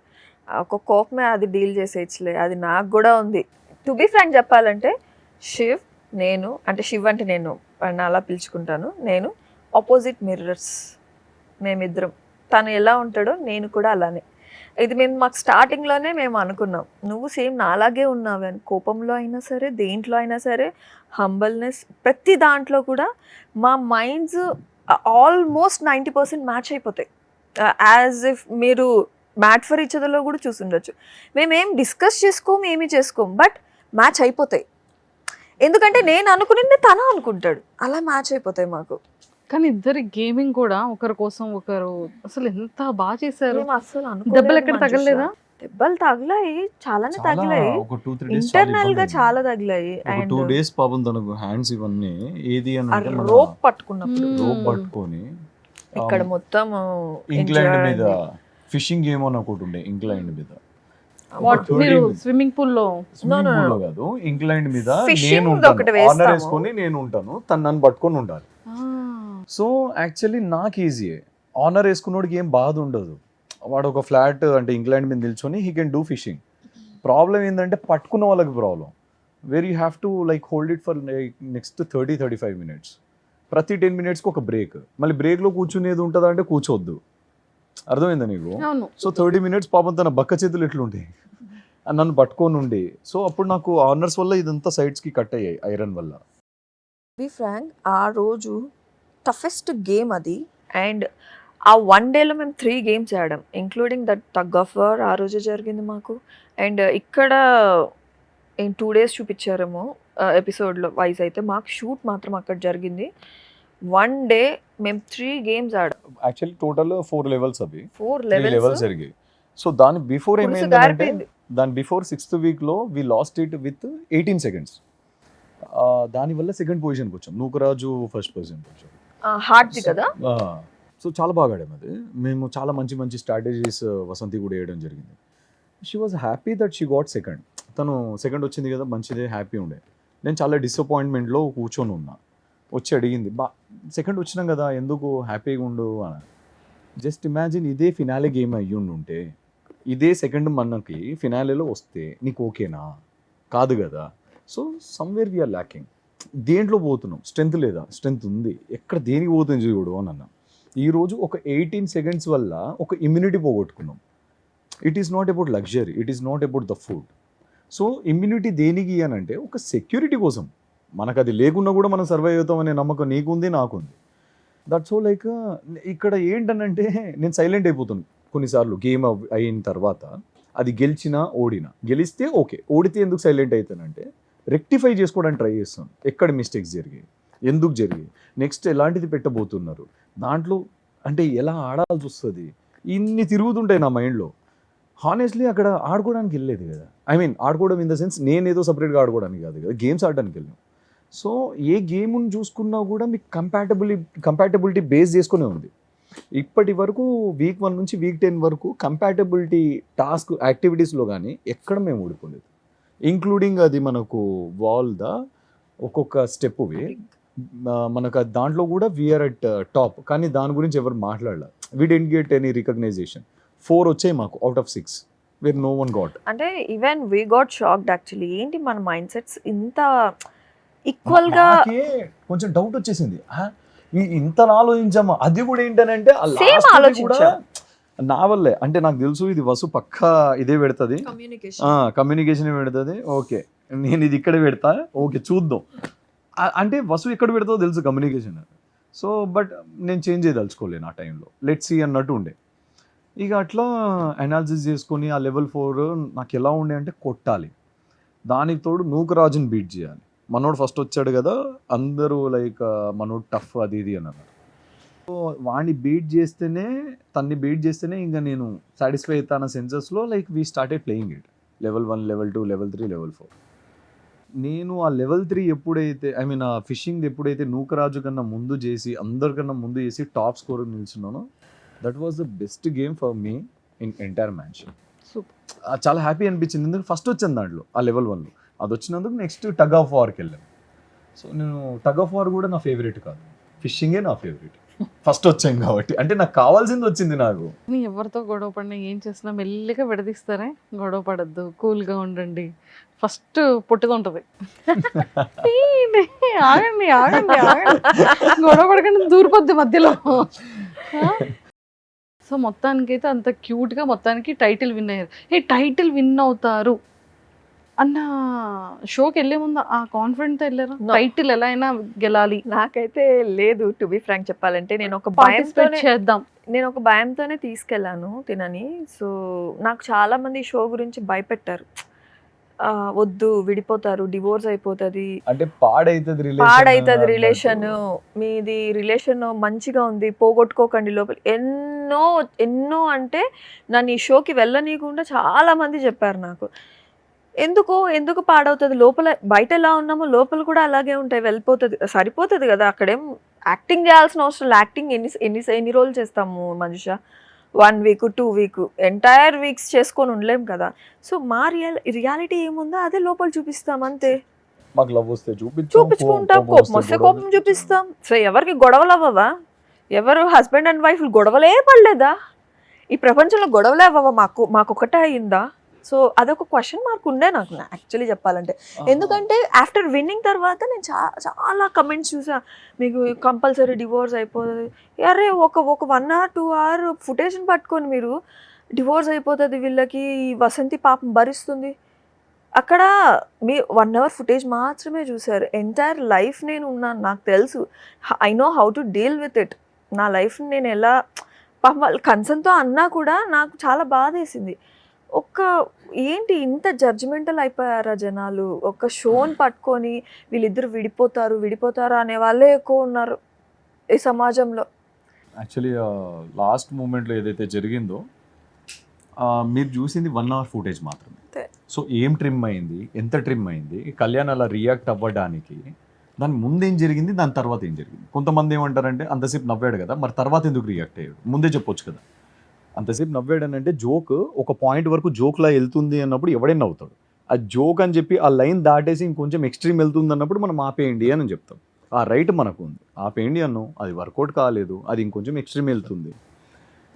ఒక కోపమే అది డీల్ చేసేయచ్చులే, అది నాకు కూడా ఉంది. టు బీ ఫ్రాంక్ చెప్పాలంటే శివ్ నేను అంటే శివ్ అంటే నేను అలా పిలుచుకుంటాను, నేను ఆపోజిట్ మిర్రర్స్ మేమిద్దరం. తను ఎలా ఉంటాడో నేను కూడా అలానే. ఇది మాకు స్టార్టింగ్లోనే మేము అనుకున్నాం నువ్వు సేమ్ నాలాగే ఉన్నావు అని. కోపంలో అయినా సరే దేంట్లో అయినా సరే హంబల్నెస్ ప్రతి దాంట్లో కూడా మా మైండ్స్ ఆల్మోస్ట్ 90% మ్యాచ్ అయిపోతాయి. యాజ్ ఇఫ్ మీరు మ్యాట్ ఫర్ ఈచ్ అదర్లో కూడా చూసుండొచ్చు. మేమేం డిస్కస్ చేసుకోము ఏమీ చేసుకోము బట్ మ్యాచ్ అయిపోతాయి. ఎందుకంటే నేను అనుకునేది తను అనుకుంటాడు, అలా మ్యాచ్ అయిపోతాయి మాకు. కానీ ఇద్దరి గేమింగ్ కూడా ఒకరి కోసం ఒకరు అసలు ఎంత బాగా చేశారు. మేము అస్సలు అనుకోలేదు దెబ్బలు ఎక్కడ మంజుష. తగలేదా? దెబ్బలు తగిలాయి, చాలానే తగిలాయి, ఒక 2-3 days ఇంటర్నల్ గా చాలా తగిలాయి. ఒక అండ్ 2 days పాపం తనకు హ్యాండ్స్ ఇవన్నీ ఏది అని అంటే మన రోప్ పట్టుకున్నప్పుడు రోప్ పట్టుకొని ఇక్కడ మొత్తం ఇంగ్లాండ్ మీద ఫిషింగ్ గేమ్ అని ఒకటి ఉండే ఇంగ్లాండ్ మీద. వాట్ మీరు స్విమ్మింగ్ పూల్ లో స్విమ్మింగ్ పూల్ లో కాదు ఇంగ్లాండ్ మీద Fishing నేను ది ఒకటి ఉంటాను, ఆనర్ వేస్తాము. వేసుకొని నేను ఉంటాను, తను నన్ను పట్టుకొని ఉండాలి. సో యాక్చువల్లీ నాకు ఈజీయే, ఆనర్ వేసుకున్నోడికి ఏం బాధ ఉండదు. వాడు ఒక ఫ్లాట్ అంటే ఇంగ్లాండ్ మీద నిల్చొని he can do fishing. Problem ఏంటంటే పట్టుకున్న వాళ్ళకి problem. Where you have to like hold it for like next 30-35 minutes. ప్రతి 10 minutesకి ఒక బ్రేక్. మళ్ళీ బ్రేక్లో కూర్చునేది ఉంటుందా అంటే కూర్చోవద్దు. అర్థమైందా నీకు? అవును. సో 30 minutes పాపం తన బక్క చేతులు ఎట్లుంటాయి నన్ను పట్టుకొని ఉండి. సో అప్పుడు నాకు ఆనర్స్ వల్ల ఇదంతా సైడ్స్కి కట్ అయ్యాయి ఐరన్ వల్ల. బి ఫ్రాంక్ ఆ రోజు టఫెస్ట్ గేమ్ అది. అండ్ ఆ 1 dayలో మేము 3 games ఆడాం including that tug of war ఆ రోజే జరిగింది మాకు. అండ్ ఇక్కడ 2 days చూపించారేమో ఎపిసోడ్లో వైజ్ అయితే, మాకు షూట్ మాత్రం అక్కడ జరిగింది. 1 day మేము 3 games ఆడాం. యాక్చువల్లీ టోటల్ 4 levels అవి, 4 3 levels levels జరిగాయి. సో దాని బిఫోర్ పులుసు ఏమైందంటే గారిపోయింది. దాని బిఫోర్ 6th weekలో we lost it with 18 seconds. దానివల్ల సెకండ్ పొజిషన్కి వచ్చాం, నూకరాజు ఫస్ట్ పొజిషన్కి వచ్చాం. హార్డ్ది కదా. సో చాలా బాగా ఆడాం అది. మేము చాలా మంచి మంచి స్ట్రాటజీస్ వసంతి కూడా వేయడం జరిగింది. She was happy that she got second. తను సెకండ్ వచ్చింది కదా మంచిదే, హ్యాపీ ఉండే. నేను చాలా డిసప్పాయింట్మెంట్లో కూర్చొని ఉన్నా. వచ్చి అడిగింది సెకండ్ వచ్చినాం కదా ఎందుకు హ్యాపీగా ఉండు అని. జస్ట్ ఇమాజిన్ ఇదే ఫినాలే గేమ్ అయ్యుండుంటే, ఇదే సెకండ్ మనకి ఫినాలేలో వస్తే నీకు ఓకేనా? కాదు కదా. So somewhere we're lacking. దేంట్లో పోతున్నాం? స్ట్రెంత్ లేదా? స్ట్రెంత్ ఉంది, ఎక్కడ దేనికి పోతుంది చూడు అని అన్నా. ఈరోజు ఒక 18 seconds వల్ల ఒక ఇమ్యూనిటీ పోగొట్టుకున్నాం. It is not about luxury, it is not about the food. So immunity దేనికి అని అంటే ఒక సెక్యూరిటీ కోసం. మనకు అది లేకున్నా కూడా మనం సర్వైవ్ అవుతామనే నమ్మకం నీకుంది, నాకుంది. దట్స్ సో లైక్ ఇక్కడ ఏంటనంటే నేను సైలెంట్ అయిపోతాను కొన్నిసార్లు గేమ్ అయిన తర్వాత. అది గెలిచినా ఓడినా, గెలిస్తే ఓకే, ఓడితే ఎందుకు సైలెంట్ అవుతానంటే రెక్టిఫై చేసుకోవడానికి ట్రై చేస్తాను. ఎక్కడ మిస్టేక్స్ జరిగాయి, ఎందుకు జరిగాయి, నెక్స్ట్ ఎలాంటిది పెట్టబోతున్నారు, దాంట్లో అంటే ఎలా ఆడాల్సి వస్తుంది, ఇన్ని తిరుగుతుంటాయి నా మైండ్లో. హానెస్ట్లీ అక్కడ ఆడుకోవడానికి వెళ్ళలేదు కదా. ఐ మీన్ ఆడుకోవడం ఇన్ ద సెన్స్ నేనేదో సపరేట్గా ఆడుకోవడానికి కాదు కదా, గేమ్స్ ఆడడానికి వెళ్ళాం. సో ఏ గేమ్ని చూసుకున్నా కూడా మీకు కంపాటబిలిటీ బేస్ చేసుకునే ఉంది. ఇప్పటి వరకు వీక్ 1 నుంచి వీక్ 10 వరకు కంపాటబిలిటీ టాస్క్ యాక్టివిటీస్లో కానీ ఎక్కడ మేము ఓడిపోలేదు. ఇంక్లూడింగ్ అది మనకు ఒక్కొక్క స్టెప్వే మనకు దాంట్లో కూడా వీఆర్ అట్ టాప్, కానీ దాని గురించి ఎవరు మాట్లాడలే. We didn't get any recognition. 4 వచ్చాయి మాకు out of 6 where no one got. అంటే even we got shocked actually. ఏంటి మన మైండ్ సెట్స్ ఇంత ఈక్వల్గా. కొంచెం డౌట్ వచ్చేసింది, ఇంత ఆలోచించామా. అది కూడా ఏంటనంటే కూడా నా వల్లే. అంటే నాకు తెలుసు ఇది వసు పక్కా ఇదే పెడుతుంది, కమ్యూనికేషన్ పెడుతుంది. ఓకే నేను ఇది ఇక్కడ పెడతా, ఓకే చూద్దాం అంటే వసు ఎక్కడ పెడతాదో తెలుసు కమ్యూనికేషన్. సో బట్ నేను చేంజ్ చేయదలుచుకోలేను ఆ టైంలో, లెట్స్ సీ అన్నట్టు ఉండే. ఇక అట్లా అనాలిసిస్ చేసుకొని ఆ లెవెల్ 4 నాకు ఎలా ఉండే అంటే కొట్టాలి, దానికి తోడు నూకరాజుని బీట్ చేయాలి. మనోడు ఫస్ట్ వచ్చాడు కదా, అందరూ లైక్ మనోడు టఫ్ అది ఇది అని అన్నారు. సో వాడిని బీట్ చేస్తేనే ఇంకా నేను సాటిస్ఫై అవుతాను సెన్సెస్లో. Like we started playing it level 1, level 2, level 3, level 4. నేను ఆ లెవెల్ 3 ఎప్పుడైతే ఐ మీన్ ఆ ఫిషింగ్ ఎప్పుడైతే నూకరాజు కన్నా ముందు చేసి అందరికన్నా ముందు చేసి టాప్ స్కోర్ నిల్చున్నానో, that was the best game for me in entire match. చాలా హ్యాపీ అనిపించింది, ఎందుకంటే ఫస్ట్ వచ్చింది దాంట్లో ఆ లెవెల్ 1లో. అది వచ్చినందుకు నెక్స్ట్ టగ్ ఆఫ్ వార్కి వెళ్ళాను. సో నేను టగ్ ఆఫ్ వార్ కూడా నా ఫేవరెట్ కాదు, ఫిషింగే నా ఫేవరెట్. ఫస్ట్ వచ్చాను కాబట్టి, అంటే నాకు కావాల్సింది వచ్చింది. నాకు ఎవరితో గొడవ పడినా ఏం చేసినా మెల్లిగా విడదీస్తారే, గొడవ పడద్దు, కూల్గా ఉండండి, ఫస్ట్ పొట్టిది ఉంటుంది. ఆగండి ఆగండి ఆగండి, గొడవ పడకండి, దూరిపోద్ది మధ్యలో. సో మొత్తానికైతే అంత క్యూట్గా మొత్తానికి టైటిల్ విన్ అయ్యారు. టైటిల్ విన్ అవుతారు అన్న షోకి వెళ్ళే ముందు ఆ కాన్ఫిడెంట్తో వెళ్ళారు, టైటిల్ ఎలా అయినా గెలాలి? నాకైతే లేదు, టు బి ఫ్రాంక్ చెప్పాలంటే. నేను ఒక భయంతోనే తీసుకెళ్ళాను తినని. సో నాకు చాలా మంది షో గురించి భయపెట్టారు, వద్దు విడిపోతారు, డివోర్స్ అయిపోతుంది, అంటే పాడైతుంది రిలేషన్, మీది రిలేషన్ మంచిగా ఉంది, పోగొట్టుకోకండి లోపల, ఎన్నో అంటే నన్ను ఈ షోకి వెళ్ళనీయకుండా చాలా మంది చెప్పారు నాకు. ఎందుకు పాడవుతుంది, లోపల బయట ఎలా ఉన్నామో లోపల కూడా అలాగే ఉంటాయి, వెళ్ళిపోతుంది, సరిపోతుంది కదా. అక్కడేం యాక్టింగ్ చేయాల్సిన అవసరం. యాక్టింగ్ ఎన్ని రోజులు చేస్తాము మనుష, 1 వీక్ 2 వీక్ ఎంటైర్ వీక్స్ చేసుకొని ఉండలేం కదా. సో మా రియాలిటీ ఏముందో అదే లోపల చూపిస్తాం అంతే. మాకు లవ్ వస్తే చూపించుకుంటాం, కోపం వస్తే కోపం చూపిస్తాం. సో ఎవరికి గొడవలు అవ్వవా? ఎవరు హస్బెండ్ అండ్ వైఫ్ గొడవలే పడలేదా? ఈ ప్రపంచంలో గొడవలే అవ్వవా? మాకొకటే అయిందా? సో అదొక క్వశ్చన్ మార్క్ ఉండే నాకు యాక్చువల్లీ చెప్పాలంటే. ఎందుకంటే ఆఫ్టర్ విన్నింగ్ తర్వాత నేను చాలా కమెంట్స్ చూసా, మీకు కంపల్సరీ డివోర్స్ అయిపోతుంది. అరే ఒక 1 hour 2 hour ఫుటేజ్ని పట్టుకొని మీరు డివోర్స్ అయిపోతుంది వీళ్ళకి, వసంతి పాపం భరిస్తుంది. అక్కడ మీ 1 hour ఫుటేజ్ మాత్రమే చూసారు. ఎంటైర్ లైఫ్ నేను ఉన్నాను, నాకు తెలుసు, I know how to deal with it. నా లైఫ్ని నేను ఎలా, పాపం వాళ్ళు కన్సర్న్తో అన్నా కూడా నాకు చాలా బాధేసింది. ఏంటి ఇంత జడ్జిమెంటల్ అయిపోయారా జనాలు? ఒక షోని పట్టుకొని వీళ్ళిద్దరు విడిపోతారు అనే వాళ్ళే ఎక్కువ ఉన్నారు ఈ సమాజంలో. యాక్చువల్లీ లాస్ట్ మూమెంట్లో ఏదైతే జరిగిందో మీరు చూసింది 1 hour ఫుటేజ్ మాత్రమే. సో ఏం ట్రిమ్ అయింది, ఎంత ట్రిమ్ అయింది, కళ్యాణ్ అలా రియాక్ట్ అవ్వడానికి దాని ముందేం జరిగింది, దాని తర్వాత ఏం జరిగింది. కొంతమంది ఏమంటారంటే అంతసేపు నవ్వాడు కదా, మరి తర్వాత ఎందుకు రియాక్ట్ అయ్యాడు, ముందే చెప్పొచ్చు కదా. అంతసేపు నవ్వాడనంటే జోక్ ఒక పాయింట్ వరకు జోక్లా వెళ్తుంది అన్నప్పుడు ఎవడైనా నవ్వుతాడు. ఆ జోక్ అని చెప్పి ఆ లైన్ దాటేసి ఇంకొంచెం ఎక్స్ట్రీమ్ వెళ్తుంది అన్నప్పుడు మనం ఆపేయండి అని చెప్తాం. ఆ రైట్ మనకు ఉంది, ఆపేయండి అన్నాం, అది వర్కౌట్ కాలేదు, అది ఇంకొంచెం ఎక్స్ట్రీమ్ వెళ్తుంది.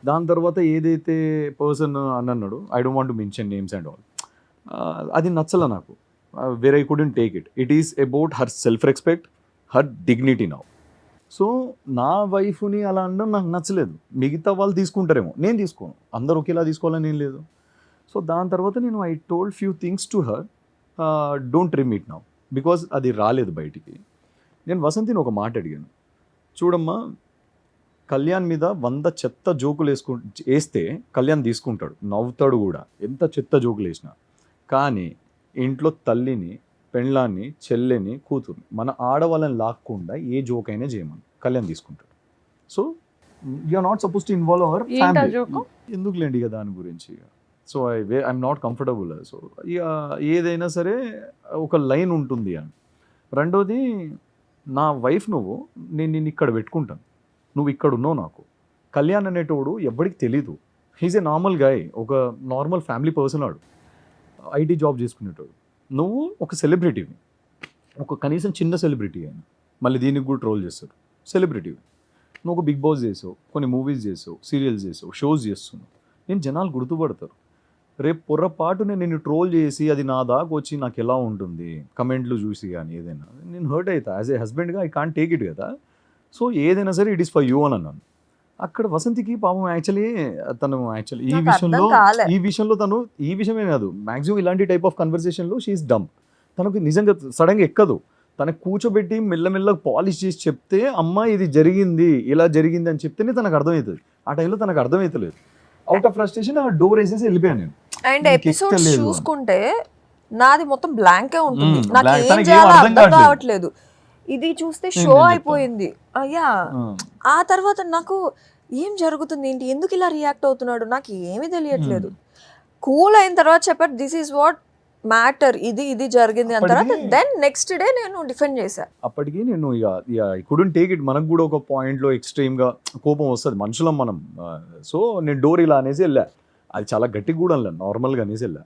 దాని తర్వాత ఏదైతే పర్సన్ అని అన్నాడు, I don't want to mention names and all, అది నచ్చల నాకు. Where I couldn't take it. It is about her self respect, her dignity now. So నా వైఫ్ని అలా అనడం నాకు నచ్చలేదు. మిగతా వాళ్ళు తీసుకుంటారేమో, నేను తీసుకోను, అందరూ ఒకేలా తీసుకోవాలని ఏం లేదు. సో దాని తర్వాత నేను I told few things to her, don't trim it now, because అది రాలేదు బయటికి. నేను వసంతిని ఒక మాట అడిగాను, చూడమ్మా కళ్యాణ్ మీద 100 చెత్త జోకులు వేస్తే కళ్యాణ్ తీసుకుంటాడు, నవ్వుతాడు కూడా, ఎంత చెత్త జోకులు వేసినా. కానీ ఇంట్లో తల్లిని, పెళ్ళాన్ని, చెల్లెని, కూతుర్ని, మన ఆడవాళ్ళని లాక్కుండా ఏ జోక్ అయినా చేయమని కళ్యాణ్ తీసుకుంటాడు. So you're not suppose to involve our ఏంటా ఫ్యామిలీ. జోకు? ఎందుకులేండి ఇక దాని గురించి. So I'm not comfortable. So ఇక ఏదైనా సరే ఒక లైన్ ఉంటుంది అని. రెండోది, నా వైఫ్ నేను నిన్ను ఇక్కడ పెట్టుకుంటాను, నువ్వు ఇక్కడ ఉన్నావు నాకు. కళ్యాణ్ అనేటోడు ఎవ్వడికి తెలీదు. హీజ్ ఏ నార్మల్ గాయ్, ఒక నార్మల్ ఫ్యామిలీ పర్సన్. వాడు ఐటీ జాబ్ చేసుకునేటోడు. నువ్వు ఒక సెలబ్రిటీవి, ఒక కనీసం చిన్న సెలబ్రిటీ అయినా, మళ్ళీ దీనికి కూడా ట్రోల్ చేస్తారు. సెలబ్రిటీవి నువ్వు, ఒక బిగ్ బాస్ చేసావు, కొన్ని మూవీస్ చేసావు, సీరియల్స్ చేసావు, షోస్ చేస్తున్నావు. నేను జనాలు గుర్తుపడతారు. రేపు పొర్రపాటు నేను నిన్ను ట్రోల్ చేసి అది నా దాకా వచ్చి నాకు ఎలా ఉంటుంది కమెంట్లు చూసి కానీ ఏదైనా, నేను హర్ట్ అవుతా. యాజ్ ఏ హస్బెండ్గా ఐ కాంట్ టేక్ ఇట్ కదా. సో ఏదైనా సరే ఇట్ ఈస్ ఫర్ యూ అని అన్నాను. అక్కడ వసంతికి పాపం యాక్చువల్లీ ఈ నాకు విషయంలో అర్థం కాలే. తను ఈ విషయమే కాదు, మ్యాక్సిమం ఇలాంటి టైప్ ఆఫ్ కన్వర్సేషన్లో షీఈస్ డమ్. తనకు నిజంగా సడన్గా ఎక్కదు. తనకు కూర్చోబెట్టి మెల్లమెల్లగా పాలిష్ చేసి చెప్తే, అమ్మ ఇది జరిగింది, ఇలా జరిగింది అని చెప్తేనే తనకు అర్థమవుతుంది. ఆ టైంలో తనకు అర్థమవుతలేదు. అవుట్ ఆఫ్ ఫ్రస్ట్రేషన్ ఆ డోర్ వేసేసి వెళ్ళిపోయాను నేను. అండ్ నీకు ఎపిసోడ్స్ ఎక్కలేదు అని. చూసుకుంటే నాది మొత్తం బ్లాంకే ఉంటుంది. నాకు blank. ఏం తనకి ఏం చేయాలో అర్థం అర్థం కావట్లేదు. కావట్లేదు. ఇది చూస్తే షో చెప్తాను. అయిపోయింది అయ్యా. ఆ తర్వాత నాకు ఏం జరుగుతుంది ఏంటి, ఎందుకు ఇలా రియాక్ట్ అవుతున్నాడు, నాకు ఏమీ తెలియట్లేదు. కూల్ అయిన తర్వాత చెప్పారు దిస్ ఈజ్ వాట్ మ్యాటర్, ఇది జరిగింది అన్న తర్వాత అప్పటికి- దెన్ నెక్స్ట్ డే నేను డిఫెండ్ చేశా. అప్పటికి నేను ఇక కుడెంట్ టేక్ ఇట్. మనకు కూడా ఒక పాయింట్లో ఎక్స్ట్రీమ్గా కోపం వస్తుంది, మనుషులం మనం. సో నేను డోర్ ఇలా అనేసి వెళ్ళా. అది చాలా గట్టిగా కూడా వెళ్ళాను, నార్మల్గా అనేసి వెళ్ళా.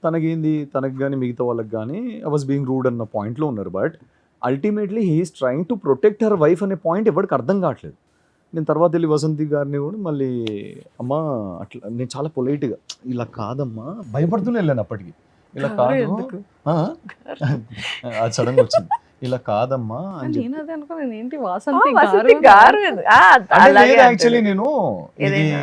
తనకేంది, తనకు కానీ మిగతా వాళ్ళకి కానీ ఐ వాజ్ బీయింగ్ రూడ్ అన్న పాయింట్లో ఉన్నారు. But ultimately he's trying to protect her wife అనే పాయింట్ ఎవరికి అర్థం కావట్లేదు. నేను తర్వాత వెళ్ళి వసంతి గారిని కూడా మళ్ళీ, అమ్మా అట్లా నేను చాలా పొలైట్గా, ఇలా కాదమ్మా, భయపడుతూనే వెళ్ళాను అప్పటికి. ఇలా కాదు, ఎందుకు? అది సడన్గా వచ్చింది, ఇలా కాదమ్మా అని చెప్పి. నేను అదే అనుకున్నాను, ఏంటి వాసంతి గారు యాక్చువల్లీ నేను ఏదైనా.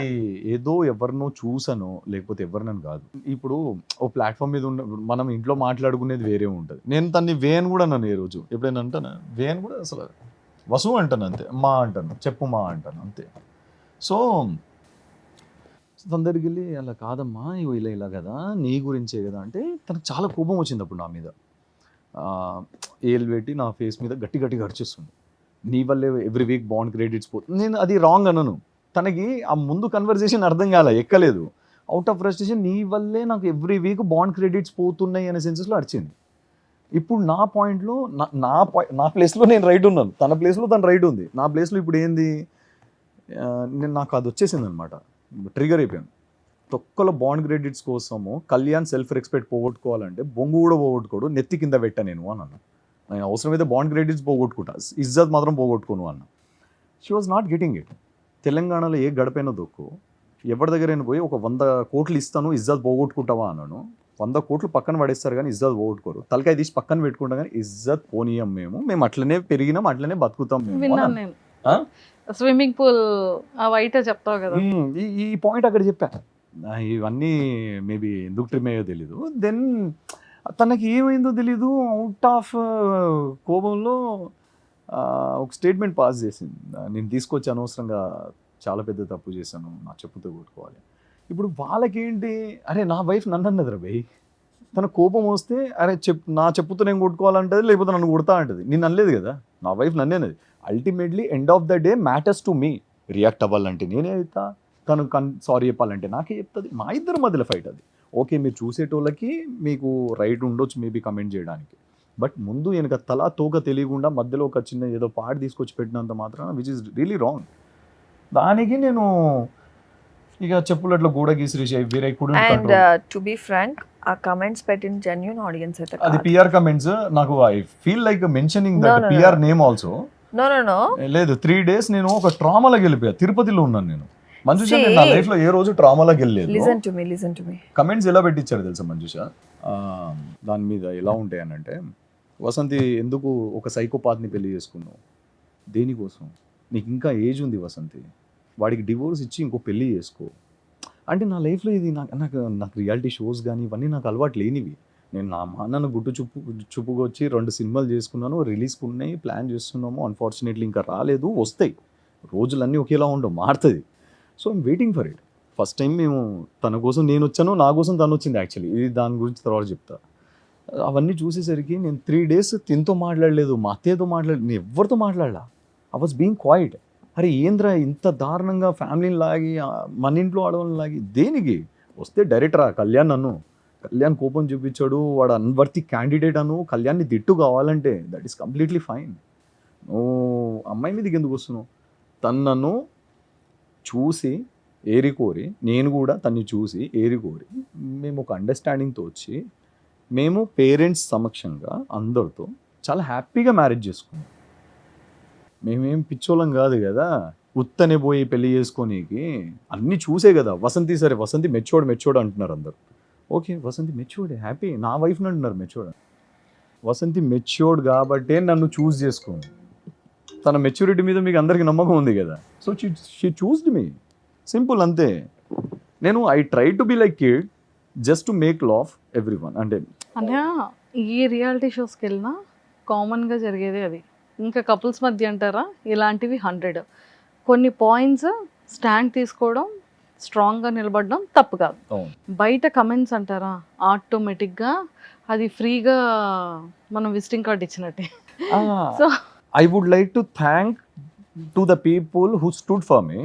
ఏదో ఎవరినో చూసాను, లేకపోతే ఎవరినని కాదు. ఇప్పుడు ఓ ప్లాట్ఫామ్ మీద ఉన్న మనం ఇంట్లో మాట్లాడుకునేది వేరే ఉంటుంది. నేను తన్ని వేన్ కూడా అన్నాను ఏ రోజు, ఎప్పుడైనా అంటాను వేన్ కూడా, అసలు వసు అంటాను అంతే, మా అంటాను, చెప్పు మా అంటాను అంతే. సో తొందరకి వెళ్ళి అలా కాదమ్మా, ఇగో ఇలా ఇలా కదా, నీ గురించే కదా అంటే తనకు చాలా కోపం వచ్చింది అప్పుడు నా మీద. ఏలు పెట్టి నా ఫేస్ మీద గట్టి గట్టిగా అరిచేస్తుంది. నీ వల్లే ఎవ్రీ వీక్ బాండ్ క్రెడిట్స్ పోతుంది. నేను అది రాంగ్ అన్నాను. తనకి ఆ ముందు కన్వర్సేషన్ అర్థం కాలే, ఎక్కలేదు. అవుట్ ఆఫ్ ఫ్రస్ట్రేషన్ నీ వల్లే నాకు ఎవ్రీ వీక్ బాండ్ క్రెడిట్స్ పోతున్నాయి అనే సెన్సెస్లో అరిచింది. ఇప్పుడు నా పాయింట్లో నా ప్లేస్లో నేను రైట్ ఉన్నాను, తన ప్లేస్లో తను రైట్ ఉంది. నా ప్లేస్లో ఇప్పుడు ఏంది, నాకు అది వచ్చేసింది అనమాట, ట్రిగర్ అయిపోయాను. తొక్కలో బాండ్ క్రెడిట్స్ కోసము కళ్యాణ్ సెల్ఫ్ రెస్పెక్ట్ పోగొట్టుకోవాలంటే బొంగు కూడా పోగొట్టుకోడు, నెత్తి కింద పెట్టా నేను అన్నాను. నేను అవసరమైతే బాండ్ క్రెడిట్స్ పోగొట్టుకుంటా, ఇజ్జత్ మాత్రం పోగొట్టుకోను అన్న. She was not getting it. తెలంగాణలో ఏ గడపైనా దొక్కు, ఎవరి దగ్గరైనా పోయి ఒక 100 కోట్లు ఇస్తాను ఇజ్జత్ పోగొట్టుకుంటావా అన్నాను. 100 కోట్లు పక్కన పడేస్తారు కానీ ఇజ్జత్ పోగొట్టుకోరు. తలకాయ తీసి పక్కన పెట్టుకుంటాం కానీ ఇజ్జత్ పోనీయం. మేము అట్లనే పెరిగినాం, అట్లనే బతుకుతాం మేము విన్నాను అన్నాను. నేను. ఆ? స్విమ్మింగ్ పూల్ ఆ వైట్ చెప్తావు కదా. ఈ పాయింట్ అక్కడ చెప్పా. ఇవన్నీ మేబీ ఎందుకు ట్రిమ్ అయ్యో తెలీదు. దెన్ తనకి ఏమైందో తెలీదు, అవుట్ ఆఫ్ కోపంలో ఒక స్టేట్మెంట్ పాస్ చేసింది, నేను తీసుకొచ్చి అనవసరంగా చాలా పెద్ద తప్పు చేశాను, నా చెప్పుతో కొట్టుకోవాలి. ఇప్పుడు వాళ్ళకేంటి, అరే నా వైఫ్ నన్ను అన్నది రా భయ్, తన కోపం వస్తే అరే నా చెప్పుతో నేను కొట్టుకోవాలంటది, లేకపోతే నన్ను కొడతా అంటది. నేను అనలేదు కదా, నా వైఫ్ నన్నేనది. Ultimately end of the day matters to me. React అవ్వాలంటే నేనే అవుతా, తను సారీ చెప్పాలంటే నాకే చెప్తుంది. మా ఇద్దరి మధ్యలో ఫైట్ అది. ఓకే, మీరు చూసేటోళ్ళకి మీకు రైట్ ఉండొచ్చు మేబీ కమెంట్ చేయడానికి, బట్ ముందు వెనక తలా తోక తెలియకుండా మధ్యలో ఒక చిన్న ఏదో పాట తీసుకొచ్చి పెట్టినంత మాత్రాన విచ్ ఇస్ రియలీ రాంగ్. దానికి నేను ఇక చెప్పులట్లో గూడ గీసిరేసి వేరే అండ్ టు బి ఫ్రాంక్, ఆ కమెంట్స్ పెట్టిన జెన్యూన్ ఆడియన్స్ అయితే అది పిఆర్ కమెంట్స్. నాకు I feel like mentioning No, that no, PR name also. No లేదు, 3 days నేను ఒక ట్రామాలోకి వెళ్ళిపోయా. తిరుపతిలో ఉన్నాను నేను. మంజుష, See, నేను నా లైఫ్ లో ఏ రోజు ట్రామాలోకి వెళ్ళలేదు. లిసన్ టు మీ కమెంట్స్ ఎలా పెట్టించారు తెలుసా మంజుష? దాని మీద ఎలా ఉంటాయి అని అంటే, వసంతి ఎందుకు ఒక సైకోపాత్ని పెళ్లి చేసుకున్నావు, దేనికోసం, నీకు ఇంకా ఏజ్ ఉంది వసంతి, వాడికి డివోర్స్ ఇచ్చి ఇంకో పెళ్లి చేసుకో అంటే. నా లైఫ్లో ఇది నాకు రియాలిటీ షోస్ కానీ ఇవన్నీ నాకు అలవాటు లేనివి. నేను నా నాన్నను చూపుగా వచ్చి 2 సినిమాలు చేసుకున్నాను, రిలీజ్కి ఉన్నాయి, ప్లాన్ చేస్తున్నాము. అన్ఫార్చునేట్లీ ఇంకా రాలేదు, వస్తాయి. రోజులన్నీ ఒకేలా ఉండవు, మారుతుంది. So I'm waiting for it. First time మేము తన కోసం నేను వచ్చాను, నా కోసం తను వచ్చింది యాక్చువల్లీ. ఇది దాని గురించి తర్వాత చెప్తా. అవన్నీ చూసేసరికి నేను 3 days తినతో మాట్లాడలేదు, మా అత్తయ్యతో మాట్లాడలేదు, నేను ఎవరితో మాట్లాడలా. I was being quiet. అరే ఏంద్రా ఇంత దారుణంగా ఫ్యామిలీని లాగి, మన ఇంట్లో ఆడవాళ్ళని లాగి దేనికి? వస్తే డైరెక్టరా కళ్యాణ్ నన్ను, కళ్యాణ్ కోపం చూపించాడు, వాడు అన్వర్తి క్యాండిడేట్ అను, కళ్యాణ్ని తిట్టు కావాలంటే దట్ ఈస్ కంప్లీట్లీ ఫైన్. నువ్వు అమ్మాయి మీదకి ఎందుకు వస్తున్నావు? తను నన్ను చూసి ఏరికోరి, నేను కూడా తన్ని చూసి ఏరికోరి, మేము ఒక అండర్స్టాండింగ్తో వచ్చి మేము పేరెంట్స్ సమక్షంగా అందరితో చాలా హ్యాపీగా మ్యారేజ్ చేసుకున్నాం. మేమేం పిచ్చోళ్ళం కాదు కదా, ఉత్తనే పోయి పెళ్లి చేసుకోనీకి. అన్నీ చూసే కదా. వసంతి సరే, వసంతి మెచ్యూర్డ్ అంటున్నారు అందరు. Okay Vasanthi matured, happy. నా వైఫ్ని అంటున్నారు మెచ్యూర్డ్. వసంతి మెచ్యూర్డ్ కాబట్టే నన్ను చూస్ చేసుకోండి. తన మెచ్యూరిటీ మీద మీకు అందరికీ నమ్మకం ఉంది కదా. సో షీ చూస్డ్ మీ, సింపుల్ అంతే. నేను I try to be like kid just to make laugh every one. అంటే ఈ రియాలిటీ షోస్కి వెళ్ళినా కామన్గా జరిగేది అది. ఇంకా కపుల్స్ మధ్య అంటారా ఇలాంటివి 100. కొన్ని పాయింట్స్ స్టాండ్ తీసుకోవడం, స్ట్రాంగ్గా నిలబడడం తప్పు కాదు. బయట కమెంట్స్ అంటారా ఆటోమేటిక్గా అది ఫ్రీగా మనం విజిటింగ్ కార్డ్ ఇచ్చినట్టే. So I would like to thank to the people who stood for me.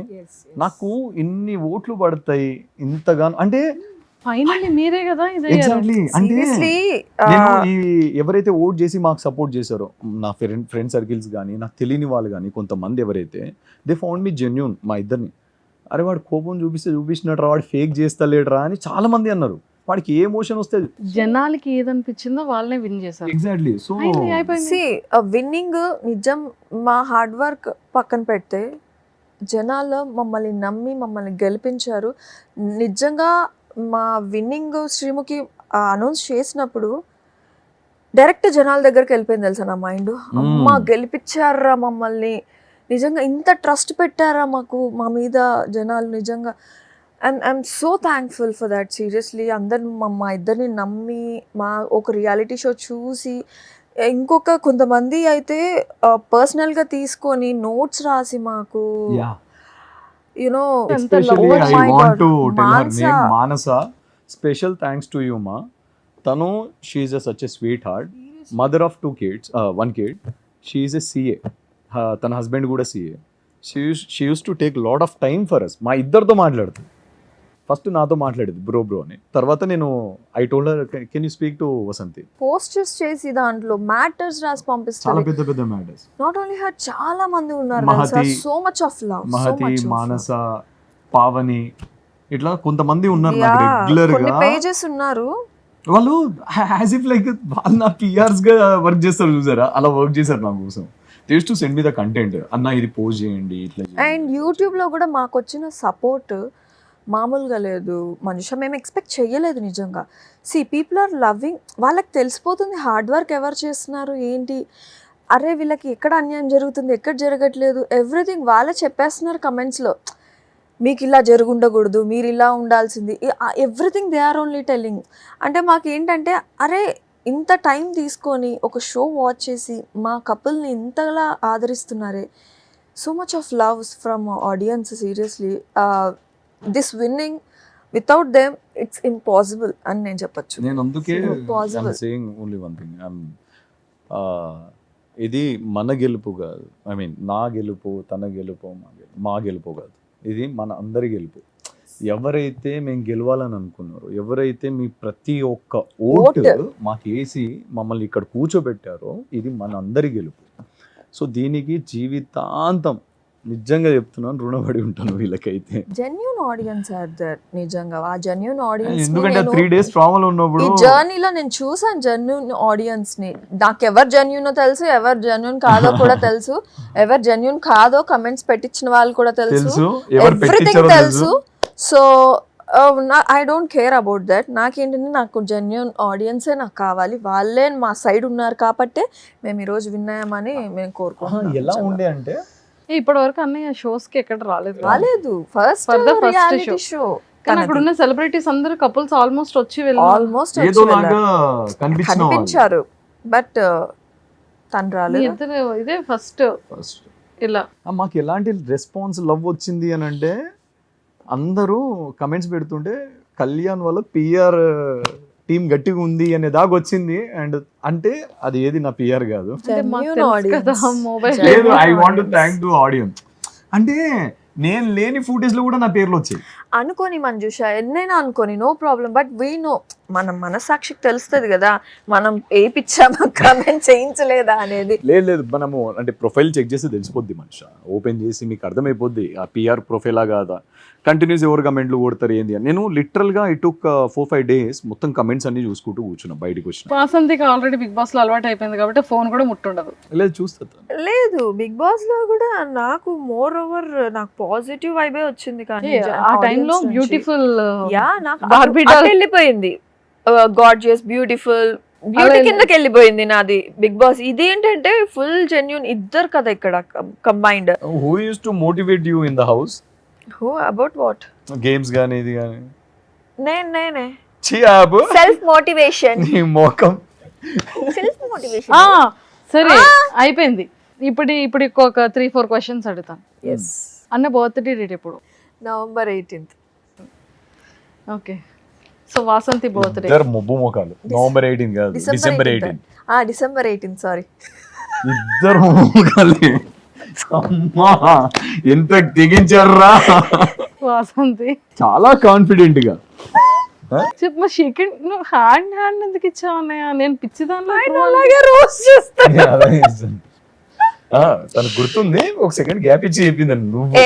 నాకు ఇన్ని ఓట్లు పడతాయి ఇంతగానో అంటే ఫైనల్లీ మీరే కదా ఇది. ఎగ్జాక్ట్లీ. అంటే సీరియస్లీ నేను ఈ ఎవరైతే ఓట్ చేసి మాకు సపోర్ట్ చేశారో, నా ఫ్రెండ్ సర్కిల్స్ కానీ, నాకు తెలియని వాళ్ళు కానీ కొంతమంది ఎవరైతే, దే ఫౌండ్ మీ జెన్యూన్. మా ఇద్దరిని, అరే వాడు కోపం చూపిస్తున్నట్రా, వాడు ఫేక్ చేస్తలేడరా అని చాలా మంది అన్నారు. వాడికి ఏ ఎమోషన్ వస్తే జనాలకి ఏదనిపించిందో వాళ్ళనే విన్ చేశారు. ఎగ్జాక్ట్లీ. సో సి విన్నింగ్ నిజం. మా హార్డ్ వర్క్ పక్కన పెడితే జనాలు మమ్మల్ని నమ్మి మమ్మల్ని గెలిపించారు. నిజంగా మా విన్నింగ్ శ్రీముఖి అనౌన్స్ చేసినప్పుడు డైరెక్ట్ జనాల దగ్గరికి వెళ్ళిపోయింది తెలుసా నా మైండ్. అమ్మ గెలిపించారా మమ్మల్ని, నిజంగా ఇంత ట్రస్ట్ పెట్టారా మాకు, మా మీద జనాలు. నిజంగా I'm so thankful for that. Seriously అందరు మా ఇద్దరిని నమ్మి మా ఒక రియాలిటీ షో చూసి, ఇంకొక కొంతమంది అయితే పర్సనల్గా తీసుకొని నోట్స్ రాసి మాకు you know especially I want to tell her name Manasa. Special thanks to you ma. Tanu, she is such a sweetheart, mother of 2 kids, 1 kid. She is a CA. తన హస్బెండ్ కూడా CA. She used to take lot of time for us. మా ఇద్దరితో మాట్లాడుతుంది. ఫస్ట్ నాతో మాట్లాడేది బ్రో అని. తర్వాత నేను I told her can you speak to Vasanthi. Posters చేసి దాంట్లో మ్యాటర్స్ రాసి చాలా పంపిస్తారు. పెద్ద మ్యాటర్స్. నాట్ ఓన్లీ హర్, చాలా మంది ఉన్నారు. Mahathi, so much of love. Mahathi, Manasa, Pavani, ఇట్లా కొంతమంది ఉన్నారు నాకు రెగ్యులర్ కొన్ని గా. పేజెస్ ఉన్నారు. వాళ్ళు యాజ్ ఇఫ్ లైక్ వాళ్ళు నా పిఆర్స్ గా వర్క్ చేస్తారు చూసారా, అలా వర్క్ చేశారు నా కోసం. They used to send me the content, అన్న ఇది పోస్ట్ చేయండి ఇట్లా. అండ్ యూట్యూబ్ లో కూడా మాకు వచ్చిన సపోర్ట్ మామూలుగా లేదు మనుష. మేము ఎక్స్పెక్ట్ చేయలేదు నిజంగా. See people are loving. వాళ్ళకి తెలిసిపోతుంది హార్డ్ వర్క్ ఎవరు చేస్తున్నారు ఏంటి. అరే వీళ్ళకి ఎక్కడ అన్యాయం జరుగుతుంది, ఎక్కడ జరగట్లేదు, ఎవ్రీథింగ్ వాళ్ళే చెప్పేస్తున్నారు కమెంట్స్లో. మీకు ఇలా జరుగుండకూడదు, మీరు ఇలా ఉండాల్సింది, everything they are only telling. అంటే మాకు ఏంటంటే అరే ఇంత టైం తీసుకొని ఒక షో వాచ్ చేసి మా కపుల్ని ఇంతలా ఆదరిస్తున్నారే. So much of love from audience. Seriously this winning without them it's impossible అని నేను చెప్పచ్చు. నేను అందుకే Possible. Saying only one thing, ఇది మన గెలుపు కాదు. ఐ మీన్ నా గెలుపు, తన గెలుపు, మా గెలుపు కాదు. ఇది మన అందరి గెలుపు. ఎవరైతే మేము గెలవాలని అనుకున్నారో, ఎవరైతే మీ ప్రతి ఒక్క ఓటు మాకేసి మమ్మల్ని ఇక్కడ కూర్చోబెట్టారో, ఇది మన అందరి గెలుపు. సో దీనికి జీవితాంతం నిజంగా చెప్తున్నాను రుణపడి ఉంటాను వీళ్ళకైతే. Genuine audience are there. నిజంగా ఆ జెన్యూన్ ఆడియన్స్ ఎందుకంటే 3 days ట్రామాలో ఉన్నప్పుడు ఈ జర్నీలో నేను చూసాను జెన్యూన్ ఆడియన్స్ ని. నాకు ఎవరు జెన్యూనో తెలుసు, ఎవరు జెన్యూన్ కాదో కూడా తెలుసు, ఎవరు జెన్యూన్ కాదో కమెంట్స్ పెట్టించిన వాళ్ళు కూడా తెలుసు, ఎవ్రీథింగ్ తెలుసు. So I don't care about that. నాకేంటంటే నాకు జెన్యూన్ ఆడియన్సే నాకు కావాలి. వాళ్ళే మా సైడ్ ఉన్నారు కాబట్టే మేము ఈరోజు విన్నామని మేము కోరుకుంటున్నాం. ఎలా ఉండే అంటే ఇప్పటి వరకు అన్నయ్య షోస్ కి ఎక్కడ రాలేదు. First For the first reality show. Show. కానీ అక్కడ ఉన్న సెలబ్రిటీస్ అందరూ కపుల్స్ ఆల్మోస్ట్ వచ్చి వెళ్ళారు. ఆల్మోస్ట్ ఏదో లాగా కనిపించిన కనిపించారు బట్ తను మీ రాలేదు. ఇద్దరు ఇదే ఫస్ట్. ఇలా మాకు ఎలాంటి రెస్పాన్స్ లవ్ వచ్చింది అని అంటే అందరూ కమెంట్స్ పెడుతుంటే కళ్యాణ్ వల్ల పిఆర్ టీం గట్టిగా ఉంది అనే దాకా వచ్చింది. అండ్ అంటే అది ఏది నా పిఆర్ కాదు. అంటే మాకు Genuine తెలుసు కదా audience. మొబైల్ లేదు, I want to thank to audience. అంటే నేను లేని ఫుటేజ్ లో కూడా నా పేర్లు వచ్చాయి. అనుకోని మంజుష ఎన్నైనా అనుకోని no problem, but we know మనం మనసాక్షికి తెలుస్తుంది కదా మనం ఏ పిచ్చామా కామెంట్ చేయించలేదా అనేది. లేదు మనము అంటే ప్రొఫైల్ చెక్ చేసి తెలిసిపోద్ది మనిషి. ఓపెన్ చేసి మీకు అర్థమైపోద్ది ఆ పిఆర్ ప్రొఫైలా కాదా, కంటిన్యూస్ ఎవరు కమెంట్లు కొడతారు ఏంది అని. నేను లిటరల్గా ఇట్ టుక్ 4-5 days మొత్తం కమెంట్స్ అన్ని చూసుకుంటూ కూర్చున్నా. బయటకు వచ్చిన వాసంతికి ఆల్రెడీ బిగ్ బాస్ లో అలవాటు అయిపోయింది కాబట్టి ఫోన్ కూడా ముట్టుండదు. లేదు చూస్తా. లేదు బిగ్ బాస్ లో కూడా నాకు మోర్ ఓవర్ నాకు పాజిటివ్ వైబే వచ్చింది. కానీ ఆ టైంలో బ్యూటిఫుల్ యా నాకు Barbie అటు doll. వెళ్ళిపోయింది. గార్జియస్ బ్యూటిఫుల్ బ్యూటీ కిందకి వెళ్ళిపోయింది నాది బిగ్ బాస్. ఇది ఏంటంటే ఫుల్ జెన్యూన్ ఇద్దరు కదా ఇక్కడ combined. Who use to motivate you in the house? Who about what? Games కానీ ఇది కానీ నేనే చియాబు సెల్ఫ్ మోటివేషన్. నీ మోకం. Self motivation. సరే అయిపోయింది. ఇప్పుడు ఒక 3-4 క్వశ్చన్స్ అడుగుతాను. ఎస్. అన్న బర్త్డే డేట్ ఎప్పుడు? November 18th. Okay, so Vasanthi birthday ఇద్దరు మొబ్బు మోకాలు. November 18 కాదు, December 18. December 18th, sorry. ఇద్దరు మోకాలు. అమ్మా ఎంత తెగించారా. వాసంతి చాలా కాన్ఫిడెంట్ గా. చెప్పు మా సెకండ్ నువ్వు హ్యాండ్ ఎందుకు ఇచ్చావు అన్నయ్య? నేను పిచ్చి దానిలో అలాగే రోజు చూస్తాను. తనకు గుర్తుంది, ఒక సెకండ్ గ్యాప్ ఇచ్చి చెప్పిందండి నువ్వు.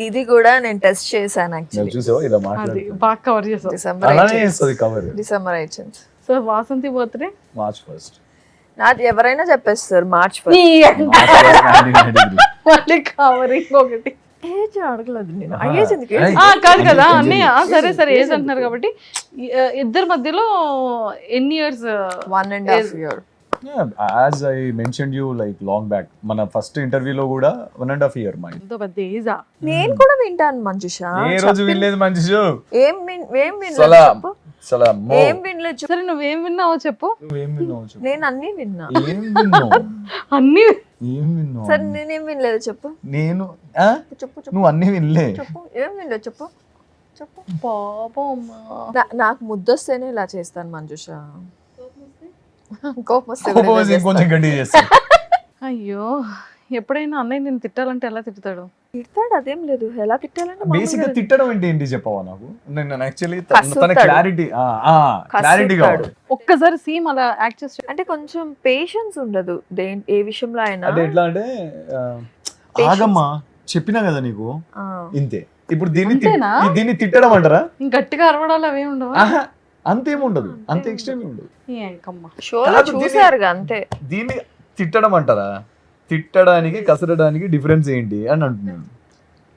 ఇది కూడా నేను టెస్ట్ చేశాను యాక్చువల్లీ. చూసావా ఇలా అది మాట్లాడుతుంది. బాగా కవర్ చేసావు. అలానే చేస్తుంది cover. December 18th. So Vasanthi birthday March 1st. నాది ఎవరైనా చెప్పేస్తారు March 1st. మళ్ళీ కవరింగ్ ఒకటి. ఏజ్ అడగలేదు నేను. ఏజ్ ఎందుకు? కాదు కదా అన్నయ్య, సరే ఏజ్ అంటున్నారు కాబట్టి ఇద్దరి మధ్యలో ఎన్ని years? 1.5 years. As I mentioned you like long back, మన ఫస్ట్ ఇంటర్వ్యూలో కూడా 1.5 years మా. ఎంతో పెద్ద ఏజా? నేను కూడా వింటాను మంజుష. ఏ రోజు వినలేదు మంచి షో. ఏం వినలేదు చెప్పు. ఏం వినలేదు చెప్పు. సరే నువ్వేం విన్నావో చెప్పు. నువ్వేం విన్నావు చెప్పు. నేను అన్ని విన్నా. ఏం విన్నావు? అన్ని ఏం విన్నావు? సరే నేనేం వినలేదు చెప్పు. నేను చెప్పు నువ్వు అన్ని వినలే. చెప్పు ఏం వినలేదు చెప్పు. పాపం నాకు ముద్దొస్తేనే ఇలా చేస్తాను మంజుష. కోపం వస్తే కూడా ఇలా చేస్తాను. ఇంకొంచెం గట్టిగా చేస్తా. అయ్యో, ఎప్పుడైనా అన్నయ్య నేను తిట్టాలంటే ఎలా తిడతాడు? తిడతాడు, అదేం లేదు. ఎలా తిట్టాలంటే బేసిక్ గా తిట్టడం అంటే ఏంటి చెప్పవా నాకు? నేను యాక్చువల్లీ తన కసురుతాడు. క్లారిటీ కావాలి. ఒక్కసారి సీమ్ అలా యాక్ట్ చేసి అంటే కొంచెం పేషెన్స్ ఉండదు ఏ విషయంలో అయినా. అంటే ఎట్లా అంటే ఆగమ్మా చెప్పినా కదా నీకు ఆ. ఇంతే. ఇప్పుడు దీన్ని అంతేనా? దీన్ని తిట్టడం అంటారా? గట్టిగా అరవడాలు అవి ఉండవు. అంతేముండదు, అంత ఎక్స్ట్రీమ్ ఉండదు. షోలో కాదు, చూసారుగా అంతే. దీన్ని తిట్టడం అంటారా? తిట్టడానికి కసరడానికి డిఫరెన్స్ ఏంటి అని అంటున్నాను.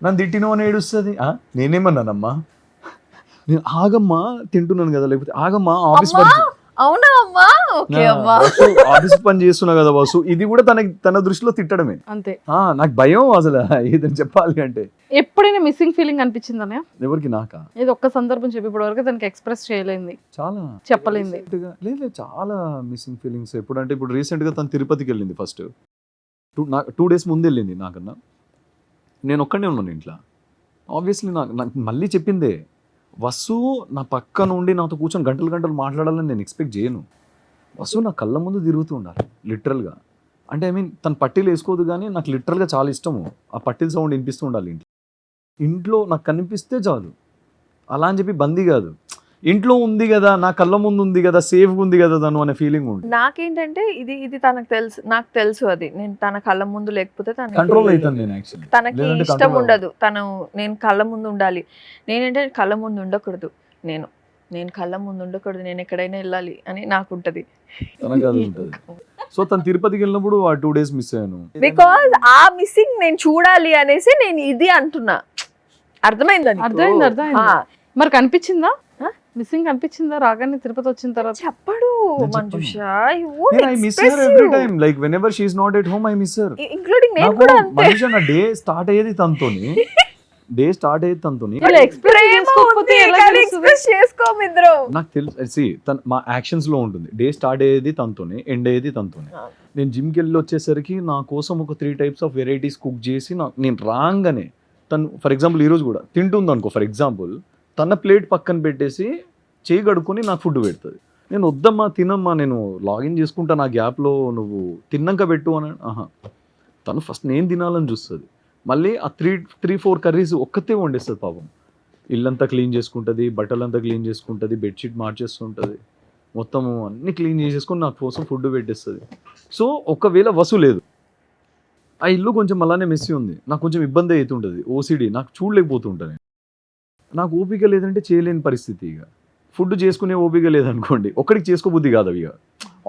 నన్ను తిట్టినో అని ఏడుస్తుంది. నేనేమన్నానమ్మా? నేను ఆగమ్మా తింటున్నాను కదా, లేకపోతే ఆగమ్మా ఆఫీస్ పని అవునా అమ్మా? ఓకే అమ్మా. ఆఫీస్ పని చేస్తున్నా కదా బాసు. ఇది కూడా తన దృష్టిలో తిట్టడమే. అంతే. నాకు భయం అసలు ఏదని చెప్పాలి అంటే. ఎప్పుడైనా మిస్సింగ్ ఫీలింగ్ అనిపించిందనే? ఎవరికి? నాకా? ఇది ఒక్క సందర్భం చెప్పి ఇప్పటి వరకు దానికి ఎక్స్ప్రెస్ చేయలేంది, చాలా చెప్పలేంది. లేదు చాలా మిస్సింగ్ ఫీలింగ్స్. ఎప్పుడంటే ఇప్పుడు రీసెంట్గా తను తిరుపతికి వెళ్ళింది. ఫస్ట్ 2 days ముందు వెళ్ళింది నాకన్నా. నేను ఒక్కడే ఉన్నాను ఇంట్లో. ఆబ్వియస్లీ నాకు మళ్ళీ చెప్పిందే, వసు నా పక్క నుండి నాతో కూర్చొని గంటలు మాట్లాడాలని నేను ఎక్స్పెక్ట్ చేయను. వసు నా కళ్ళ ముందు తిరుగుతూ ఉండాలి లిటరల్గా. అంటే తను పట్టీలు వేసుకోదు, కానీ నాకు లిటరల్గా చాలా ఇష్టము ఆ పట్టీల సౌండ్ వినిపిస్తూ ఉండాలి ఇంట్లో నాకు కనిపిస్తే చాలు. అలా అని చెప్పి బందీ కాదు, ఇంట్లో ఉంది కదా, నా కళ్ళ ముందు ఉంది కదా, సేఫ్గా ఉంది కదా తను అనే ఫీలింగ్ ఉంటుంది. నాకేంటంటే ఇది తనకు తెలుసు, నాకు తెలుసు. అది నేను తన కళ్ళ ముందు లేకపోతే కంట్రోల్ అవుతాను నేను యాక్చువల్లీ. తనకి ఇష్టం ఉండదు. నేను కళ్ళ ముందు ఉండాలి. నేనంటే కళ్ళ ముందు ఉండకూడదు. నేను కళ్ళ ముందు ఉండకూడదు. నేను ఎక్కడైనా వెళ్ళాలి అని నాకు ఉంటది. తనకు అది ఉంటుంది. సో తను తిరుపతికి వెళ్ళినప్పుడు ఆ 2 days మిస్ అయ్యాను. బికాజ్ ఆ మిస్సింగ్ నేను చూడాలి అనేసి నేను ఇది అంటున్నా. అర్థమైంది. మరి కనిపించిందా మిస్సింగ్? కనిపించిందా రాగానే తిరుపతి వచ్చిన తర్వాత? చెప్పడు Manjusha. I miss her every time. Like whenever she is not at home, I miss her. Including నేను కూడా అంతే. మనిషి నా డే స్టార్ట్ అయ్యేది తనతోని. డే స్టార్ట్ అయ్యేది తనతోని. ఇలా ఎక్స్ప్రెస్ ప్రేమ చేసుకోకపోతే ఉంది ఎలా కానీ తెలుస్తుంది? ఎక్స్ప్రెస్ చేసుకోమిద్దరు. నాకు తెలుసు తన మా యాక్షన్స్లో ఉంటుంది. డే స్టార్ట్ అయ్యేది తనతోనే, ఎండ్ అయ్యేది తనతోనే. నేను జిమ్కి వెళ్ళి వచ్చేసరికి నా కోసం ఒక 3 types ఆఫ్ వెరైటీస్ కుక్ చేసి నేను రాగానే తను ఫర్ ఎగ్జాంపుల్ ఈరోజు కూడా తింటుంది అనుకో, ఫర్ ఎగ్జాంపుల్ తన ప్లేట్ పక్కన పెట్టేసి చేయి కడుక్కొని నాకు ఫుడ్ పెడుతుంది. నేను వద్దమ్మా తినమ్మా, నేను లాగిన్ చేసుకుంటా నా గ్యాప్లో, నువ్వు తిన్నాక పెట్టు అని. తను ఫస్ట్ నేను తినాలని చూస్తుంది. మళ్ళీ ఆ 3-4 కర్రీస్ ఒక్కతే వండేస్తుంది పాపం. ఇల్లంతా క్లీన్ చేసుకుంటుంది, బట్టలంతా క్లీన్ చేసుకుంటుంది, బెడ్షీట్ మార్చేస్తుంటుంది, మొత్తము అన్నీ క్లీన్ చేసేసుకొని నాకు కోసం ఫుడ్ పెట్టేస్తుంది. సో ఒకవేళ వసు లేదు, ఆ ఇల్లు కొంచెం అలానే మెస్సీ ఉంది, నాకు కొంచెం ఇబ్బంది అవుతుంటుంది, ఓసిడి, నాకు చూడలేకపోతుంటాను. నాకు ఓపిక లేదంటే చేయలేని పరిస్థితి. ఇక ఫుడ్ చేసుకునే ఓపిక లేదనుకోండి, ఒక్కడికి చేసుకోబుద్ధి కాదు. ఇక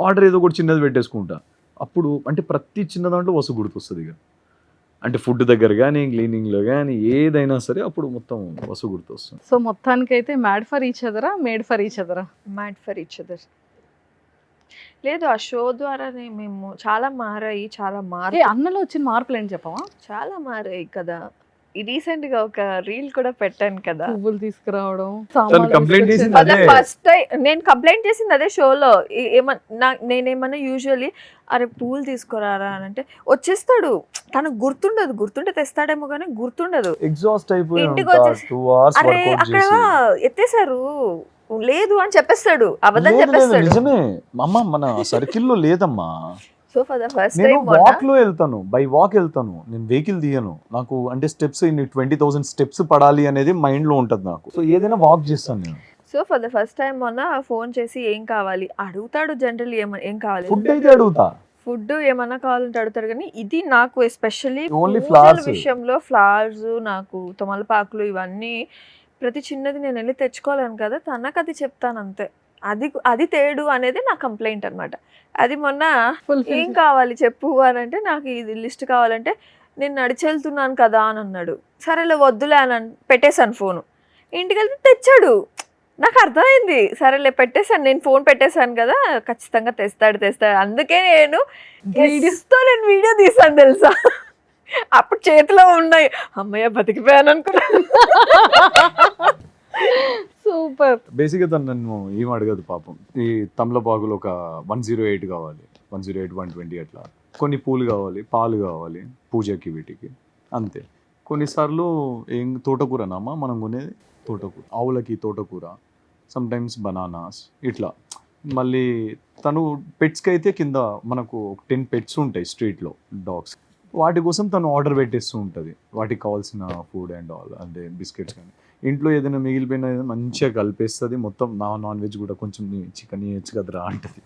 ఆర్డర్ ఏదో ఒకటి చిన్నది పెట్టేసుకుంటా. అప్పుడు అంటే ప్రతి చిన్న దాంట్లో వసు గుర్తొస్తుంది. ఇక అంటే ఫుడ్ దగ్గర కానీ, క్లీనింగ్లో కానీ ఏదైనా సరే అప్పుడు మొత్తం వసు గుర్తొస్తుంది. సో మొత్తానికైతే మ్యాడ్ ఫర్ ఈచ్ అదరా, మేడ్ ఫర్ ఈచ్ అదరా? Mad for each other. లేదు, ఆ షో ద్వారానే మేము చాలా మారాయి, చాలా అన్నలో వచ్చిన మార్పులు ఏంటి చెప్పవా? చాలా మారాయి కదా. రీసెంట్గా ఒక రీల్ కూడా పెట్టాను కదా, పువ్వులు తీసుకురావడం, కంప్లైంట్ చేసింది అదే. ఫస్ట్ టైం నేను కంప్లైంట్ చేసింది అదే షోలో. నేనేమన్నా యూజువల్లీ అరే పూలు తీసుకురారా అని అంటే వచ్చేస్తాడు, తనకు గుర్తుంటే తెస్తాడేమో కానీ గుర్తుండదు. ఎగ్జాస్ట్ అయిపోయి ఇంటికి వచ్చేసి, 2 hours అరే వర్కౌట్ అక్కడ చేసి ఎత్తేసారు లేదు అని చెప్పేస్తాడు, అబద్ధం చెప్పేస్తాడు. నిజమే అమ్మ, మన సర్కిల్లో లేదమ్మా. సో ఫర్ ద ఫస్ట్ నేను టైం వాక్ లో వెళ్తాను, బై వాక్ వెళ్తాను, నేను వెహికల్ తీయను. నాకు అంటే స్టెప్స్ 20,000 స్టెప్స్ పడాలి అనేది మైండ్ లో ఉంటది నాకు. సో ఏదైనా వాక్ చేస్తాను నేను. So for the first time మొన్న ఫోన్ చేసి ఏం కావాలి అడుగుతాడు. జనరల్ ఏం కావాలి, ఫుడ్ అయితే అడుగుతా, ఫుడ్ ఏమన్నా కావాలంటే అడుగుతాడు. కానీ ఇది నాకు ఎస్పెషల్లీ Only పూజల flowers. విషయంలో ఫ్లవర్స్, నాకు తమలపాకులు ఇవన్నీ ప్రతి చిన్నది నేను వెళ్ళి తెచ్చుకోలేను కదా, తనకు అది చెప్తాను అంతే. అది తేడు అనేది నా కంప్లైంట్ అనమాట. అది మొన్న ఏం కావాలి చెప్పు అని అంటే, నాకు ఇది లిస్ట్ కావాలంటే నేను నడిచి వెళ్తున్నాను కదా అని అన్నాడు. సరేలే వద్దులే అని పెట్టేశాను ఫోను. ఇంటికి వెళ్తే తెచ్చాడు. నాకు అర్థమైంది, సరేలే పెట్టేశాను, నేను ఫోన్ పెట్టేశాను కదా, ఖచ్చితంగా తెస్తాడు. అందుకే నేను వీడియో తీసాను తెలుసా. అప్పుడు చేతిలో ఉన్నాయి, అమ్మయ్య బతికిపోయాను అనుకున్నాను. సూపర్. బేసిక్గా తను నన్ను ఏం అడగదు పాపం. ఈ తమలపాకులు ఒక 108 కావాలి, 108, 120 అట్లా. కొన్ని పూలు కావాలి, పాలు కావాలి పూజకి వీటికి, అంతే. కొన్నిసార్లు ఏం తోటకూరనమ్మా మనం కొనేది, తోటకూర, ఆవులకి తోటకూర, సమ్ టైమ్స్ బనానాస్ ఇట్లా. మళ్ళీ తను పెట్స్కి అయితే కింద మనకు 10 పెట్స్ ఉంటాయి స్ట్రీట్లో, డాగ్స్. వాటి కోసం తను ఆర్డర్ పెట్టేస్తూ ఉంటుంది, వాటికి కావాల్సిన ఫుడ్ అండ్ ఆల్, అంటే బిస్కెట్స్ కానీ. ఇంట్లో ఏదైనా మిగిలిపోయినా ఏదైనా మంచిగా కలిపేస్తుంది మొత్తం. నాన్ వెజ్ కూడా కొంచెం చికెన్ వేయచ్చు కదరా అంటది.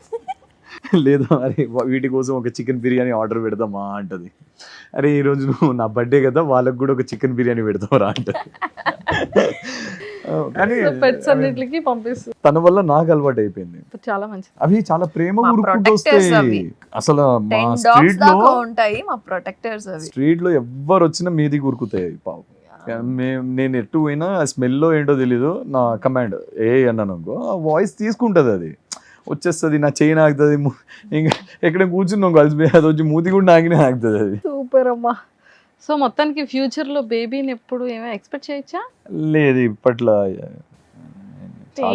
లేదా అరే వీటి కోసం ఒక చికెన్ బిర్యానీ ఆర్డర్ పెడదామా అంటది. అరే ఈరోజు నువ్వు నా బర్త్డే కదా, వాళ్ళకి కూడా ఒక చికెన్ బిర్యానీ పెడతామరా అంటది. కానీ పెట్స్ అన్నిటికి పంపిస్తుంది. తన వల్ల నాకు అలవాటు అయిపోయింది. చాలా మంచిది. అవి చాలా ప్రేమ మా గురుకుంటూ protectors వస్తాయి. అవి. అసలు మా 10 dogs స్ట్రీట్ లో దాకా ఉంటాయి మా ప్రొటెక్టర్స్ అవి. స్ట్రీట్ లో ఎవ్వరు వచ్చినా మీది గురుకుతాయి పాపం. నేను ఎటు పోయినా స్మెల్లో ఏంటో తెలీదు, నా కమాండ్ ఏ అన్నాను అనుకో, ఆ వాయిస్ తీసుకుంటుంది, అది వచ్చేస్తుంది, నా చేయి నాకుతుంది. ఇంకా ఎక్కడ కూర్చున్నాం కలిసిపోయి అది వచ్చి మూతి కూడా నాకినే ఆగుతుంది అది. సూపర్ అమ్మా. సో మొత్తానికి ఫ్యూచర్ లో బేబీని ఎప్పుడు ఏమైనా ఎక్స్పెక్ట్ చేయొచ్చా? లేదు ఇప్పట్లో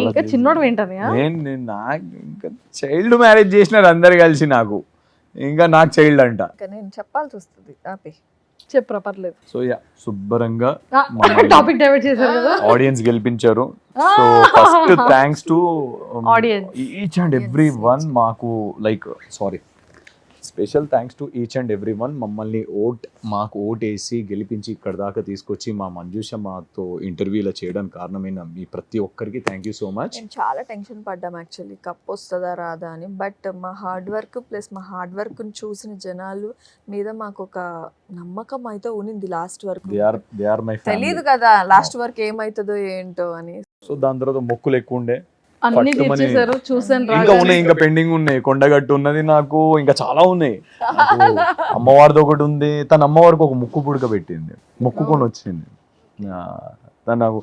ఇంకా చిన్నోడు ఏంటని నేను నాకు ఇంకా చైల్డ్ మ్యారేజ్ చేసినారు అందరు కలిసి, నాకు ఇంకా నాకు చైల్డ్ అంట. ఇంకా నేను చెప్పాల్సి వస్తుంది ఆపే. చెప్పరా పర్లేదు. సో యా, శుభ్రంగా టాపిక్ డైవర్ట్ చేశారు కదా, ఆడియన్స్ గెలిపించారు. So first thanks to Audience. Each and every one. మాకు like special thanks to each and every one. మమ్మల్ని మాకు ఓటేసి గెలిపించి ఇక్కడ దాకా తీసుకొచ్చి మా మంజుష మాతో ఇంటర్వ్యూలో చేయడానికి కారణమైన మీ ప్రతి ఒక్కరికి థ్యాంక్ యూ సో మచ్. నేను చాలా టెన్షన్ పడ్డాం యాక్చువల్లీ కప్ వస్తుందా రాదా అని. బట్ మా హార్డ్ వర్క్ ప్లస్ మా హార్డ్ వర్క్ని చూసిన జనాలు మీద మాకు ఒక నమ్మకం అయితే ఉన్నింది లాస్ట్ వరకు. They are my family. తెలియదు కదా లాస్ట్ వరకు ఏమవుతుందో ఏంటో అని. సో దాని తర్వాత మొక్కులు ఎక్కువ ఉండే, అన్ని తీర్చేశారు, చూసాను. ఇంకా ఉన్నాయి, ఇంకా పెండింగ్ ఉన్నాయి. కొండగట్టు ఉన్నది నాకు, ఇంకా చాలా ఉన్నాయి. నాకు అమ్మవారిది ఒకటి ఉంది. తన అమ్మవారికి ఒక ముక్కు పుడక పెట్టింది, మొక్కుకొని వచ్చింది. తను నాకు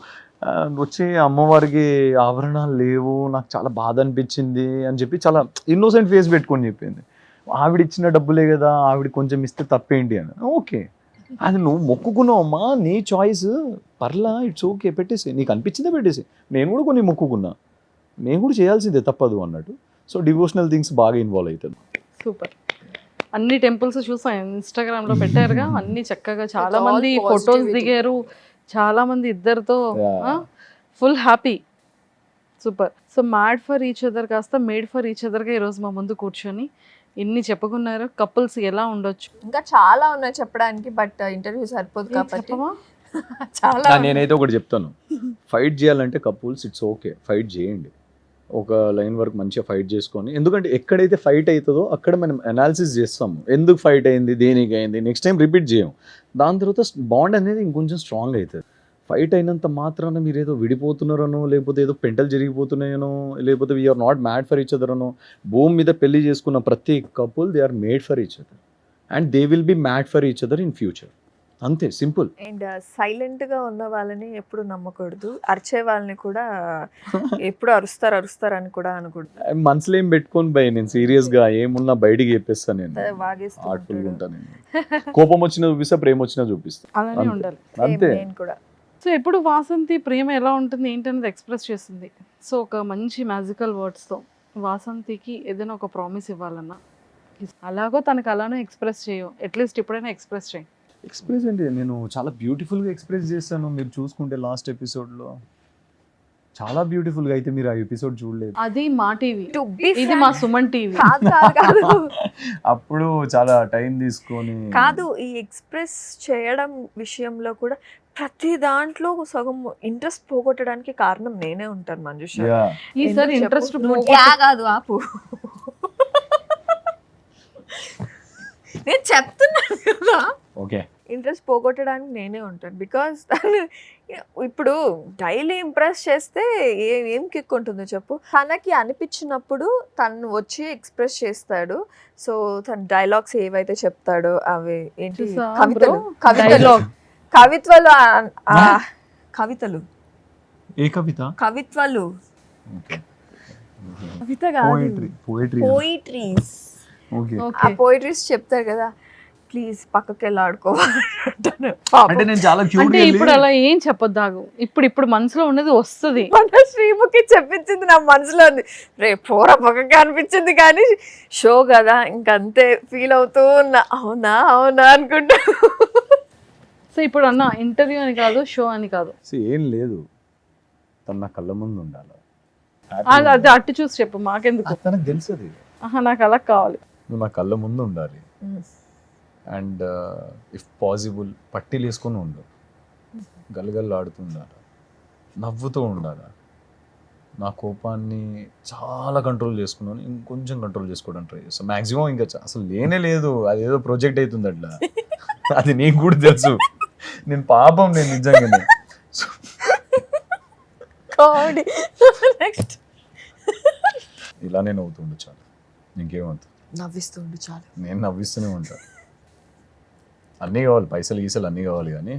వచ్చి అమ్మవారికి ఆభరణాలు లేవు, నాకు చాలా బాధ అనిపించింది అని చెప్పి చాలా ఇన్నోసెంట్ ఫేస్ పెట్టుకొని చెప్పింది. ఆవిడ ఇచ్చిన డబ్బులే కదా, ఆవిడ కొంచెం ఇస్తే తప్పేంటి అని. ఓకే, అది నువ్వు మొక్కుకున్నావమ్మా, నీ చాయిస్, పర్లా, ఇట్స్ ఓకే, పెట్టేసి, నీకు అనిపించిందే పెట్టేసి. నేను కూడా కొన్ని మొక్కుకున్నా, నేను కూడా చేయాల్సిందే, తప్పదు అన్నట్టు. సో డివోషనల్ థింగ్స్ బాగా ఇన్వాల్వ్ అవుతుంది. సూపర్. అన్ని టెంపుల్స్ చూసాం ఇన్స్టాగ్రామ్ లో పెట్టారుగా, అన్ని చక్కగా చాలా all మంది ఫొటోస్ positivity. దిగారు, చాలా మంది ఇద్దరితో full happy. Super. So mad for each other కాస్త మేడ్ ఫర్ ఈచ్ అదర్గా ఈరోజు మా ముందు కూర్చొని ఇన్ని చెప్పుకున్నారు. కపుల్స్ ఎలా ఉండొచ్చు ఇంకా చాలా ఉన్నాయి చెప్పడానికి, బట్ ఇంటర్వ్యూ సరిపోదు కాబట్టి చెప్పవా? చాలా నేనైతే ఒకటి చెప్తాను, ఫైట్ చేయాలంటే కపుల్స్ ఇట్స్ ఓకే, ఫైట్ చేయండి, ఒక లైన్ వరకు మంచిగా ఫైట్ చేసుకొని. ఎందుకంటే ఎక్కడైతే ఫైట్ అవుతుందో అక్కడ మనం అనాలిసిస్ చేస్తాము, ఎందుకు ఫైట్ అయింది, దేనికి అయింది, నెక్స్ట్ టైం రిపీట్ చేయం. దాని తర్వాత బాండ్ అనేది ఇంకొంచెం స్ట్రాంగ్ అవుతుంది. ఫైట్ అయినంత మాత్రాన మీరు ఏదో విడిపోతున్నారనో, లేకపోతే ఏదో పెంటలు జరిగిపోతున్నాయనో, లేకపోతే we're not mad for each other అనో. భూమి మీద పెళ్లి చేసుకున్న ప్రతి couple they are made for each other and they will be mad for each other in future. అంతే, సింపుల్. అండ్ సైలెంట్ గా ఉన్న వాళ్ళని ఎప్పుడు నమ్మకూడదు, అరిచే వాళ్ళని కూడా ఎప్పుడు అరుస్తారు అని కూడా అనకూడదు. మనసులో ఏం పెట్టుకొని భయ, నేను సీరియస్ గా ఏమున్నా బయటికి చెప్పేస్తాను, నేను వాగేస్తూ ఆర్ట్ఫుల్ గా ఉంటాడు. ఉంటాను. నేను కోపం వచ్చినా చూపిస్తా, ప్రేమ వచ్చినా చూపిస్తా, అలానే అంతే. ఉండాలి. అంతే. నేను కూడా సో ఎప్పుడు వాసంతి ప్రేమ ఎలా ఉంటుంది ఏంటనేది ఎక్స్ప్రెస్ చేస్తుంది. సో ఒక మంచి మ్యాజికల్ వర్డ్స్తో వాసంతికి ఏదైనా ఒక ప్రామిస్ ఇవ్వాలన్నా, అలాగో తనకు అలానే ఎక్స్ప్రెస్ చేయవు, అట్లీస్ట్ ఇప్పుడైనా ఎక్స్ప్రెస్ చేయి. ఎక్స్ప్రెస్ అంటే నేను చాలా బ్యూటిఫుల్గా ఎక్స్ప్రెస్ చేస్తాను. మీరు చూసుకుంటే లాస్ట్ ఎపిసోడ్లో చాలా బ్యూటిఫుల్గా, అయితే మీరు ఆ ఎపిసోడ్ చూడలేదు. అది మా టీవీ, To be ఇది మా సుమన్ టీవీ. కాదు అప్పుడు చాలా టైం తీసుకొని కాదు, ఈ ఎక్స్ప్రెస్ చేయడం విషయంలో కూడా ప్రతి దాంట్లో సగం ఇంట్రెస్ట్ పోగొట్టడానికి కారణం నేనే ఉంటాను మంజుష. Yeah. ఈసారి ఎందుకు ఇంట్రెస్ట్ చెప్పు? నువ్వు కాదు, ఆపు. నేను చెప్తున్నాను కదా, ఓకే. ఇంట్రెస్ట్ పోగొట్టడానికి నేనే ఉంటాను. బికాస్ తను ఇప్పుడు డైలీ ఇంప్రెస్ చేస్తే ఏం కిక్ ఉంటుందో చెప్పు. తనకి అనిపించినప్పుడు తను వచ్చి ఎక్స్ప్రెస్ చేస్తాడు. సో తన డైలాగ్స్ ఏవైతే చెప్తాడో అవి ఏంటి, చూసా కవితలు bro? కవితలు Dialogue. కవిత్వాలు కవితలు ఏ కవిత? కవిత్వాలు ఓకే. కవిత కాదు, పోయిటరీ. పోయిట్రీస్. ఓకే. ఆ ఓకే. పోయిట్రీస్ చెప్తారు కదా, ప్లీజ్ పక్కకి వెళ్ళి ఆడుకోవాలి. అంటే నేను చాలా క్యూట్ అంటే ఇప్పుడు అలా ఏం చెప్పొద్దాగు, ఇప్పుడు మనసులో ఉన్నది వస్తుంది. మన శ్రీముఖి చెప్పించింది నా మనసులో ఉంది, రేపు పోర పక్కకి అనిపించింది, కానీ షో కదా ఇంకంతే ఫీల్ అవుతూ ఉన్నా, అవునా అవునా అనుకుంటా. సో ఇప్పుడు అన్న ఇంటర్వ్యూ అని కాదు, షో అని కాదు, ఏం లేదు, తను నా కళ్ళ ముందు ఉండాలి. అది అట్టు చూసి చెప్పు, మాకెందుకు. తనకు తెలుసు అది. ఆహా, నాకు అలా కావాలి. నువ్వు నా కళ్ళ ముందు ఉండాలి అండ్ ఇఫ్ పాసిబుల్ పట్టీలు వేసుకొని ఉండు, గలగల్లు ఆడుతుండాలి, నవ్వుతూ ఉండాలి. నా కోపాన్ని చాలా కంట్రోల్ చేసుకున్నాను, ఇంకొంచెం కంట్రోల్ చేసుకోవడానికి ట్రై చేస్తాను మ్యాక్సిమం. ఇంకా అసలు లేనే లేదు, అదేదో ప్రొజెక్ట్ అవుతుంది అట్లా, అది నీకు కూడా తెలుసు. నేను పాపం, నేను నిజంగానే. నెక్స్ట్ ఇలానే నవ్వుతుండు చాలు, ఇంకేమవుతుంది. నవ్విస్తుండు చాలు. నేను నవ్విస్తూనే ఉంటాను. అన్నీ కావాలి, పైసలు గీసలు అన్నీ కావాలి, కానీ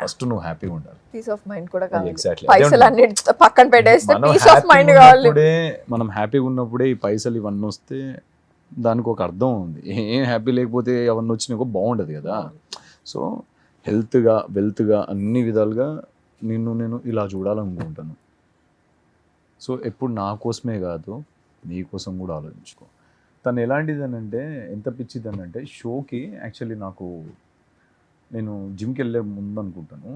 ఫస్ట్ నువ్వు హ్యాపీగా ఉండాలి. పీస్ ఆఫ్ మైండ్ కూడా కావాలి. Exactly. పైసలు అన్ని పక్కన పెట్టేస్తే మనం పీస్ ఆఫ్ మైండ్ happy కావాలి. ఉన్నప్పుడే, మనం హ్యాపీగా ఉన్నప్పుడే ఈ పైసలు ఇవన్నీ వస్తే దానికి ఒక అర్థం ఉంది. ఏం హ్యాపీ లేకపోతే అవన్నీ వచ్చినా బాగుండదు కదా. సో హెల్త్గా, వెల్త్గా, అన్ని విధాలుగా నేను ఇలా చూడాలనుకుంటాను. సో ఎప్పుడు నా కోసమే కాదు, నీ కోసం కూడా ఆలోచించుకో. తను ఎలాంటిదనంటే, ఎంత పిచ్చిదనంటే, షోకి యాక్చువల్లీ నేను జిమ్కి వెళ్ళే ముందు అనుకుంటాను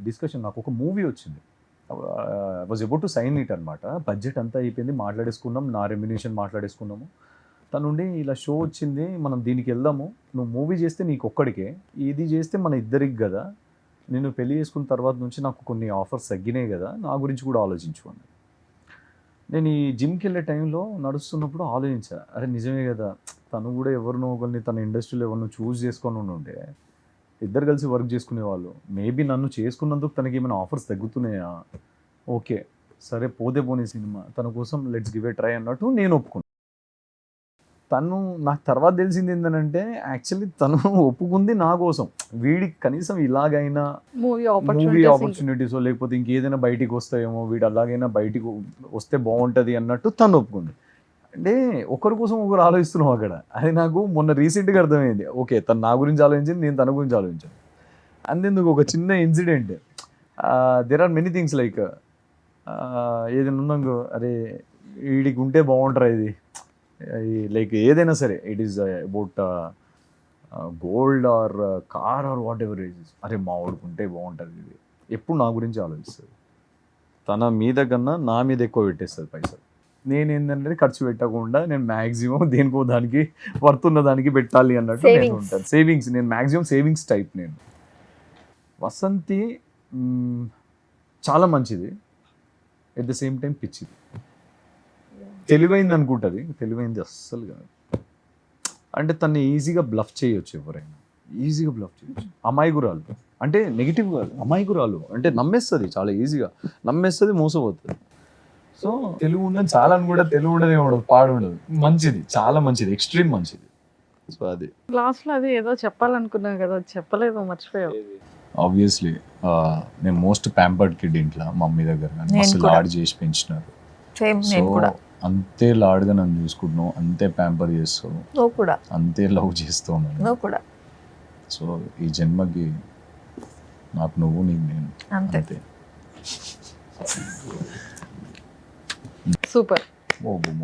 డిస్కషన్, నాకు ఒక మూవీ వచ్చింది, I was about to sign it అనమాట. బడ్జెట్ అంతా అయిపోయింది, మాట్లాడేసుకున్నాం, నా రెమ్యునేషన్ మాట్లాడేసుకున్నాము. తనుండి ఇలా షో వచ్చింది, మనం దీనికి వెళ్దాము, నువ్వు మూవీ చేస్తే నీకు ఒక్కడికే, ఇది చేస్తే మన ఇద్దరికి కదా, నేను పెళ్లి చేసుకున్న తర్వాత నుంచి నాకు కొన్ని ఆఫర్స్ తగ్గినాయి కదా, నా గురించి కూడా ఆలోచించు అన్నది. నేను ఈ జిమ్కి వెళ్ళే టైంలో నడుస్తున్నప్పుడు ఆలోచించా, అరే నిజమే కదా, తను కూడా ఎవరినో ఒకరిని తన ఇండస్ట్రీలో ఎవరినో చూస్ చేసుకొని ఉండే, ఇద్దరు కలిసి వర్క్ చేసుకునేవాళ్ళు. మేబీ నన్ను చేసుకున్నందుకు తనకి ఏమైనా ఆఫర్స్ తగ్గుతున్నాయా, ఓకే సరే పోతే పోనీ సినిమా, తన కోసం లెట్స్ గివ్ ఏ ట్రై అన్నట్టు నేను ఒప్పుకున్నాను. తను నాకు తర్వాత తెలిసింది ఏంటంటే, యాక్చువల్లీ తను ఒప్పుకుంది నా కోసం, వీడికి కనీసం ఇలాగైనా మూవీ మూవీ ఆపర్చునిటీస్ ఆపర్చునిటీస్ లేకపోతే ఇంకేదైనా బయటికి వస్తాయేమో, వీడు అలాగైనా బయటికి వస్తే బాగుంటుంది అన్నట్టు తను ఒప్పుకుంది. అంటే ఒకరి కోసం ఒకరు ఆలోచిస్తున్నాం అక్కడ. అది నాకు మొన్న రీసెంట్గా అర్థమైంది. ఓకే, తను నా గురించి ఆలోచించింది, నేను తన గురించి ఆలోచించాను. అంతెందుకు ఒక చిన్న incident, there are many things like ఏదైనా ఉందనుకో, అరే వీడికి ఉంటే బాగుంటారా ఇది, లైక్ ఏదైనా సరే it is about gold or car or whatever it is, అరే మా వాడికి ఉంటే బాగుంటుంది ఇది, ఎప్పుడు నా గురించి ఆలోచిస్తుంది. తన మీద కన్నా నా మీద ఎక్కువ పెట్టేస్తుంది పైసలు. నేను ఏంటంటే ఖర్చు పెట్టకుండా నేను మ్యాక్సిమం దేనికో దానికి వర్త్ ఉన్న దానికి పెట్టాలి అన్నట్టు నేను Savings. ఉంటాను. సేవింగ్స్, నేను మ్యాక్సిమం సేవింగ్స్ టైప్. నేను వసంతి చాలా మంచిది, ఎట్ ద సేమ్ టైం పిచ్చిది. తెలివైంది అనుకుంటుంది, తెలివైంది అస్సలు కాదు. అంటే తను ఈజీగా బ్లఫ్ చేయొచ్చు, ఎవరైనా ఈజీగా బ్లఫ్ చేయొచ్చు. అమాయకురాలు అంటే నెగిటివ్ కాదు, అమాయకురాలు అంటే నమ్మేస్తుంది, చాలా ఈజీగా నమ్మేస్తుంది, మోసపోతుంది. సో తెలుగు ఉందని చాలా అని కూడా తెలుగు ఉండదు, ఉండదు, పాడు ఉండదు, మంచిది, చాలా మంచిది, ఎక్స్ట్రీమ్ మంచిది. సో అది లాస్ట్లో అది ఏదో చెప్పాలనుకున్నావు కదా, చెప్పలేదు, మర్చిపోయావు. ఆబ్వియస్లీ నేను మోస్ట్ ప్యాంపర్డ్ కిడ్ ఇంట్లో, మమ్మీ దగ్గర నేను మస్తు కూడా. లాడ్ చేసి పెంచినారు. సేమ్ సో నేను కూడా. అంతే లాడ్గా నన్ను చూసుకుంటున్నావు, అంతే ప్యాంపర్ చేస్తావు, నువ్వు కూడా. అంతే లవ్ చేస్తావు నన్ను. నువ్వు కూడా. సో ఈ జన్మకి నాకు నువ్వు, నీకు నేను, అంతే. అంతే. సూపర్. ఓ బొమ్మ